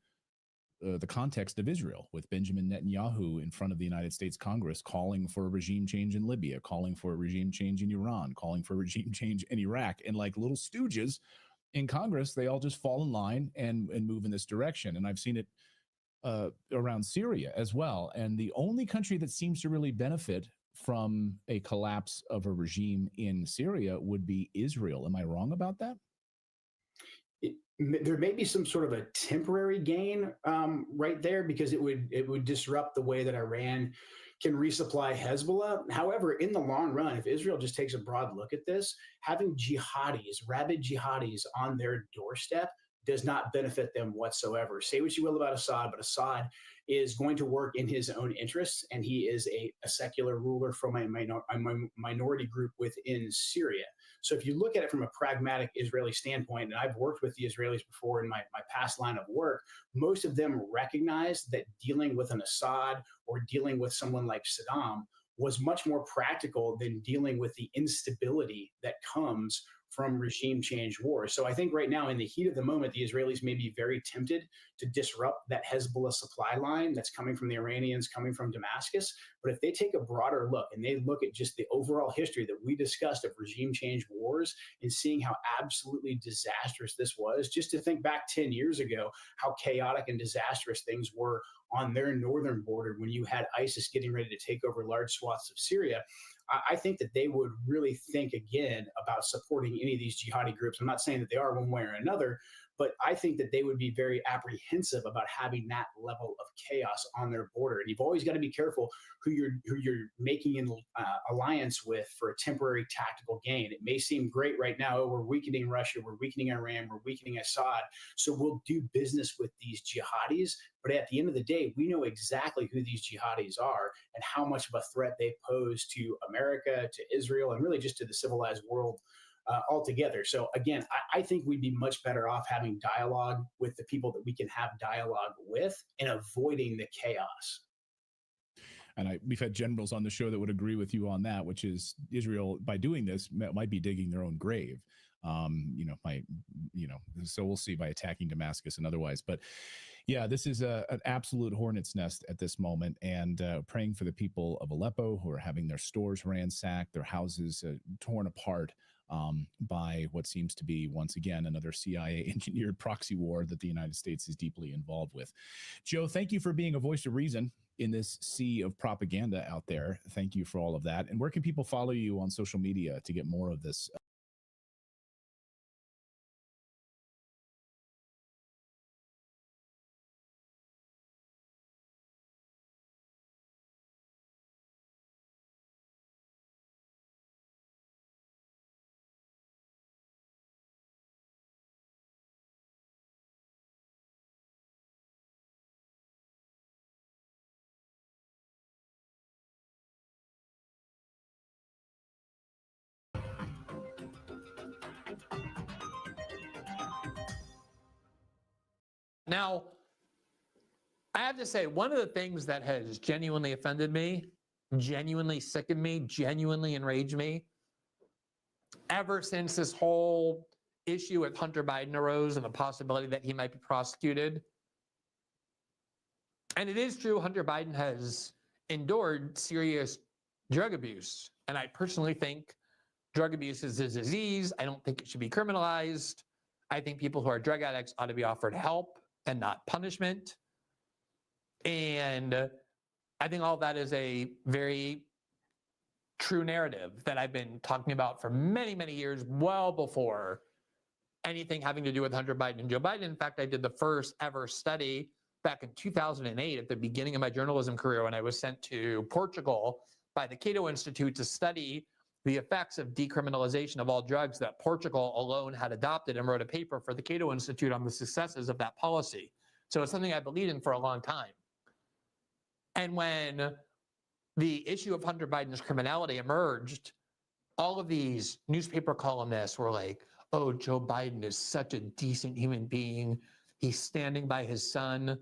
the context of Israel, with Benjamin Netanyahu in front of the United States Congress calling for a regime change in Libya, calling for a regime change in Iran, calling for a regime change in Iraq. And like little stooges, in Congress, they all just fall in line and move in this direction. And I've seen it around Syria as well. And the only country that seems to really benefit from a collapse of a regime in Syria would be Israel. Am I wrong about that? There may be some sort of a temporary gain right there, because it would disrupt the way that Iran can resupply Hezbollah. However, in the long run, if Israel just takes a broad look at this, having jihadis, rabid jihadis on their doorstep does not benefit them whatsoever. Say what you will about Assad, but Assad is going to work in his own interests, and he is a secular ruler from a minority group within Syria. So if you look at it from a pragmatic Israeli standpoint, and I've worked with the Israelis before in my past line of work, most of them recognize that dealing with an Assad or dealing with someone like Saddam was much more practical than dealing with the instability that comes from regime change wars. So I think right now, in the heat of the moment, the Israelis may be very tempted to disrupt that Hezbollah supply line that's coming from the Iranians, coming from Damascus. But if they take a broader look and they look at just the overall history that we discussed of regime change wars and seeing how absolutely disastrous this was, just to think back 10 years ago, how chaotic and disastrous things were on their northern border when you had ISIS getting ready to take over large swaths of Syria, I think that they would really think again about supporting any of these jihadi groups. I'm not saying that they are one way or another, but I think that they would be very apprehensive about having that level of chaos on their border. And you've always got to be careful who you're making an alliance with for a temporary tactical gain. It may seem great right now, oh, we're weakening Russia, we're weakening Iran, we're weakening Assad, so we'll do business with these jihadis. But at the end of the day, we know exactly who these jihadis are and how much of a threat they pose to America, to Israel, and really just to the civilized world altogether. So again, I think we'd be much better off having dialogue with the people that we can have dialogue with and avoiding the chaos. And we've had generals on the show that would agree with you on that, which is Israel, by doing this, might be digging their own grave. So we'll see, by attacking Damascus and otherwise. But yeah, this is an absolute hornet's nest at this moment, and praying for the people of Aleppo who are having their stores ransacked, their houses torn apart by what seems to be, once again, another CIA-engineered proxy war that the United States is deeply involved with. Joe, thank you for being a voice of reason in this sea of propaganda out there. Thank you for all of that. And where can people follow you on social media to get more of this? Now, I have to say, one of the things that has genuinely offended me, genuinely sickened me, genuinely enraged me, ever since this whole issue with Hunter Biden arose and the possibility that he might be prosecuted. And it is true, Hunter Biden has endured serious drug abuse. And I personally think drug abuse is a disease. I don't think it should be criminalized. I think people who are drug addicts ought to be offered help and not punishment. And I think all that is a very true narrative that I've been talking about for many, many years, well before anything having to do with Hunter Biden and Joe Biden. In fact, I did the first ever study back in 2008 at the beginning of my journalism career when I was sent to Portugal by the Cato Institute to study the effects of decriminalization of all drugs that Portugal alone had adopted, and wrote a paper for the Cato Institute on the successes of that policy. So it's something I believed in for a long time. And when the issue of Hunter Biden's criminality emerged, all of these newspaper columnists were like, oh, Joe Biden is such a decent human being. He's standing by his son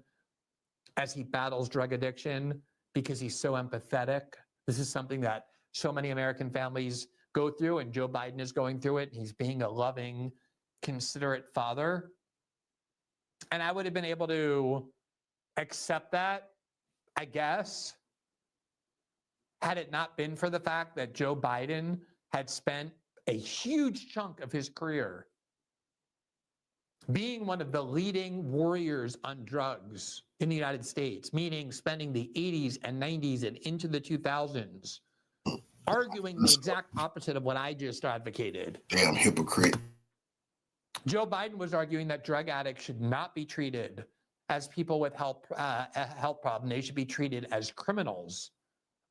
as he battles drug addiction because he's so empathetic. This is something that so many American families go through, and Joe Biden is going through it. He's being a loving, considerate father. And I would have been able to accept that, I guess, had it not been for the fact that Joe Biden had spent a huge chunk of his career being one of the leading warriors on drugs in the United States, meaning spending the 80s and 90s and into the 2000s, arguing the exact opposite of what I just advocated. Damn hypocrite. Joe Biden was arguing that drug addicts should not be treated as people with a health problem. They should be treated as criminals.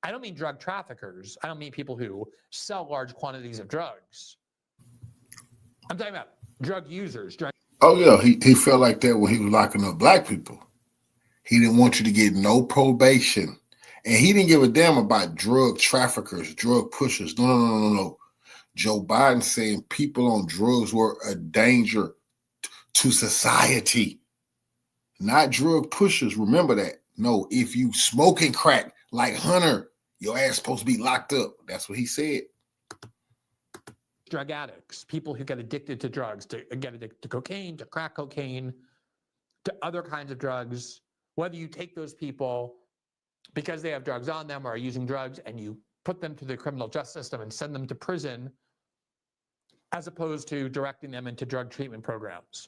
I don't mean drug traffickers. I don't mean people who sell large quantities of drugs. I'm talking about drug users. Oh yeah, he felt like that when he was locking up black people. He didn't want you to get no probation. And he didn't give a damn about drug traffickers, drug pushers. No. Joe Biden saying people on drugs were a danger to society, not drug pushers. Remember that. No, if you smoking crack like Hunter, your ass supposed to be locked up. That's what he said. Drug addicts, people who get addicted to drugs, to get addicted to cocaine, to crack cocaine, to other kinds of drugs, whether you take those people because they have drugs on them or are using drugs and you put them to the criminal justice system and send them to prison, as opposed to directing them into drug treatment programs.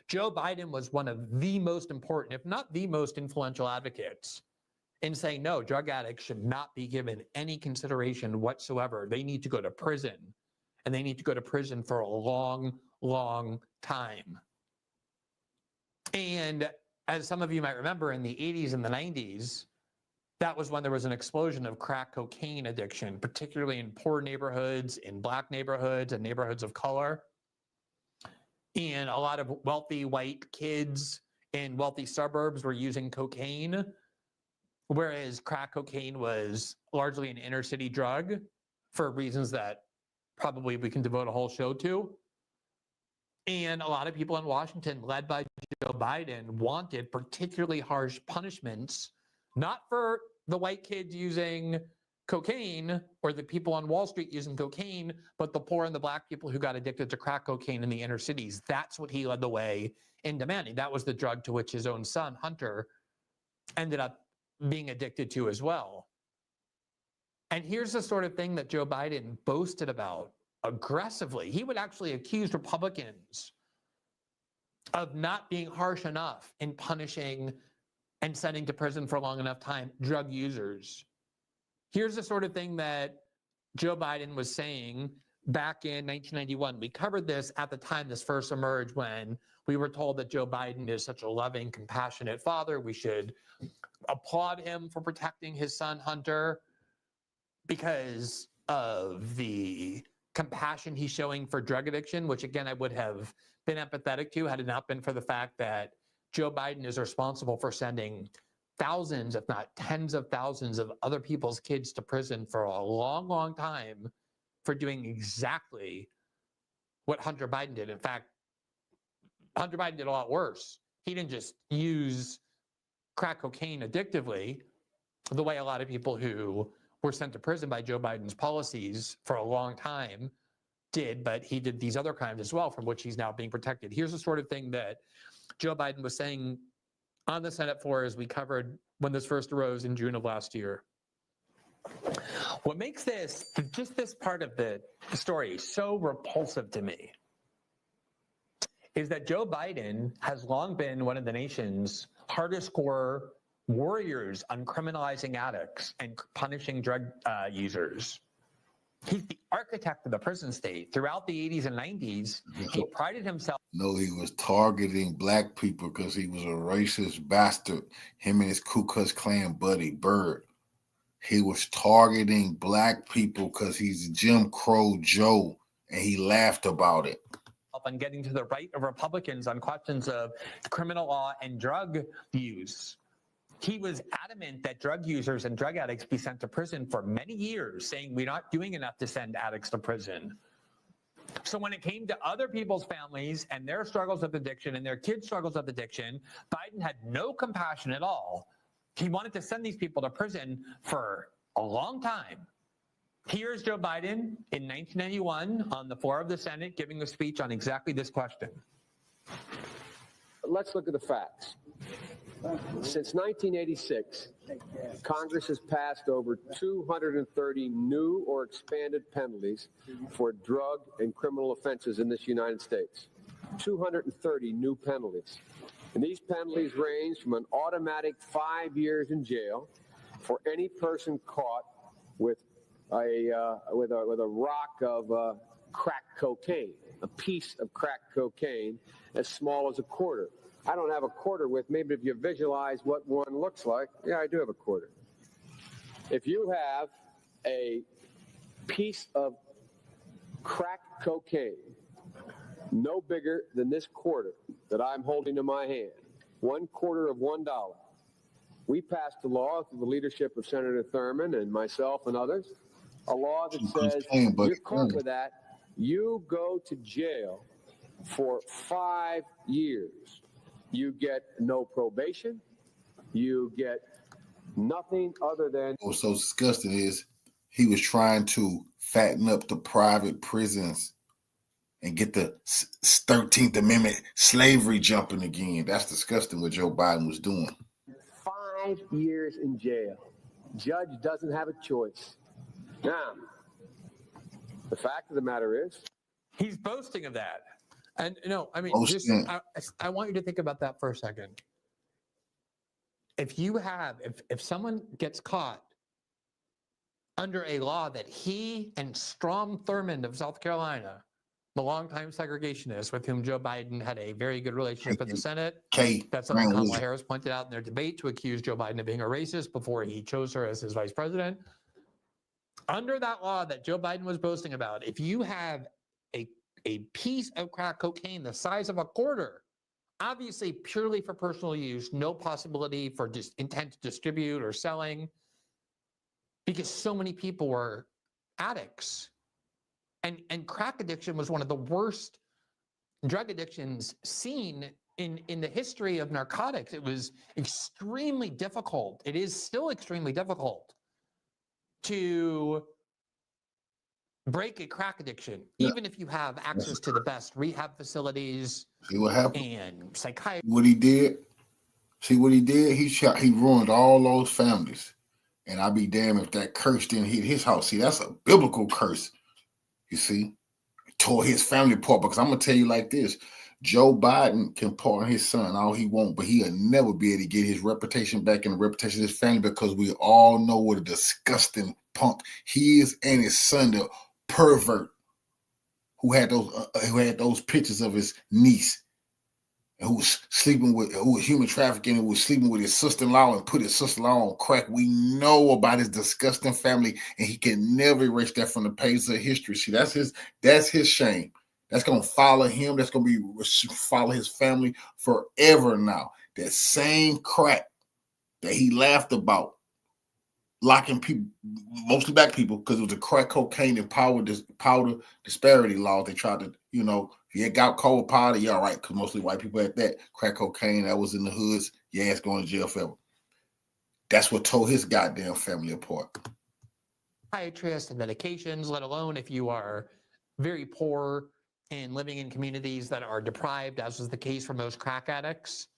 Joe Biden was one of the most important, if not the most influential advocates in saying, no, drug addicts should not be given any consideration whatsoever. They need to go to prison, and they need to go to prison for a long, long time. And as some of you might remember, in the 80s and the 90s, that was when there was an explosion of crack cocaine addiction, particularly in poor neighborhoods, in black neighborhoods, and neighborhoods of color. And a lot of wealthy white kids in wealthy suburbs were using cocaine, whereas crack cocaine was largely an inner city drug for reasons that probably we can devote a whole show to. And a lot of people in Washington, led by Joe Biden, wanted particularly harsh punishments, not for the white kids using cocaine or the people on Wall Street using cocaine, but the poor and the black people who got addicted to crack cocaine in the inner cities. That's what he led the way in demanding. That was the drug to which his own son, Hunter, ended up being addicted to as well. And here's the sort of thing that Joe Biden boasted about aggressively. He would actually accuse Republicans of not being harsh enough in punishing and sending to prison for a long enough time drug users. Here's the sort of thing that Joe Biden was saying back in 1991. We covered this at the time this first emerged, when we were told that Joe Biden is such a loving, compassionate father. We should applaud him for protecting his son, Hunter, because of the compassion he's showing for drug addiction, which again, I would have been empathetic to had it not been for the fact that Joe Biden is responsible for sending thousands, if not tens of thousands of other people's kids to prison for a long, long time for doing exactly what Hunter Biden did. In fact, Hunter Biden did a lot worse. He didn't just use crack cocaine addictively the way a lot of people who were sent to prison by Joe Biden's policies for a long time did, but he did these other crimes as well, from which he's now being protected. Here's the sort of thing that Joe Biden was saying on the Senate floor, as we covered when this first arose in June of last year. What makes this, just this part of the story, so repulsive to me is that Joe Biden has long been one of the nation's hardest core warriors on criminalizing addicts and punishing drug users. He's the architect of the prison state. Throughout the 80s and 90s, he prided himself. No, he was targeting black people because he was a racist bastard. Him and his Ku Klux Klan buddy, Bird. He was targeting black people because he's Jim Crow Joe, and he laughed about it. On getting to the right of Republicans on questions of criminal law and drug use. He was adamant that drug users and drug addicts be sent to prison for many years, saying we're not doing enough to send addicts to prison. So when it came to other people's families and their struggles with addiction and their kids' struggles with addiction, Biden had no compassion at all. He wanted to send these people to prison for a long time. Here's Joe Biden in 1991 on the floor of the Senate giving a speech on exactly this question. Let's look at the facts. Since 1986, Congress has passed over 230 new or expanded penalties for drug and criminal offenses in this United States. 230 new penalties. And these penalties range from an automatic 5 years in jail for any person caught with a rock of crack cocaine, a piece of crack cocaine as small as a quarter. I don't have a quarter with me, but if you visualize what one looks like, yeah, I do have a quarter. If you have a piece of crack cocaine no bigger than this quarter that I'm holding in my hand, $1/4 of $1, we passed a law through the leadership of Senator Thurmond and myself and others, a law that says you're caught with that, you go to jail for 5 years. You get no probation. You get nothing other than. What's so disgusting is he was trying to fatten up the private prisons and get the 13th Amendment slavery jumping again. That's disgusting what Joe Biden was doing. 5 years in jail. Judge doesn't have a choice. Now, the fact of the matter is, he's boasting of that. And no, I mean, I want you to think about that for a second. If someone gets caught under a law that he and Strom Thurmond of South Carolina, the longtime segregationist with whom Joe Biden had a very good relationship in the Senate, that's something Kamala Harris pointed out in their debate to accuse Joe Biden of being a racist before he chose her as his vice president. Under that law that Joe Biden was boasting about, if you have a piece of crack cocaine the size of a quarter, obviously purely for personal use, no possibility for just intent to distribute or selling, because so many people were addicts. And crack addiction was one of the worst drug addictions seen in the history of narcotics. It was extremely difficult. It is still extremely difficult to break a crack addiction, even if you have access to the best rehab facilities and psychiatry. What he did? See what he did? He ruined all those families. And I'll be damned if that curse didn't hit his house. See, that's a biblical curse. You see? Tore his family apart. Because I'm going to tell you like this. Joe Biden can pardon his son all he wants, but he'll never be able to get his reputation back and the reputation of his family, because we all know what a disgusting punk he is, and his son, the pervert who had those pictures of his niece, and who was human trafficking, and was sleeping with his sister-in-law and put his sister-in-law on crack. We know about his disgusting family, and he can never erase that from the pages of history. See, that's his shame. That's gonna follow him. That's gonna follow his family forever now. That same crack that he laughed about, locking people, mostly black people, because it was a crack cocaine and powder disparity law. They tried to, if you got cold powder, you're all right, because mostly white people had that. Crack cocaine, that was in the hoods, your ass going to jail forever. That's what tore his goddamn family apart. Psychiatrists and medications, let alone if you are very poor and living in communities that are deprived, as was the case for most crack addicts.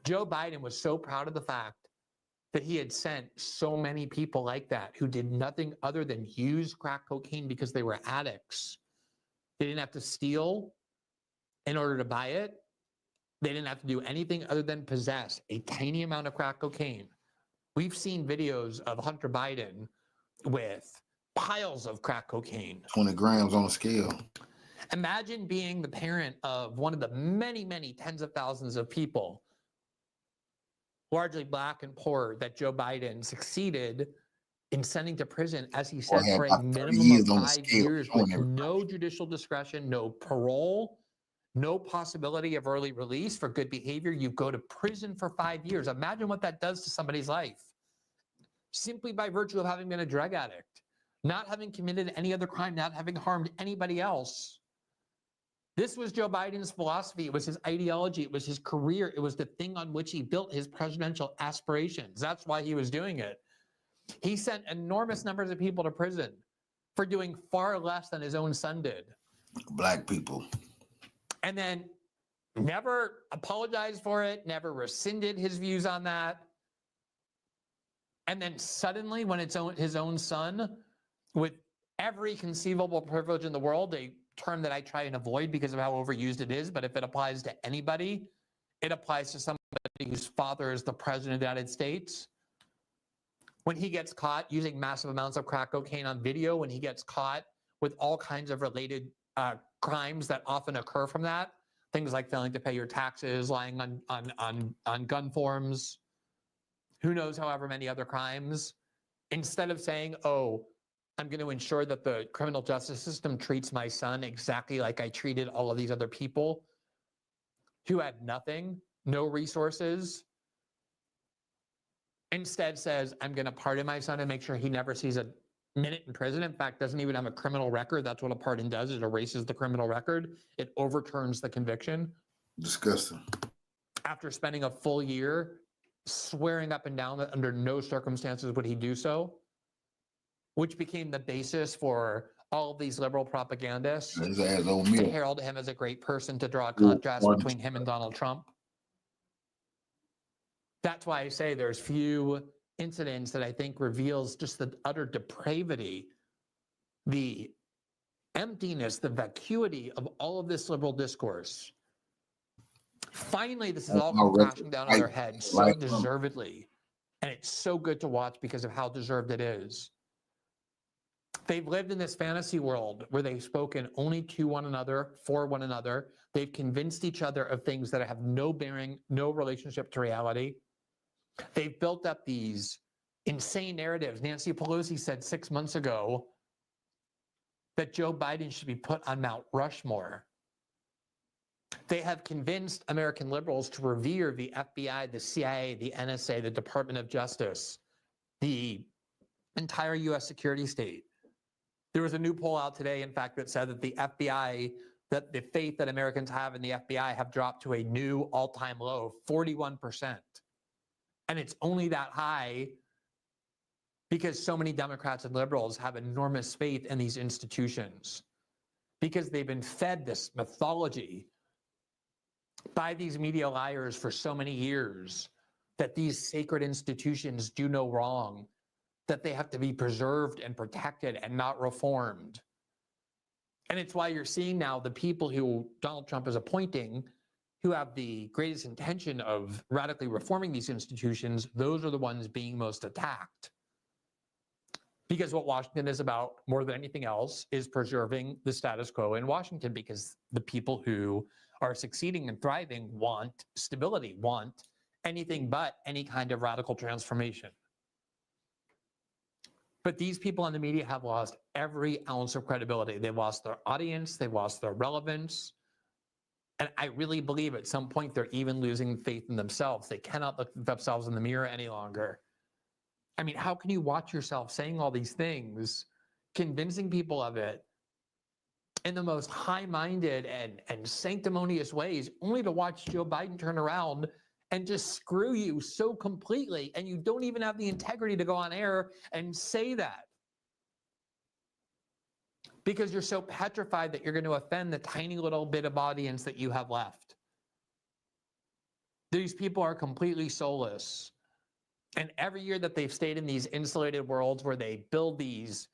Joe Biden was so proud of the fact that he had sent so many people like that who did nothing other than use crack cocaine because they were addicts. They didn't have to steal in order to buy it. They didn't have to do anything other than possess a tiny amount of crack cocaine. We've seen videos of Hunter Biden with piles of crack cocaine. 20 grams on a scale. Imagine being the parent of one of the many, many tens of thousands of people, largely black and poor, that Joe Biden succeeded in sending to prison, as he said, for a minimum of 5 years with no judicial discretion, no parole, no possibility of early release for good behavior. You go to prison for 5 years. Imagine what that does to somebody's life, simply by virtue of having been a drug addict, not having committed any other crime, not having harmed anybody else. This was Joe Biden's philosophy. It was his ideology. It was his career. It was the thing on which he built his presidential aspirations. That's why he was doing it. He sent enormous numbers of people to prison for doing far less than his own son did. Black people. And then never apologized for it, never rescinded his views on that. And then suddenly, when it's his own son, with every conceivable privilege in the world, they term that I try and avoid because of how overused it is, but if it applies to anybody, it applies to somebody whose father is the president of the United States. When he gets caught using massive amounts of crack cocaine on video, when he gets caught with all kinds of related crimes that often occur from that, things like failing to pay your taxes, lying on gun forms, who knows, however many other crimes, instead of saying, oh, I'm going to ensure that the criminal justice system treats my son exactly like I treated all of these other people who had nothing, no resources, instead says, I'm going to pardon my son and make sure he never sees a minute in prison. In fact, doesn't even have a criminal record. That's what a pardon does. It erases the criminal record. It overturns the conviction. Disgusting. After spending a full year swearing up and down that under no circumstances would he do so, which became the basis for all of these liberal propagandists to herald him as a great person, to draw a contrast between him and Donald Trump. That's why I say there's few incidents that I think reveals just the utter depravity, the emptiness, the vacuity of all of this liberal discourse. Finally, this is all come crashing down on their heads so deservedly. And it's so good to watch because of how deserved it is. They've lived in this fantasy world where they've spoken only to one another, for one another. They've convinced each other of things that have no bearing, no relationship to reality. They've built up these insane narratives. Nancy Pelosi said 6 months ago that Joe Biden should be put on Mount Rushmore. They have convinced American liberals to revere the FBI, the CIA, the NSA, the Department of Justice, the entire U.S. security state. There was a new poll out today, in fact, that said that the FBI, that the faith that Americans have in the FBI have dropped to a new all-time low, 41%. And it's only that high because so many Democrats and liberals have enormous faith in these institutions, because they've been fed this mythology by these media liars for so many years that these sacred institutions do no wrong, that they have to be preserved and protected and not reformed. And it's why you're seeing now the people who Donald Trump is appointing, who have the greatest intention of radically reforming these institutions, those are the ones being most attacked. Because what Washington is about more than anything else is preserving the status quo in Washington, because the people who are succeeding and thriving want stability, want anything but any kind of radical transformation. But these people in the media have lost every ounce of credibility. They've lost their audience, they've lost their relevance. And I really believe at some point they're even losing faith in themselves. They cannot look at themselves in the mirror any longer. I mean, how can you watch yourself saying all these things, convincing people of it in the most high-minded and sanctimonious ways, only to watch Joe Biden turn around and just screw you so completely, and you don't even have the integrity to go on air and say that, because you're so petrified that you're going to offend the tiny little bit of audience that you have left. These people are completely soulless. And every year that they've stayed in these insulated worlds where they build these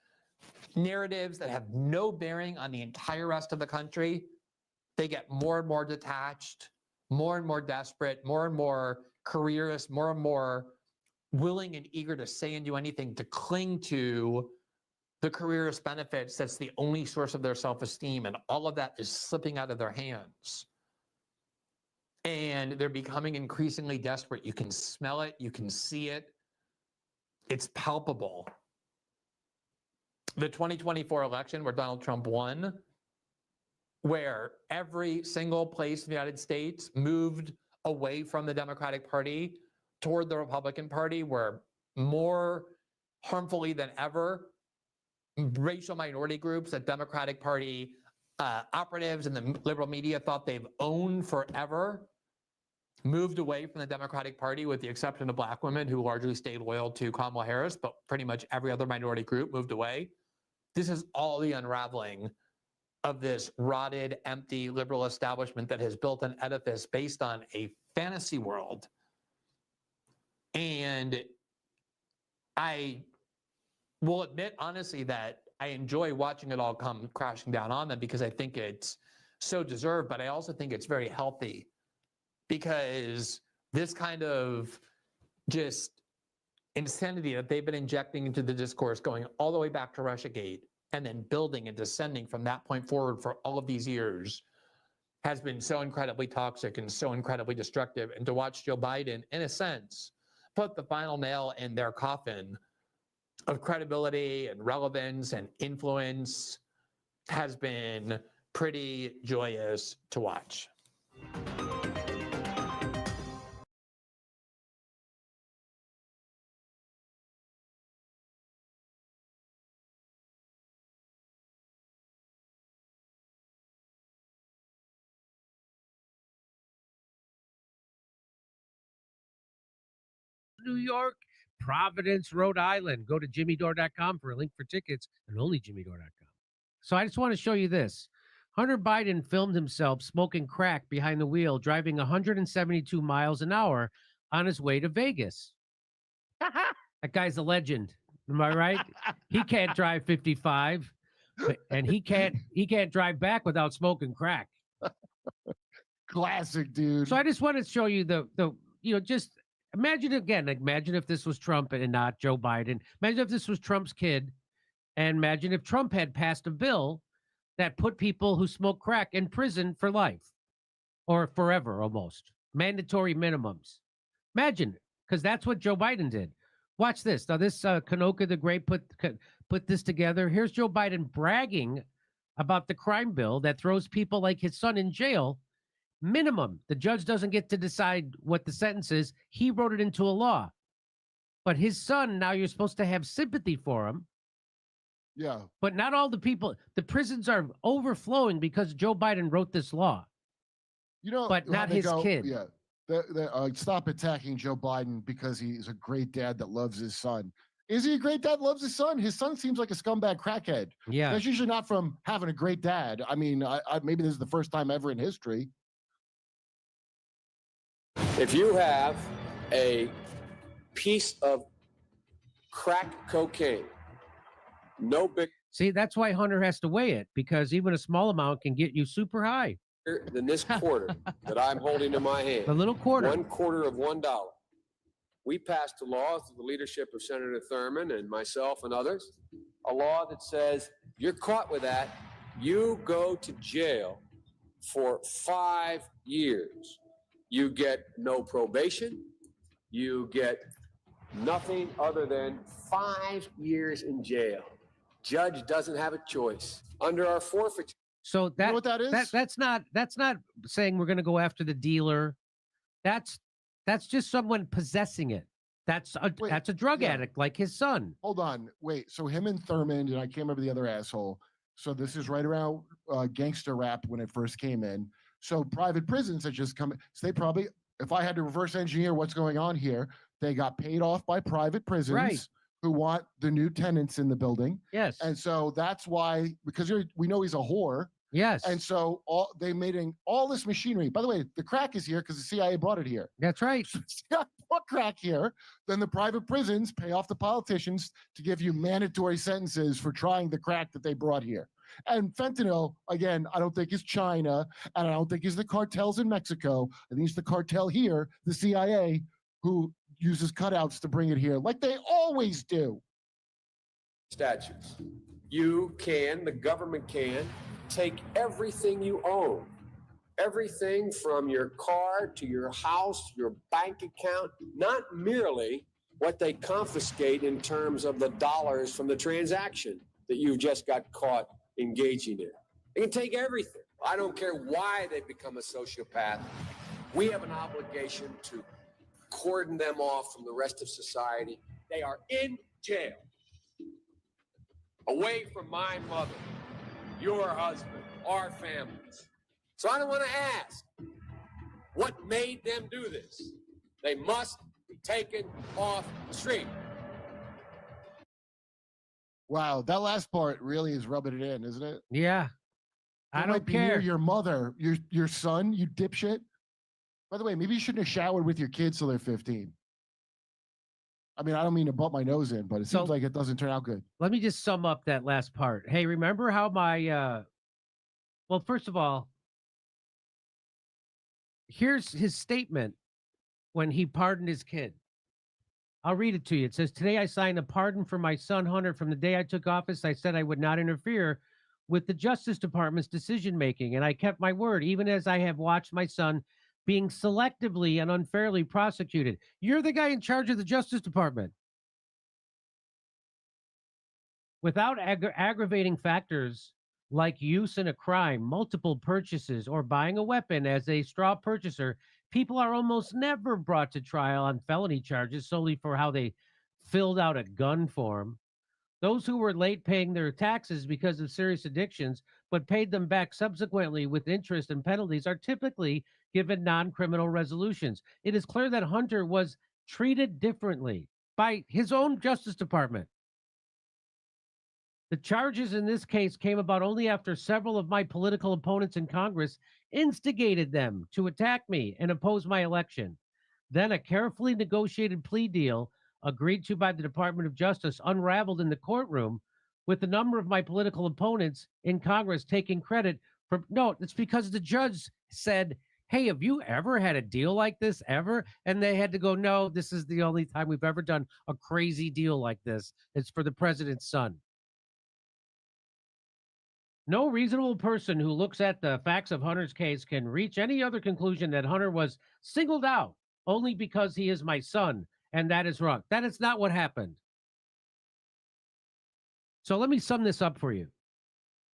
narratives that have no bearing on the entire rest of the country, they get more and more detached, more and more desperate, more and more careerist, more and more willing and eager to say and do anything to cling to the careerist benefits that's the only source of their self-esteem, and all of that is slipping out of their hands. And they're becoming increasingly desperate. You can smell it, you can see it. It's palpable. The 2024 election where Donald Trump won, where every single place in the United States moved away from the Democratic Party toward the Republican Party, where more harmfully than ever, racial minority groups that Democratic Party operatives and the liberal media thought they've owned forever moved away from the Democratic Party, with the exception of Black women who largely stayed loyal to Kamala Harris, but pretty much every other minority group moved away. This is all the unraveling of this rotted, empty liberal establishment that has built an edifice based on a fantasy world. And I will admit honestly that I enjoy watching it all come crashing down on them because I think it's so deserved, but I also think it's very healthy because this kind of just insanity that they've been injecting into the discourse going all the way back to Russiagate and then building and descending from that point forward for all of these years has been so incredibly toxic and so incredibly destructive. And to watch Joe Biden, in a sense, put the final nail in their coffin of credibility and relevance and influence has been pretty joyous to watch. New York, Providence, Rhode Island. Go to jimmydore.com for a link for tickets and only jimmydore.com. So I just want to show you this. Hunter Biden filmed himself smoking crack behind the wheel, driving 172 miles an hour on his way to Vegas. That guy's a legend. Am I right? He can't drive 55, and he can't drive back without smoking crack. Classic, dude. So I just want to show you just imagine if this was Trump and not Joe Biden. Imagine if this was Trump's kid, and imagine if Trump had passed a bill that put people who smoke crack in prison for life or forever, almost mandatory minimums. Imagine, because that's what Joe Biden did. Watch this. Now, this Kanoka the Great put this together. Here's Joe Biden bragging about the crime bill that throws people like his son in jail. Minimum. The judge doesn't get to decide what the sentence is. He wrote it into a law. But his son, now you're supposed to have sympathy for him. Yeah. But not all the people. The prisons are overflowing because Joe Biden wrote this law. But not his kid. Yeah. Stop attacking Joe Biden because he's a great dad that loves his son. Is he a great dad that loves his son? His son seems like a scumbag crackhead. Yeah. That's usually not from having a great dad. I mean, maybe this is the first time ever in history. If you have a piece of crack cocaine, no bigger See, that's why Hunter has to weigh it, because even a small amount can get you super high. than this quarter that I'm holding in my hand. The little quarter. $1/4 of $1. We passed a law through the leadership of Senator Thurmond and myself and others, a law that says you're caught with that, you go to jail for 5 years. You get no probation. You get nothing other than 5 years in jail. Judge doesn't have a choice. Under our forfeiture. So that, you know what that is? That's not saying we're going to go after the dealer. That's just someone possessing it. That's a drug addict like his son. Hold on. Wait. So him and Thurmond, and I can't remember the other asshole. So this is right around gangster rap when it first came in. So private prisons had just come. So they probably, if I had to reverse engineer what's going on here, they got paid off by private prisons who want the new tenants in the building. Yes. And so that's why, because we know he's a whore. Yes. And so they made all this machinery. By the way, the crack is here because the CIA brought it here. That's right. Put crack here. Then the private prisons pay off the politicians to give you mandatory sentences for trying the crack that they brought here. And fentanyl, again, I don't think is China, and I don't think is the cartels in Mexico. I think it's the cartel here, the CIA, who uses cutouts to bring it here, like they always do. Statutes. You can, the government can, take everything you own, everything from your car to your house, your bank account, not merely what they confiscate in terms of the dollars from the transaction that you've just got caught engaging in. They can take everything. I don't care why they become a sociopath. We have an obligation to cordon them off from the rest of society. They are in jail, away from my mother, your husband, our families. So I don't want to ask what made them do this. They must be taken off the street. Wow, that last part really is rubbing it in, isn't it? Yeah. I don't care. Your mother, your son, you dipshit. By the way, maybe you shouldn't have showered with your kids till they're 15. I mean, I don't mean to butt my nose in, but it seems like it doesn't turn out good. Let me just sum up that last part. Hey, remember how my well, first of all, here's his statement when he pardoned his kid. I'll read it to you. It says, "Today I signed a pardon for my son Hunter. From the day I took office, I said I would not interfere with the Justice Department's decision making, and I kept my word, even as I have watched my son being selectively and unfairly prosecuted." You're the guy in charge of the Justice Department. Without aggravating factors like use in a crime, multiple purchases, or buying a weapon as a straw purchaser, people are almost never brought to trial on felony charges solely for how they filled out a gun form. Those who were late paying their taxes because of serious addictions, but paid them back subsequently with interest and penalties, are typically given non-criminal resolutions. It is clear that Hunter was treated differently by his own Justice Department. The charges in this case came about only after several of my political opponents in Congress instigated them to attack me and oppose my election. Then a carefully negotiated plea deal agreed to by the Department of Justice unraveled in the courtroom, with a number of my political opponents in Congress taking credit for, no, it's because the judge said, "Hey, have you ever had a deal like this ever?" And they had to go, "No, this is the only time we've ever done a crazy deal like this. It's for the president's son." No reasonable person who looks at the facts of Hunter's case can reach any other conclusion that Hunter was singled out only because he is my son, and that is wrong. That is not what happened. So let me sum this up for you.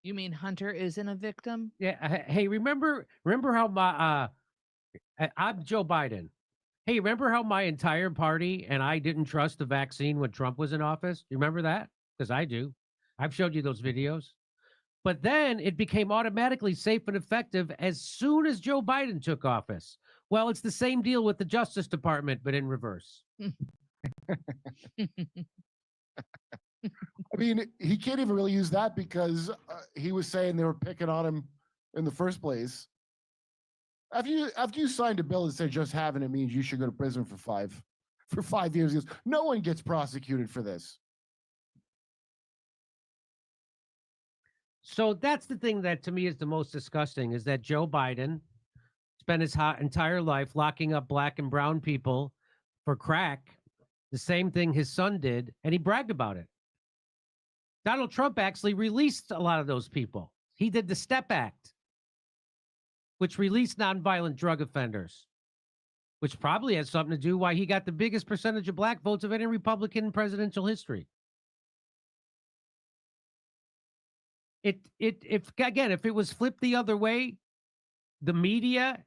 You mean Hunter isn't a victim? Yeah. Hey, remember how my I'm Joe Biden. Hey, remember how my entire party and I didn't trust the vaccine when Trump was in office? You remember that? Because I do. I've showed you those videos. But then it became automatically safe and effective as soon as Joe Biden took office. Well, it's the same deal with the Justice Department, but in reverse. I mean, he can't even really use that because he was saying they were picking on him in the first place. After you signed a bill that said just having it means you should go to prison for 5 years, he goes, no one gets prosecuted for this. So that's the thing that to me is the most disgusting, is that Joe Biden spent his entire life locking up black and brown people for crack, the same thing his son did, and he bragged about it. Donald Trump actually released a lot of those people. He did the STEP Act, which released nonviolent drug offenders, which probably has something to do why he got the biggest percentage of black votes of any Republican presidential history. If it was flipped the other way, the media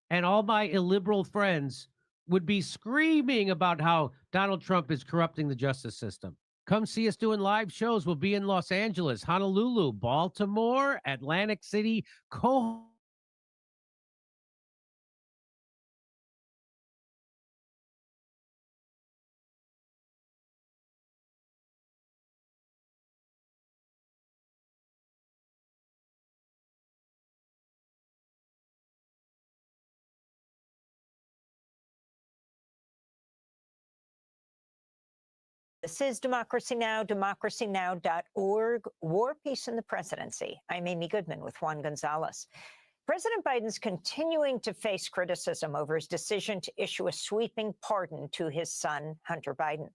and all my illiberal friends would be screaming about how Donald Trump is corrupting the justice system. Come see us doing live shows. We'll be in Los Angeles, Honolulu, Baltimore, Atlantic City, This is Democracy Now!, democracynow.org, War, Peace, and the Presidency. I'm Amy Goodman with Juan Gonzalez. President Biden's continuing to face criticism over his decision to issue a sweeping pardon to his son, Hunter Biden.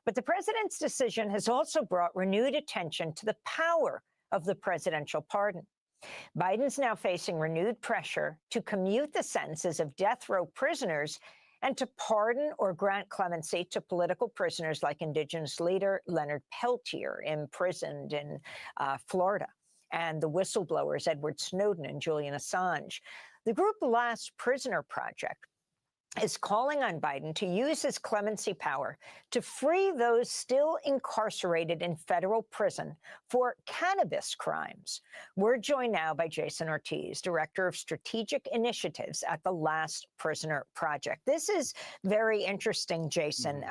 But the president's decision has also brought renewed attention to the power of the presidential pardon. Biden's now facing renewed pressure to commute the sentences of death row prisoners and to pardon or grant clemency to political prisoners like Indigenous leader Leonard Peltier, imprisoned in Florida, and the whistleblowers Edward Snowden and Julian Assange. The group Last Prisoner Project is calling on Biden to use his clemency power to free those still incarcerated in federal prison for cannabis crimes. We're joined now by Jason Ortiz, Director of Strategic Initiatives at the Last Prisoner Project. This is very interesting, Jason.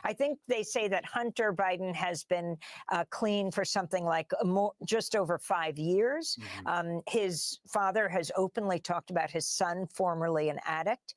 I think they say that Hunter Biden has been clean for something like just over 5 years. His father has openly talked about his son, formerly an addict.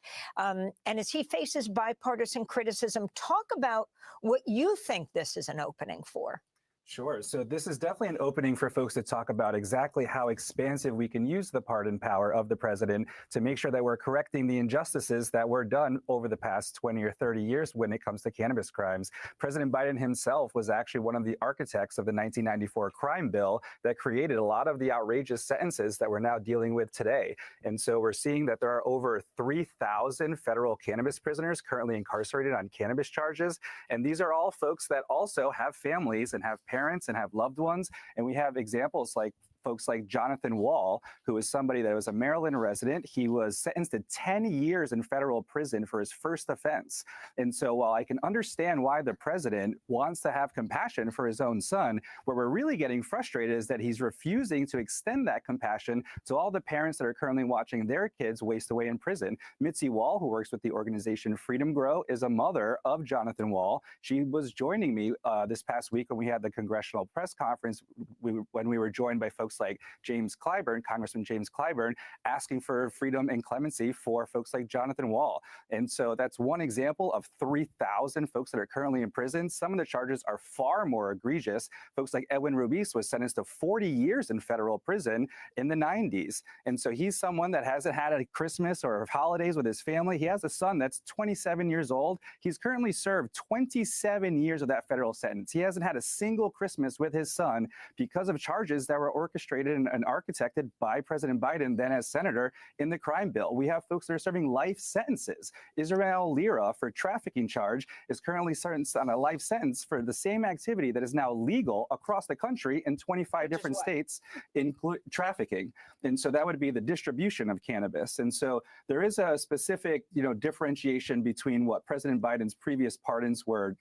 And as he faces bipartisan criticism, talk about what you think this is an opening for. Sure. So this is definitely an opening for folks to talk about exactly how expansive we can use the pardon power of the president to make sure that we're correcting the injustices that were done over the past 20 or 30 years when it comes to cannabis crimes. President Biden himself was actually one of the architects of the 1994 crime bill that created a lot of the outrageous sentences that we're now dealing with today. And so we're seeing that there are over 3,000 federal cannabis prisoners currently incarcerated on cannabis charges. And these are all folks that also have families and have parents and have loved ones. And we have examples like folks like Jonathan Wall, who is somebody that was a Maryland resident. He was sentenced to 10 years in federal prison for his first offense. And so while I can understand why the president wants to have compassion for his own son, where we're really getting frustrated is that he's refusing to extend that compassion to all the parents that are currently watching their kids waste away in prison. Mitzi Wall, who works with the organization Freedom Grow, is a mother of Jonathan Wall. She was joining me this past week when we had the congressional press conference, when we were joined by folks like James Clyburn, Congressman James Clyburn, asking for freedom and clemency for folks like Jonathan Wall. And so that's one example of 3,000 folks that are currently in prison. Some of the charges are far more egregious. Folks like Edwin Rubiz was sentenced to 40 years in federal prison in the 90s. And so he's someone that hasn't had a Christmas or holidays with his family. He has a son that's 27 years old. He's currently served 27 years of that federal sentence. He hasn't had a single Christmas with his son because of charges that were orchestrated and architected by President Biden, then as senator, in the crime bill. We have folks that are serving life sentences. Israel Lira, for trafficking charge, is currently sentenced on a life sentence for the same activity that is now legal across the country in 25 different states, including trafficking. And so that would be the distribution of cannabis. And so there is a specific, differentiation between what President Biden's previous pardons were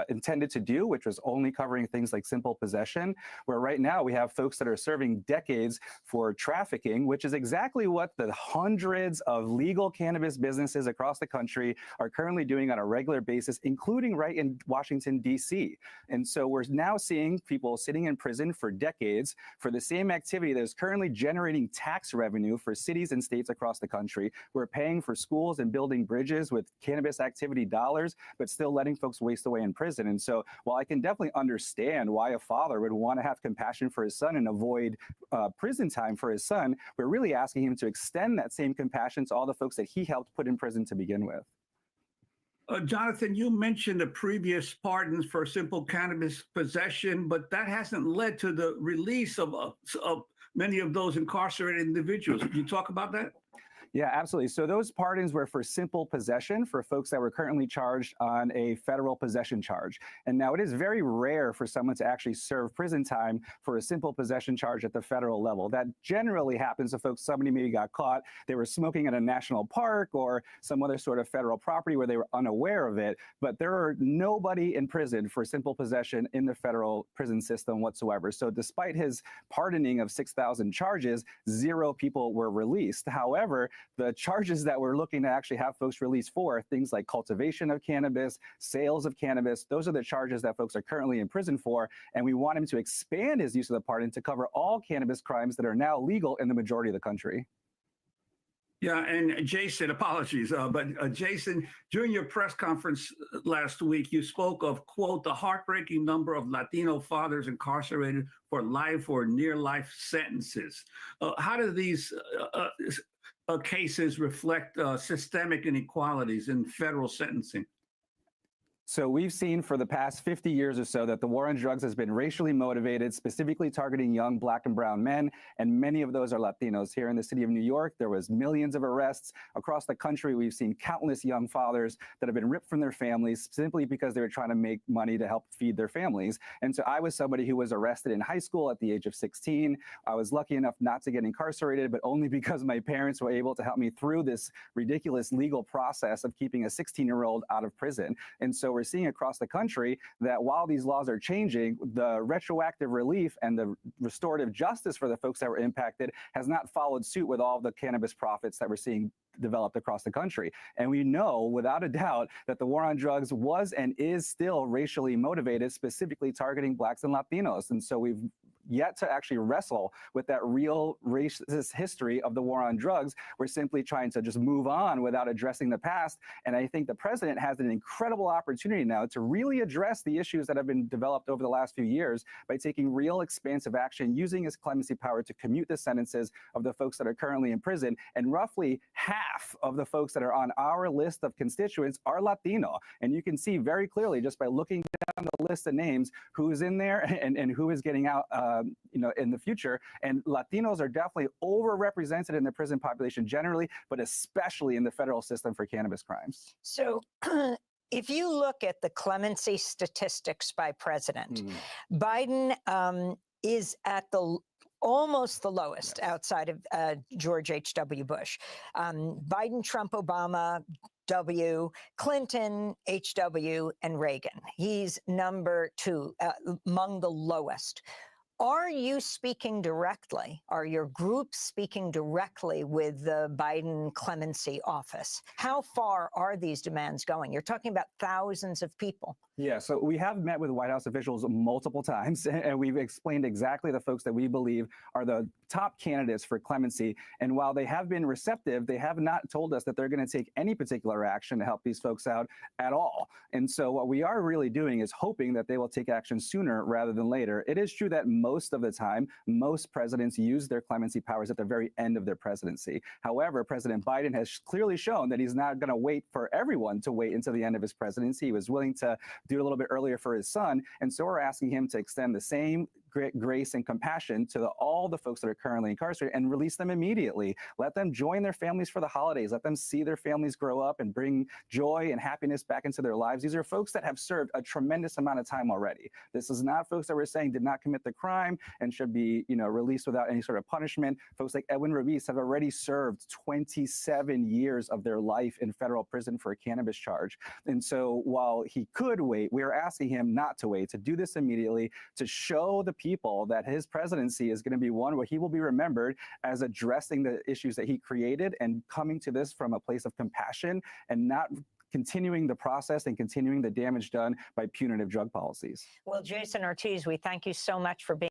intended to do, which was only covering things like simple possession, where right now we have folks that are serving decades for trafficking, which is exactly what the hundreds of legal cannabis businesses across the country are currently doing on a regular basis, including right in Washington, D.C. And so we're now seeing people sitting in prison for decades for the same activity that is currently generating tax revenue for cities and states across the country. We're paying for schools and building bridges with cannabis activity dollars, but still letting folks waste away in prison. And so while I can definitely understand why a father would want to have compassion for his son and avoid prison time for his son, we're really asking him to extend that same compassion to all the folks that he helped put in prison to begin with. Jonathan, you mentioned the previous pardons for simple cannabis possession, but that hasn't led to the release of many of those incarcerated individuals. Can you talk about that? Yeah, absolutely. So those pardons were for simple possession for folks that were currently charged on a federal possession charge. And now it is very rare for someone to actually serve prison time for a simple possession charge at the federal level. That generally happens to folks, somebody maybe got caught, they were smoking at a national park or some other sort of federal property where they were unaware of it. But there are nobody in prison for simple possession in the federal prison system whatsoever. So despite his pardoning of 6,000 charges, 0 people were released. However, the charges that we're looking to actually have folks released for, things like cultivation of cannabis, sales of cannabis, those are the charges that folks are currently in prison for. And we want him to expand his use of the pardon to cover all cannabis crimes that are now legal in the majority of the country. Yeah, and Jason, apologies, but Jason, during your press conference last week, you spoke of, quote, the heartbreaking number of Latino fathers incarcerated for life or near life sentences. How do these cases reflect systemic inequalities in federal sentencing? So we've seen for the past 50 years or so that the war on drugs has been racially motivated, specifically targeting young Black and brown men, and many of those are Latinos. Here in the city of New York, there was millions of arrests. Across the country, we've seen countless young fathers that have been ripped from their families simply because they were trying to make money to help feed their families. And so I was somebody who was arrested in high school at the age of 16. I was lucky enough not to get incarcerated, but only because my parents were able to help me through this ridiculous legal process of keeping a 16-year-old out of prison. And so we're seeing across the country that while these laws are changing, the retroactive relief and the restorative justice for the folks that were impacted has not followed suit with all the cannabis profits that we're seeing developed across the country. And we know without a doubt that the war on drugs was and is still racially motivated, specifically targeting Blacks and Latinos. And so we've yet to actually wrestle with that real racist history of the war on drugs. We're simply trying to just move on without addressing the past. And I think the president has an incredible opportunity now to really address the issues that have been developed over the last few years by taking real expansive action, using his clemency power to commute the sentences of the folks that are currently in prison. And roughly half of the folks that are on our list of constituents are Latino. And you can see very clearly just by looking down the list of names who's in there and who is getting out in the future. And Latinos are definitely overrepresented in the prison population generally, but especially in the federal system for cannabis crimes. So if you look at the clemency statistics by president, Biden is at almost the lowest outside of George H.W. Bush. Biden, Trump, Obama, W, Clinton, HW, and Reagan. He's number 2 among the lowest. Are you speaking directly? Are your groups speaking directly with the Biden clemency office? How far are these demands going? You're talking about thousands of people. Yeah, so we have met with White House officials multiple times, and we've explained exactly the folks that we believe are the top candidates for clemency. And while they have been receptive, they have not told us that they're going to take any particular action to help these folks out at all. And so what we are really doing is hoping that they will take action sooner rather than later. It is true that most of the time, most presidents use their clemency powers at the very end of their presidency. However, President Biden has clearly shown that he's not going to wait for everyone to wait until the end of his presidency. He was willing to do it a little bit earlier for his son. And so we're asking him to extend the same grace and compassion to all the folks that are currently incarcerated and release them immediately. Let them join their families for the holidays. Let them see their families grow up and bring joy and happiness back into their lives. These are folks that have served a tremendous amount of time already. This is not folks that we're saying did not commit the crime and should be, released without any sort of punishment. Folks like Edwin Ruiz have already served 27 years of their life in federal prison for a cannabis charge. And so while he could wait, we are asking him not to wait, to do this immediately, to show the people that his presidency is going to be one where he will be remembered as addressing the issues that he created and coming to this from a place of compassion and not continuing the process and continuing the damage done by punitive drug policies. Well, Jason Ortiz, we thank you so much for being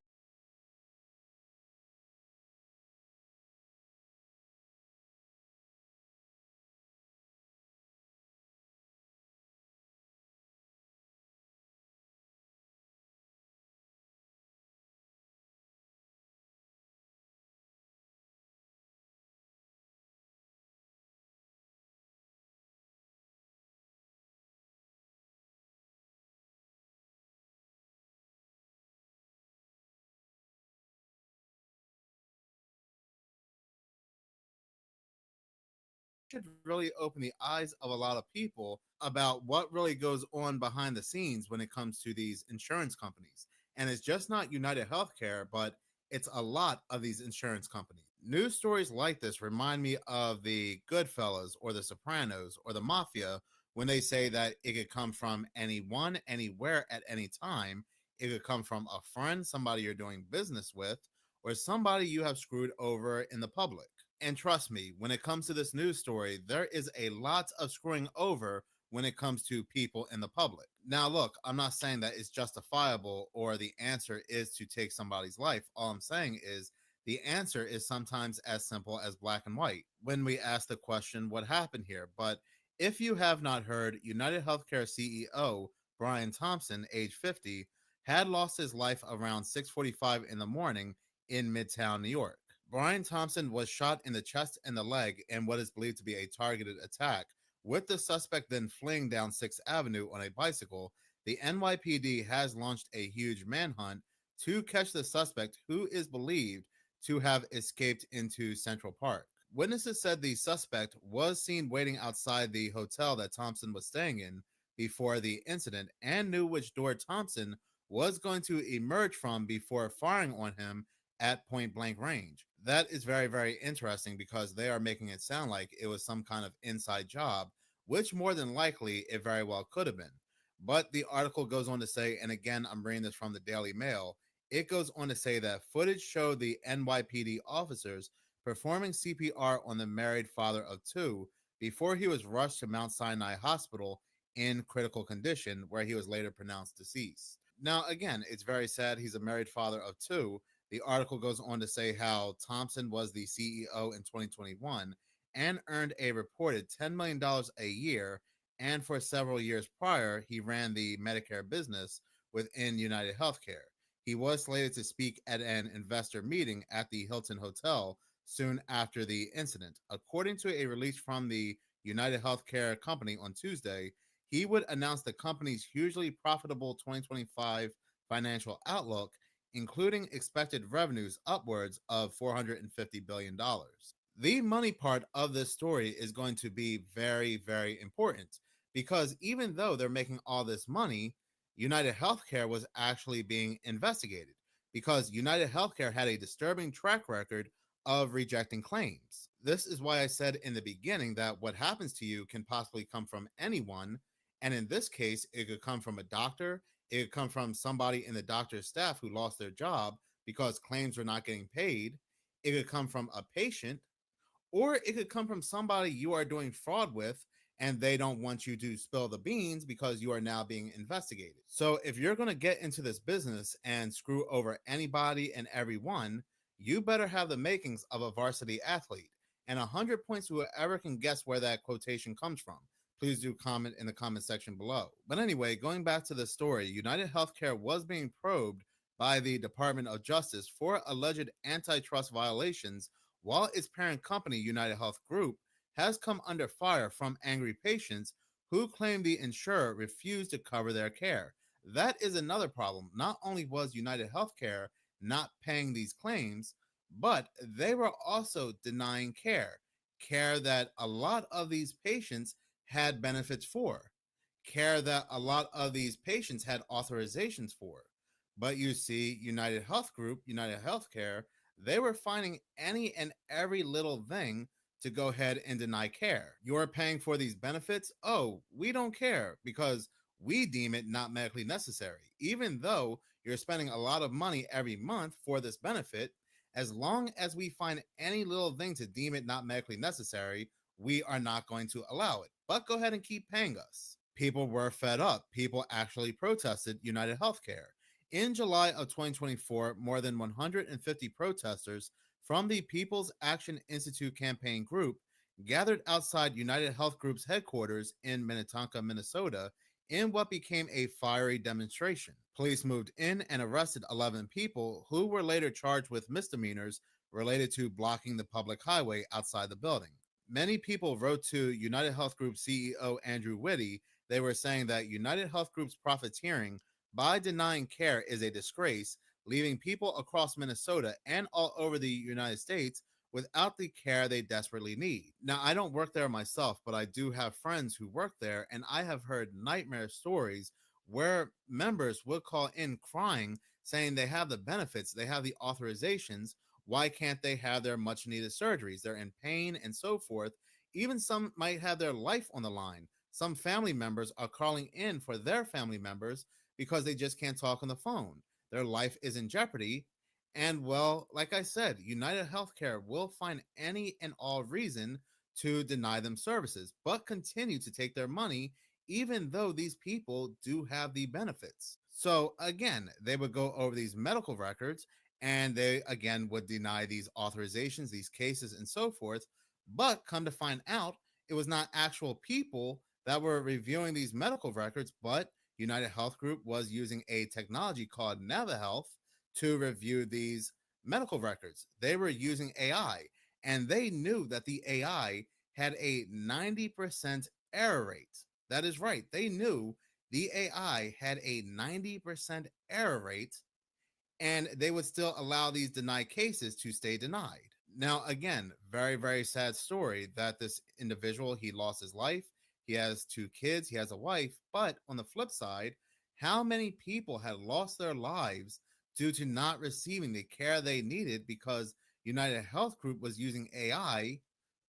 should really open the eyes of a lot of people about what really goes on behind the scenes when it comes to these insurance companies. And it's just not United Healthcare, but it's a lot of these insurance companies. News stories like this remind me of the Goodfellas or the Sopranos or the Mafia when they say that it could come from anyone, anywhere, at any time. It could come from a friend, somebody you're doing business with, or somebody you have screwed over in the public. And trust me, when it comes to this news story, there is a lot of screwing over when it comes to people in the public. Now, look, I'm not saying that it's justifiable or the answer is to take somebody's life. All I'm saying is the answer is sometimes as simple as black and white when we ask the question, what happened here? But if you have not heard, United Healthcare CEO Brian Thompson, age 50, had lost his life around 6:45 in the morning in Midtown, New York. Brian Thompson was shot in the chest and the leg in what is believed to be a targeted attack, with the suspect then fleeing down 6th Avenue on a bicycle. The NYPD has launched a huge manhunt to catch the suspect, who is believed to have escaped into Central Park. Witnesses said the suspect was seen waiting outside the hotel that Thompson was staying in before the incident and knew which door Thompson was going to emerge from before firing on him at point blank range. That is very, very interesting because they are making it sound like it was some kind of inside job, which more than likely it very well could have been. But the article goes on to say, and again, I'm reading this from the Daily Mail, it goes on to say that footage showed the NYPD officers performing CPR on the married father of 2 before he was rushed to Mount Sinai Hospital in critical condition, where he was later pronounced deceased. Now, again, it's very sad. He's a married father of two. The article goes on to say how Thompson was the CEO in 2021 and earned a reported $10 million a year. And for several years prior, he ran the Medicare business within United Healthcare. He was slated to speak at an investor meeting at the Hilton Hotel soon after the incident. According to a release from the United Healthcare company on Tuesday, he would announce the company's hugely profitable 2025 financial outlook, including expected revenues upwards of $450 billion. The money part of this story is going to be very, very important because even though they're making all this money, United Healthcare was actually being investigated because United Healthcare had a disturbing track record of rejecting claims. This is why I said in the beginning that what happens to you can possibly come from anyone. And in this case, it could come from a doctor. It could come from somebody in the doctor's staff who lost their job because claims were not getting paid. It could come from a patient, or it could come from somebody you are doing fraud with and they don't want you to spill the beans because you are now being investigated. So if you're going to get into this business and screw over anybody and everyone, you better have the makings of a varsity athlete. And 100 points to whoever can guess where that quotation comes from. Please do comment in the comment section below. But anyway, going back to the story, United Healthcare was being probed by the Department of Justice for alleged antitrust violations, while its parent company, United Health Group, has come under fire from angry patients who claim the insurer refused to cover their care. That is another problem. Not only was United Healthcare not paying these claims, but they were also denying care that a lot of these patients had benefits for, care that a lot of these patients had authorizations for. But you see, United Health Group, United Healthcare, they were finding any and every little thing to go ahead and deny care. You're paying for these benefits? Oh, we don't care because we deem it not medically necessary. Even though you're spending a lot of money every month for this benefit, as long as we find any little thing to deem it not medically necessary, we are not going to allow it. But go ahead and keep paying us. People were fed up. People actually protested United Healthcare. In July of 2024, more than 150 protesters from the People's Action Institute campaign group gathered outside United Health Group's headquarters in Minnetonka, Minnesota, in what became a fiery demonstration. Police moved in and arrested 11 people who were later charged with misdemeanors related to blocking the public highway outside the building. Many people wrote to United Health Group CEO Andrew Whitty. They were saying that United Health Group's profiteering by denying care is a disgrace, leaving people across Minnesota and all over the United States without the care they desperately need. Now, I don't work there myself, but I do have friends who work there, and I have heard nightmare stories where members would call in crying, saying they have the benefits, they have the authorizations. Why can't they have their much needed surgeries? They're in pain and so forth. Even some might have their life on the line. Some family members are calling in for their family members because they just can't talk on the phone. Their life is in jeopardy. And well, like I said, United Healthcare will find any and all reason to deny them services, but continue to take their money, even though these people do have the benefits. So again, they would go over these medical records and they again would deny these authorizations, these cases, and so forth. But come to find out, it was not actual people that were reviewing these medical records, but United Health Group was using a technology called NaviHealth to review these medical records. They were using AI, and they knew that the AI had a 90% error rate. That is right. They knew the AI had a 90% error rate, and they would still allow these denied cases to stay denied. Now, again, very, very sad story that this individual, he lost his life. He has 2 kids, he has a wife, but on the flip side, how many people had lost their lives due to not receiving the care they needed because United Health Group was using AI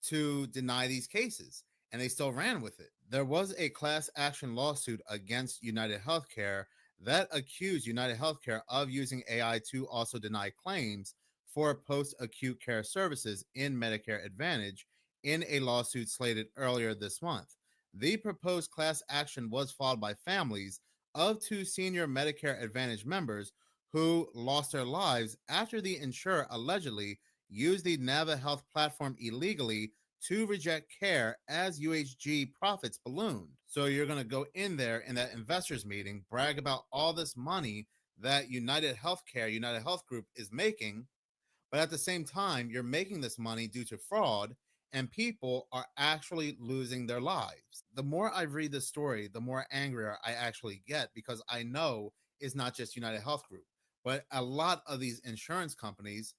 to deny these cases, and they still ran with it. There was a class action lawsuit against United Healthcare that accused United Healthcare of using AI to also deny claims for post-acute care services in Medicare Advantage in a lawsuit slated earlier this month. The proposed class action was filed by families of 2 senior Medicare Advantage members who lost their lives after the insurer allegedly used the Nava Health platform illegally to reject care as UHG profits ballooned. So you're going to go in there in that investors meeting, brag about all this money that United Healthcare, United Health Group is making, but at the same time, you're making this money due to fraud, and people are actually losing their lives. The more I read this story, the more angrier I actually get, because I know it's not just United Health Group, but a lot of these insurance companies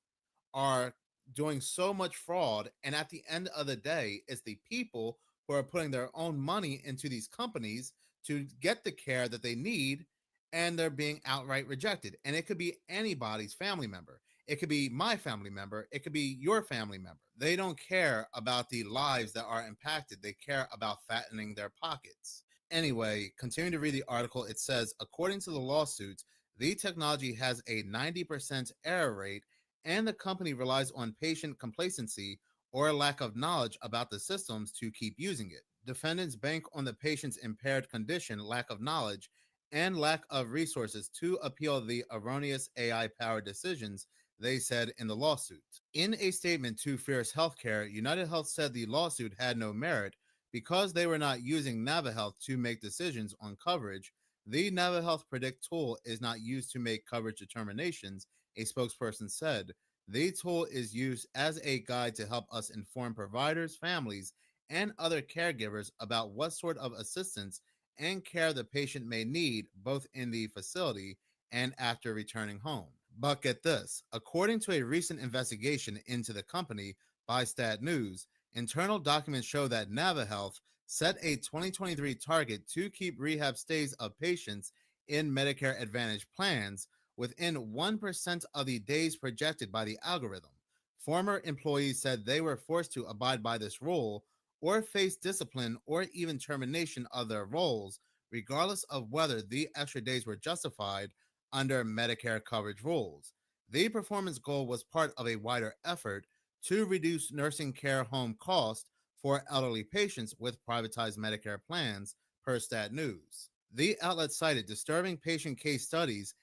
are doing so much fraud. And at the end of the day, it's the people who are putting their own money into these companies to get the care that they need, and they're being outright rejected. And it could be anybody's family member. It could be my family member. It could be your family member. They don't care about the lives that are impacted. They care about fattening their pockets. Anyway, continuing to read the article, it says, according to the lawsuits, the technology has a 90% error rate, and the company relies on patient complacency or lack of knowledge about the systems to keep using it. Defendants bank on the patient's impaired condition, lack of knowledge, and lack of resources to appeal the erroneous AI-powered decisions, they said in the lawsuit. In a statement to Fierce Healthcare, United Health said the lawsuit had no merit because they were not using NaviHealth to make decisions on coverage. The NaviHealth Predict tool is not used to make coverage determinations, a spokesperson said. The tool is used as a guide to help us inform providers, families, and other caregivers about what sort of assistance and care the patient may need, both in the facility and after returning home. But get this, according to a recent investigation into the company by Stat News, internal documents show that NaviHealth set a 2023 target to keep rehab stays of patients in Medicare Advantage plans within 1% of the days projected by the algorithm. Former employees said they were forced to abide by this rule or face discipline or even termination of their roles, regardless of whether the extra days were justified under Medicare coverage rules. The performance goal was part of a wider effort to reduce nursing care home costs for elderly patients with privatized Medicare plans, per Stat News. The outlet cited disturbing patient case studies,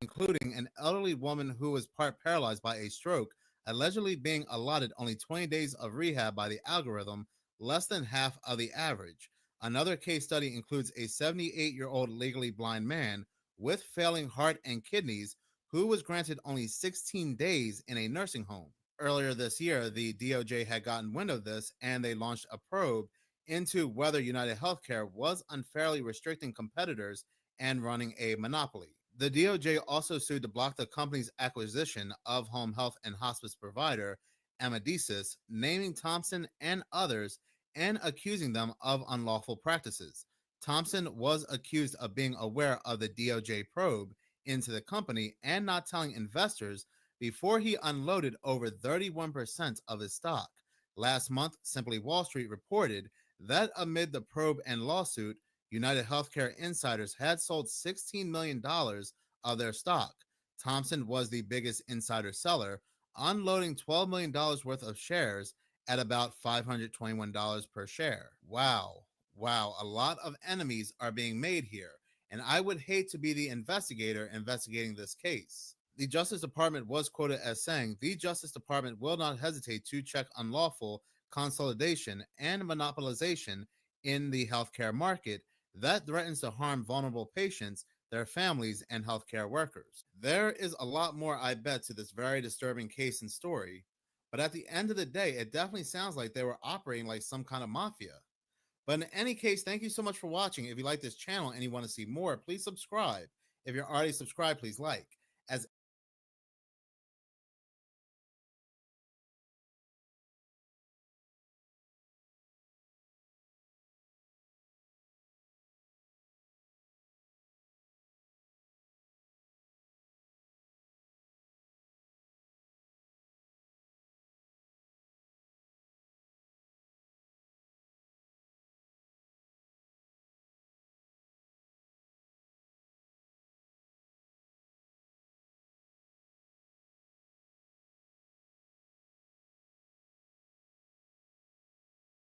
including an elderly woman who was part paralyzed by a stroke, allegedly being allotted only 20 days of rehab by the algorithm, less than half of the average. Another case study includes a 78-year-old legally blind man with failing heart and kidneys who was granted only 16 days in a nursing home. Earlier this year, the DOJ had gotten wind of this, and they launched a probe into whether United Healthcare was unfairly restricting competitors and running a monopoly. The DOJ also sued to block the company's acquisition of home health and hospice provider Amadeus, naming Thompson and others and accusing them of unlawful practices. Thompson was accused of being aware of the DOJ probe into the company and not telling investors before he unloaded over 31% of his stock. Last month, Simply Wall Street reported that amid the probe and lawsuit, United Healthcare insiders had sold $16 million of their stock. Thompson was the biggest insider seller, unloading $12 million worth of shares at about $521 per share. Wow, a lot of enemies are being made here, and I would hate to be the investigator investigating this case. The Justice Department was quoted as saying, the Justice Department will not hesitate to check unlawful consolidation and monopolization in the healthcare market that threatens to harm vulnerable patients, their families, and healthcare workers. There is a lot more, I bet, to this very disturbing case and story, but at the end of the day, it definitely sounds like they were operating like some kind of mafia. But in any case, thank you so much for watching. If you like this channel and you want to see more, please subscribe. If you're already subscribed, please like. As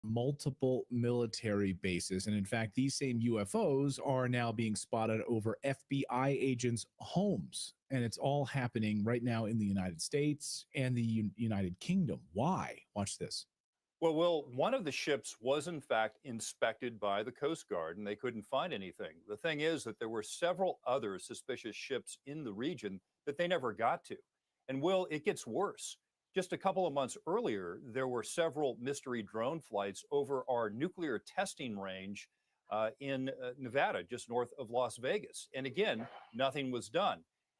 multiple military bases. And in fact, these same UFOs are now being spotted over FBI agents' homes. And it's all happening right now in the United States and the United Kingdom. Why? Watch this. Well, Will, one of the ships was in fact inspected by the Coast Guard and they couldn't find anything. The thing is that there were several other suspicious ships in the region that they never got to. And Will, it gets worse. Just a couple of months earlier, there were several mystery drone flights over our nuclear testing range in Nevada, just north of Las Vegas. And again, nothing was done.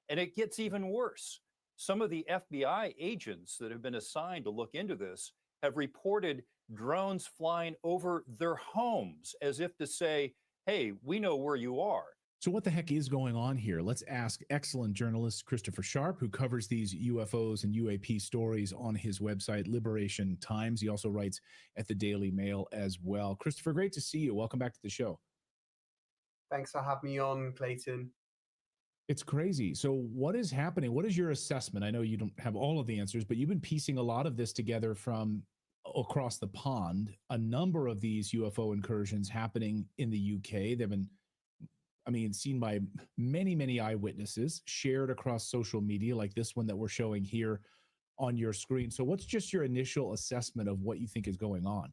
And it gets even worse. Some of the FBI agents that have been assigned to look into this have reported drones flying over their homes as if to say, hey, we know where you are. So what the heck is going on here? Let's ask excellent journalist Christopher Sharp, who covers these UFOs and UAP stories on his website, Liberation Times. He also writes at the Daily Mail as well. Christopher, great to see you. Welcome back to the show. Thanks for having me on, Clayton. It's crazy. So what is happening? What is your assessment? I know you don't have all of the answers, but you've been piecing a lot of this together from across the pond. A number of these UFO incursions happening in the UK. They've been, seen by many, many eyewitnesses, shared across social media, like this one that we're showing here on your screen. So what's just your initial assessment of what you think is going on?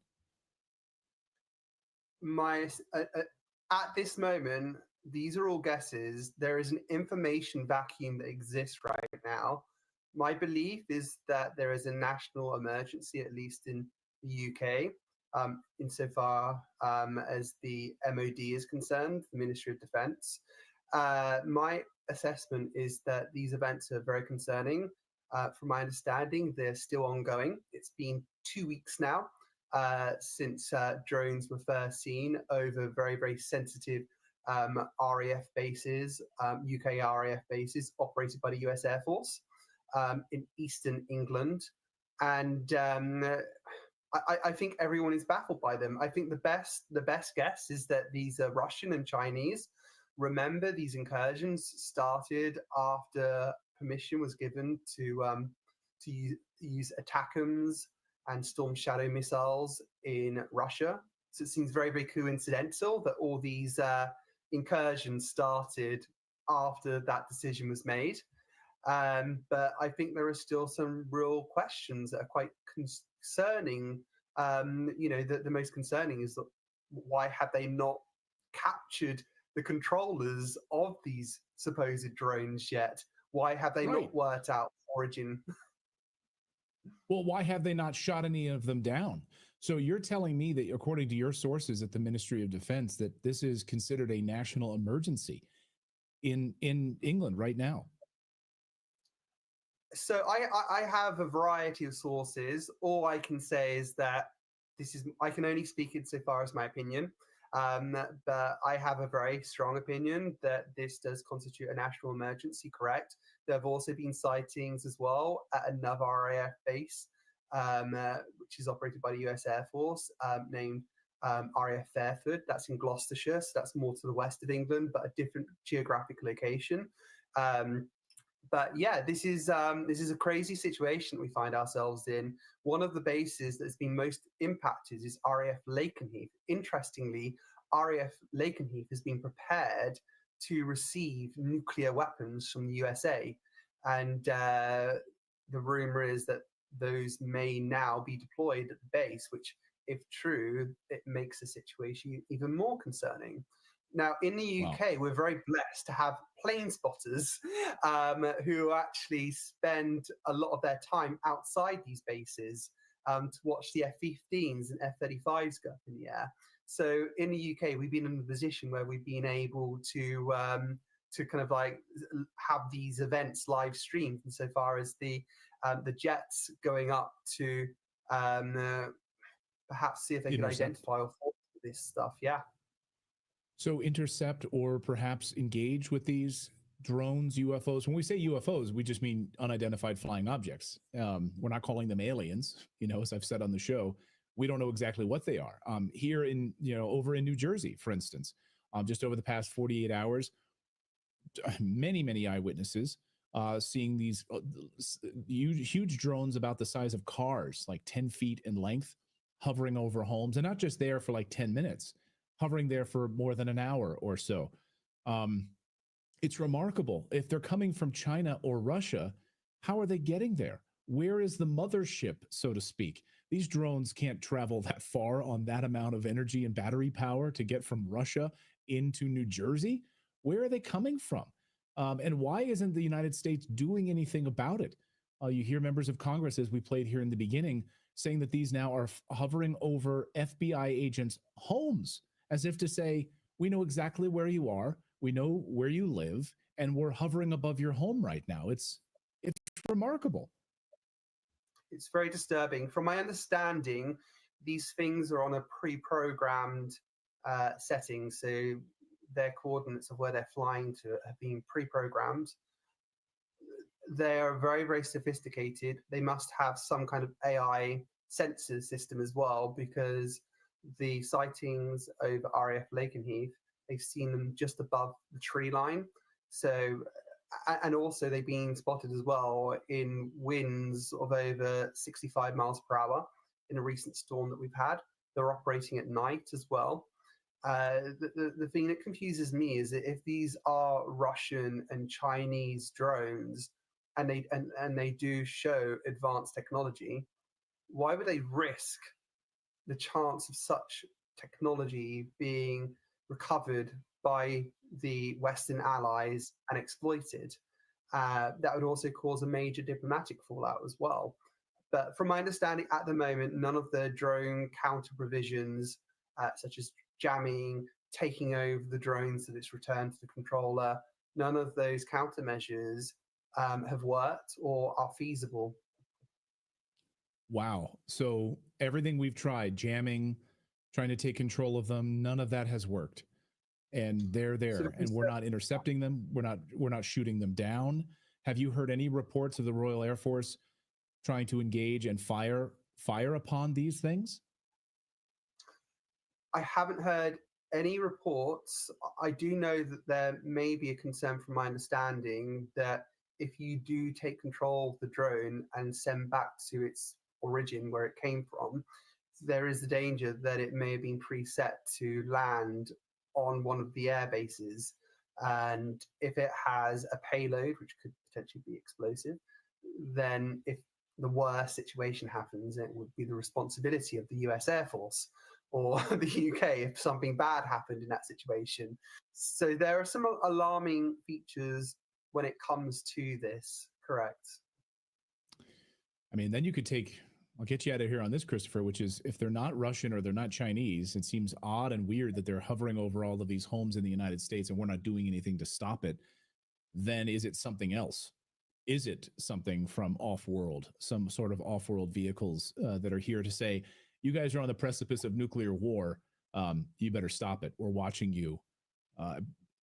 At this moment, these are all guesses. There is an information vacuum that exists right now. My belief is that there is a national emergency, at least in the UK, insofar as the MOD is concerned, the Ministry of Defence. My assessment is that these events are very concerning. From my understanding, they're still ongoing. It's been 2 weeks now since drones were first seen over very, very sensitive RAF bases, UK RAF bases operated by the US Air Force in eastern England. And I think everyone is baffled by them. I think the best guess is that these are Russian and Chinese. Remember, these incursions started after permission was given to use ATACMS and Storm Shadow missiles in Russia. So it seems very, very coincidental that all these incursions started after that decision was made. But I think there are still some real questions that are quite concerning. The most concerning is that why have they not captured the controllers of these supposed drones yet? Why have they not worked out origin? Well, why have they not shot any of them down? So you're telling me that, according to your sources at the Ministry of Defense, that this is considered a national emergency in England right now? So I have a variety of sources. All I can say is that I can only speak insofar as my opinion. But I have a very strong opinion that this does constitute a national emergency, correct? There have also been sightings as well at another RAF base, which is operated by the US Air Force, named RAF Fairford. That's in Gloucestershire, so that's more to the west of England, but a different geographic location. But yeah, this is a crazy situation we find ourselves in. One of the bases that's been most impacted is RAF Lakenheath. Interestingly, RAF Lakenheath has been prepared to receive nuclear weapons from the USA, and the rumor is that those may now be deployed at the base, which, if true, it makes the situation even more concerning. Now, in the UK, we're very blessed to have plane spotters who actually spend a lot of their time outside these bases to watch the F-15s and F-35s go up in the air. So in the UK, we've been in a position where we've been able to kind of like have these events live streamed, insofar as the jets going up to perhaps see if they can identify or follow this stuff. Yeah. So intercept or perhaps engage with these drones, UFOs. When we say UFOs, we just mean unidentified flying objects. We're not calling them aliens, as I've said on the show. We don't know exactly what they are. Here in, over in New Jersey, for instance, just over the past 48 hours, many, many eyewitnesses seeing these huge drones about the size of cars, like 10 feet in length, hovering over homes, and not just there for like 10 minutes, hovering there for more than an hour or so. It's remarkable. If they're coming from China or Russia, how are they getting there? Where is the mothership, so to speak? These drones can't travel that far on that amount of energy and battery power to get from Russia into New Jersey. Where are they coming from? And why isn't the United States doing anything about it? You hear members of Congress, as we played here in the beginning, saying that these now are hovering over FBI agents' homes, as if to say, we know exactly where you are, we know where you live, and we're hovering above your home right now. It's remarkable. It's very disturbing. From my understanding, these things are on a pre-programmed setting, so their coordinates of where they're flying to have been pre-programmed. They are very, very sophisticated. They must have some kind of AI sensor system as well, because the sightings over RAF Lakenheath, they've seen them just above the tree line. So, and also they've been spotted as well in winds of over 65 miles per hour in a recent storm that we've had. They're operating at night as well. The thing that confuses me is that if these are Russian and Chinese drones, and they do show advanced technology, why would they risk the chance of such technology being recovered by the Western allies and exploited? That would also cause a major diplomatic fallout as well. But from my understanding, at the moment, none of the drone counter provisions, such as jamming, taking over the drones that it's returned to the controller, none of those countermeasures have worked or are feasible. Wow. So everything we've tried, jamming, trying to take control of them, none of that has worked. And they're there, and we're not intercepting them. We're not shooting them down. Have you heard any reports of the Royal Air Force trying to engage and fire upon these things? I haven't heard any reports. I do know that there may be a concern, from my understanding, that if you do take control of the drone and send back to its origin, where it came from, there is the danger that it may have been preset to land on one of the air bases. And if it has a payload, which could potentially be explosive, then if the worst situation happens, it would be the responsibility of the US Air Force or the UK if something bad happened in that situation. So there are some alarming features when it comes to this, correct? I mean, then you could I'll get you out of here on this, Christopher, which is, if they're not Russian or they're not Chinese, it seems odd and weird that they're hovering over all of these homes in the United States and we're not doing anything to stop it. Then is it something else? Is it something from off-world, some sort of off-world vehicles that are here to say, you guys are on the precipice of nuclear war, you better stop it, we're watching you.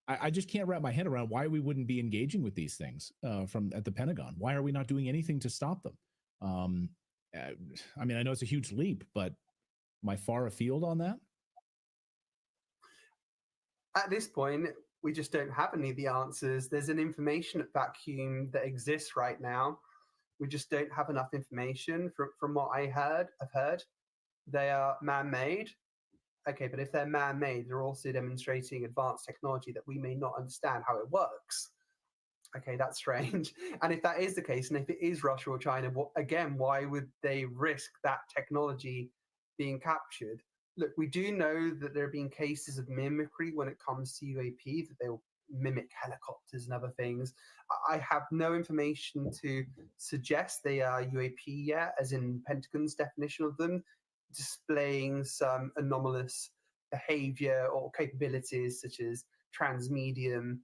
I just can't wrap my head around why we wouldn't be engaging with these things at the Pentagon. Why are we not doing anything to stop them? I mean, I know it's a huge leap, but am I far afield on that? At this point, we just don't have any of the answers. There's an information vacuum that exists right now. We just don't have enough information. From what I've heard, they are man-made. Okay, but if they're man-made, they're also demonstrating advanced technology that we may not understand how it works. Okay, that's strange. And if that is the case, and if it is Russia or China, again, why would they risk that technology being captured? Look, we do know that there have been cases of mimicry when it comes to UAP, that they will mimic helicopters and other things. I have no information to suggest they are UAP yet, as in Pentagon's definition of them, displaying some anomalous behavior or capabilities such as transmedium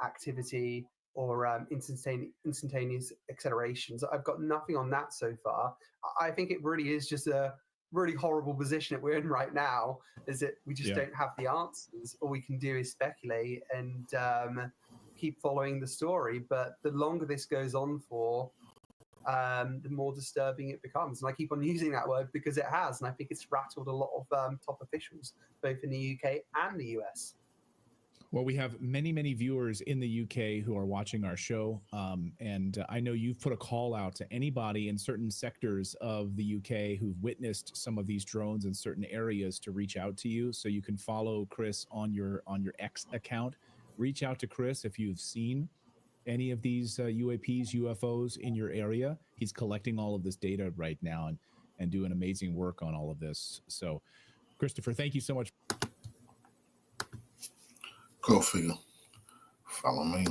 activity or instantaneous accelerations. I've got nothing on that so far. I think it really is just a really horrible position that we're in right now, is that we just don't have the answers. All we can do is speculate and keep following the story. But the longer this goes on for, the more disturbing it becomes. And I keep on using that word because it has, and I think it's rattled a lot of top officials, both in the UK and the US. Well, we have many, many viewers in the UK who are watching our show. And I know you've put a call out to anybody in certain sectors of the UK who've witnessed some of these drones in certain areas to reach out to you. So you can follow Chris on your X account. Reach out to Chris if you've seen any of these UAPs, UFOs in your area. He's collecting all of this data right now and doing amazing work on all of this. So, Christopher, thank you so much. Go figure. Follow me.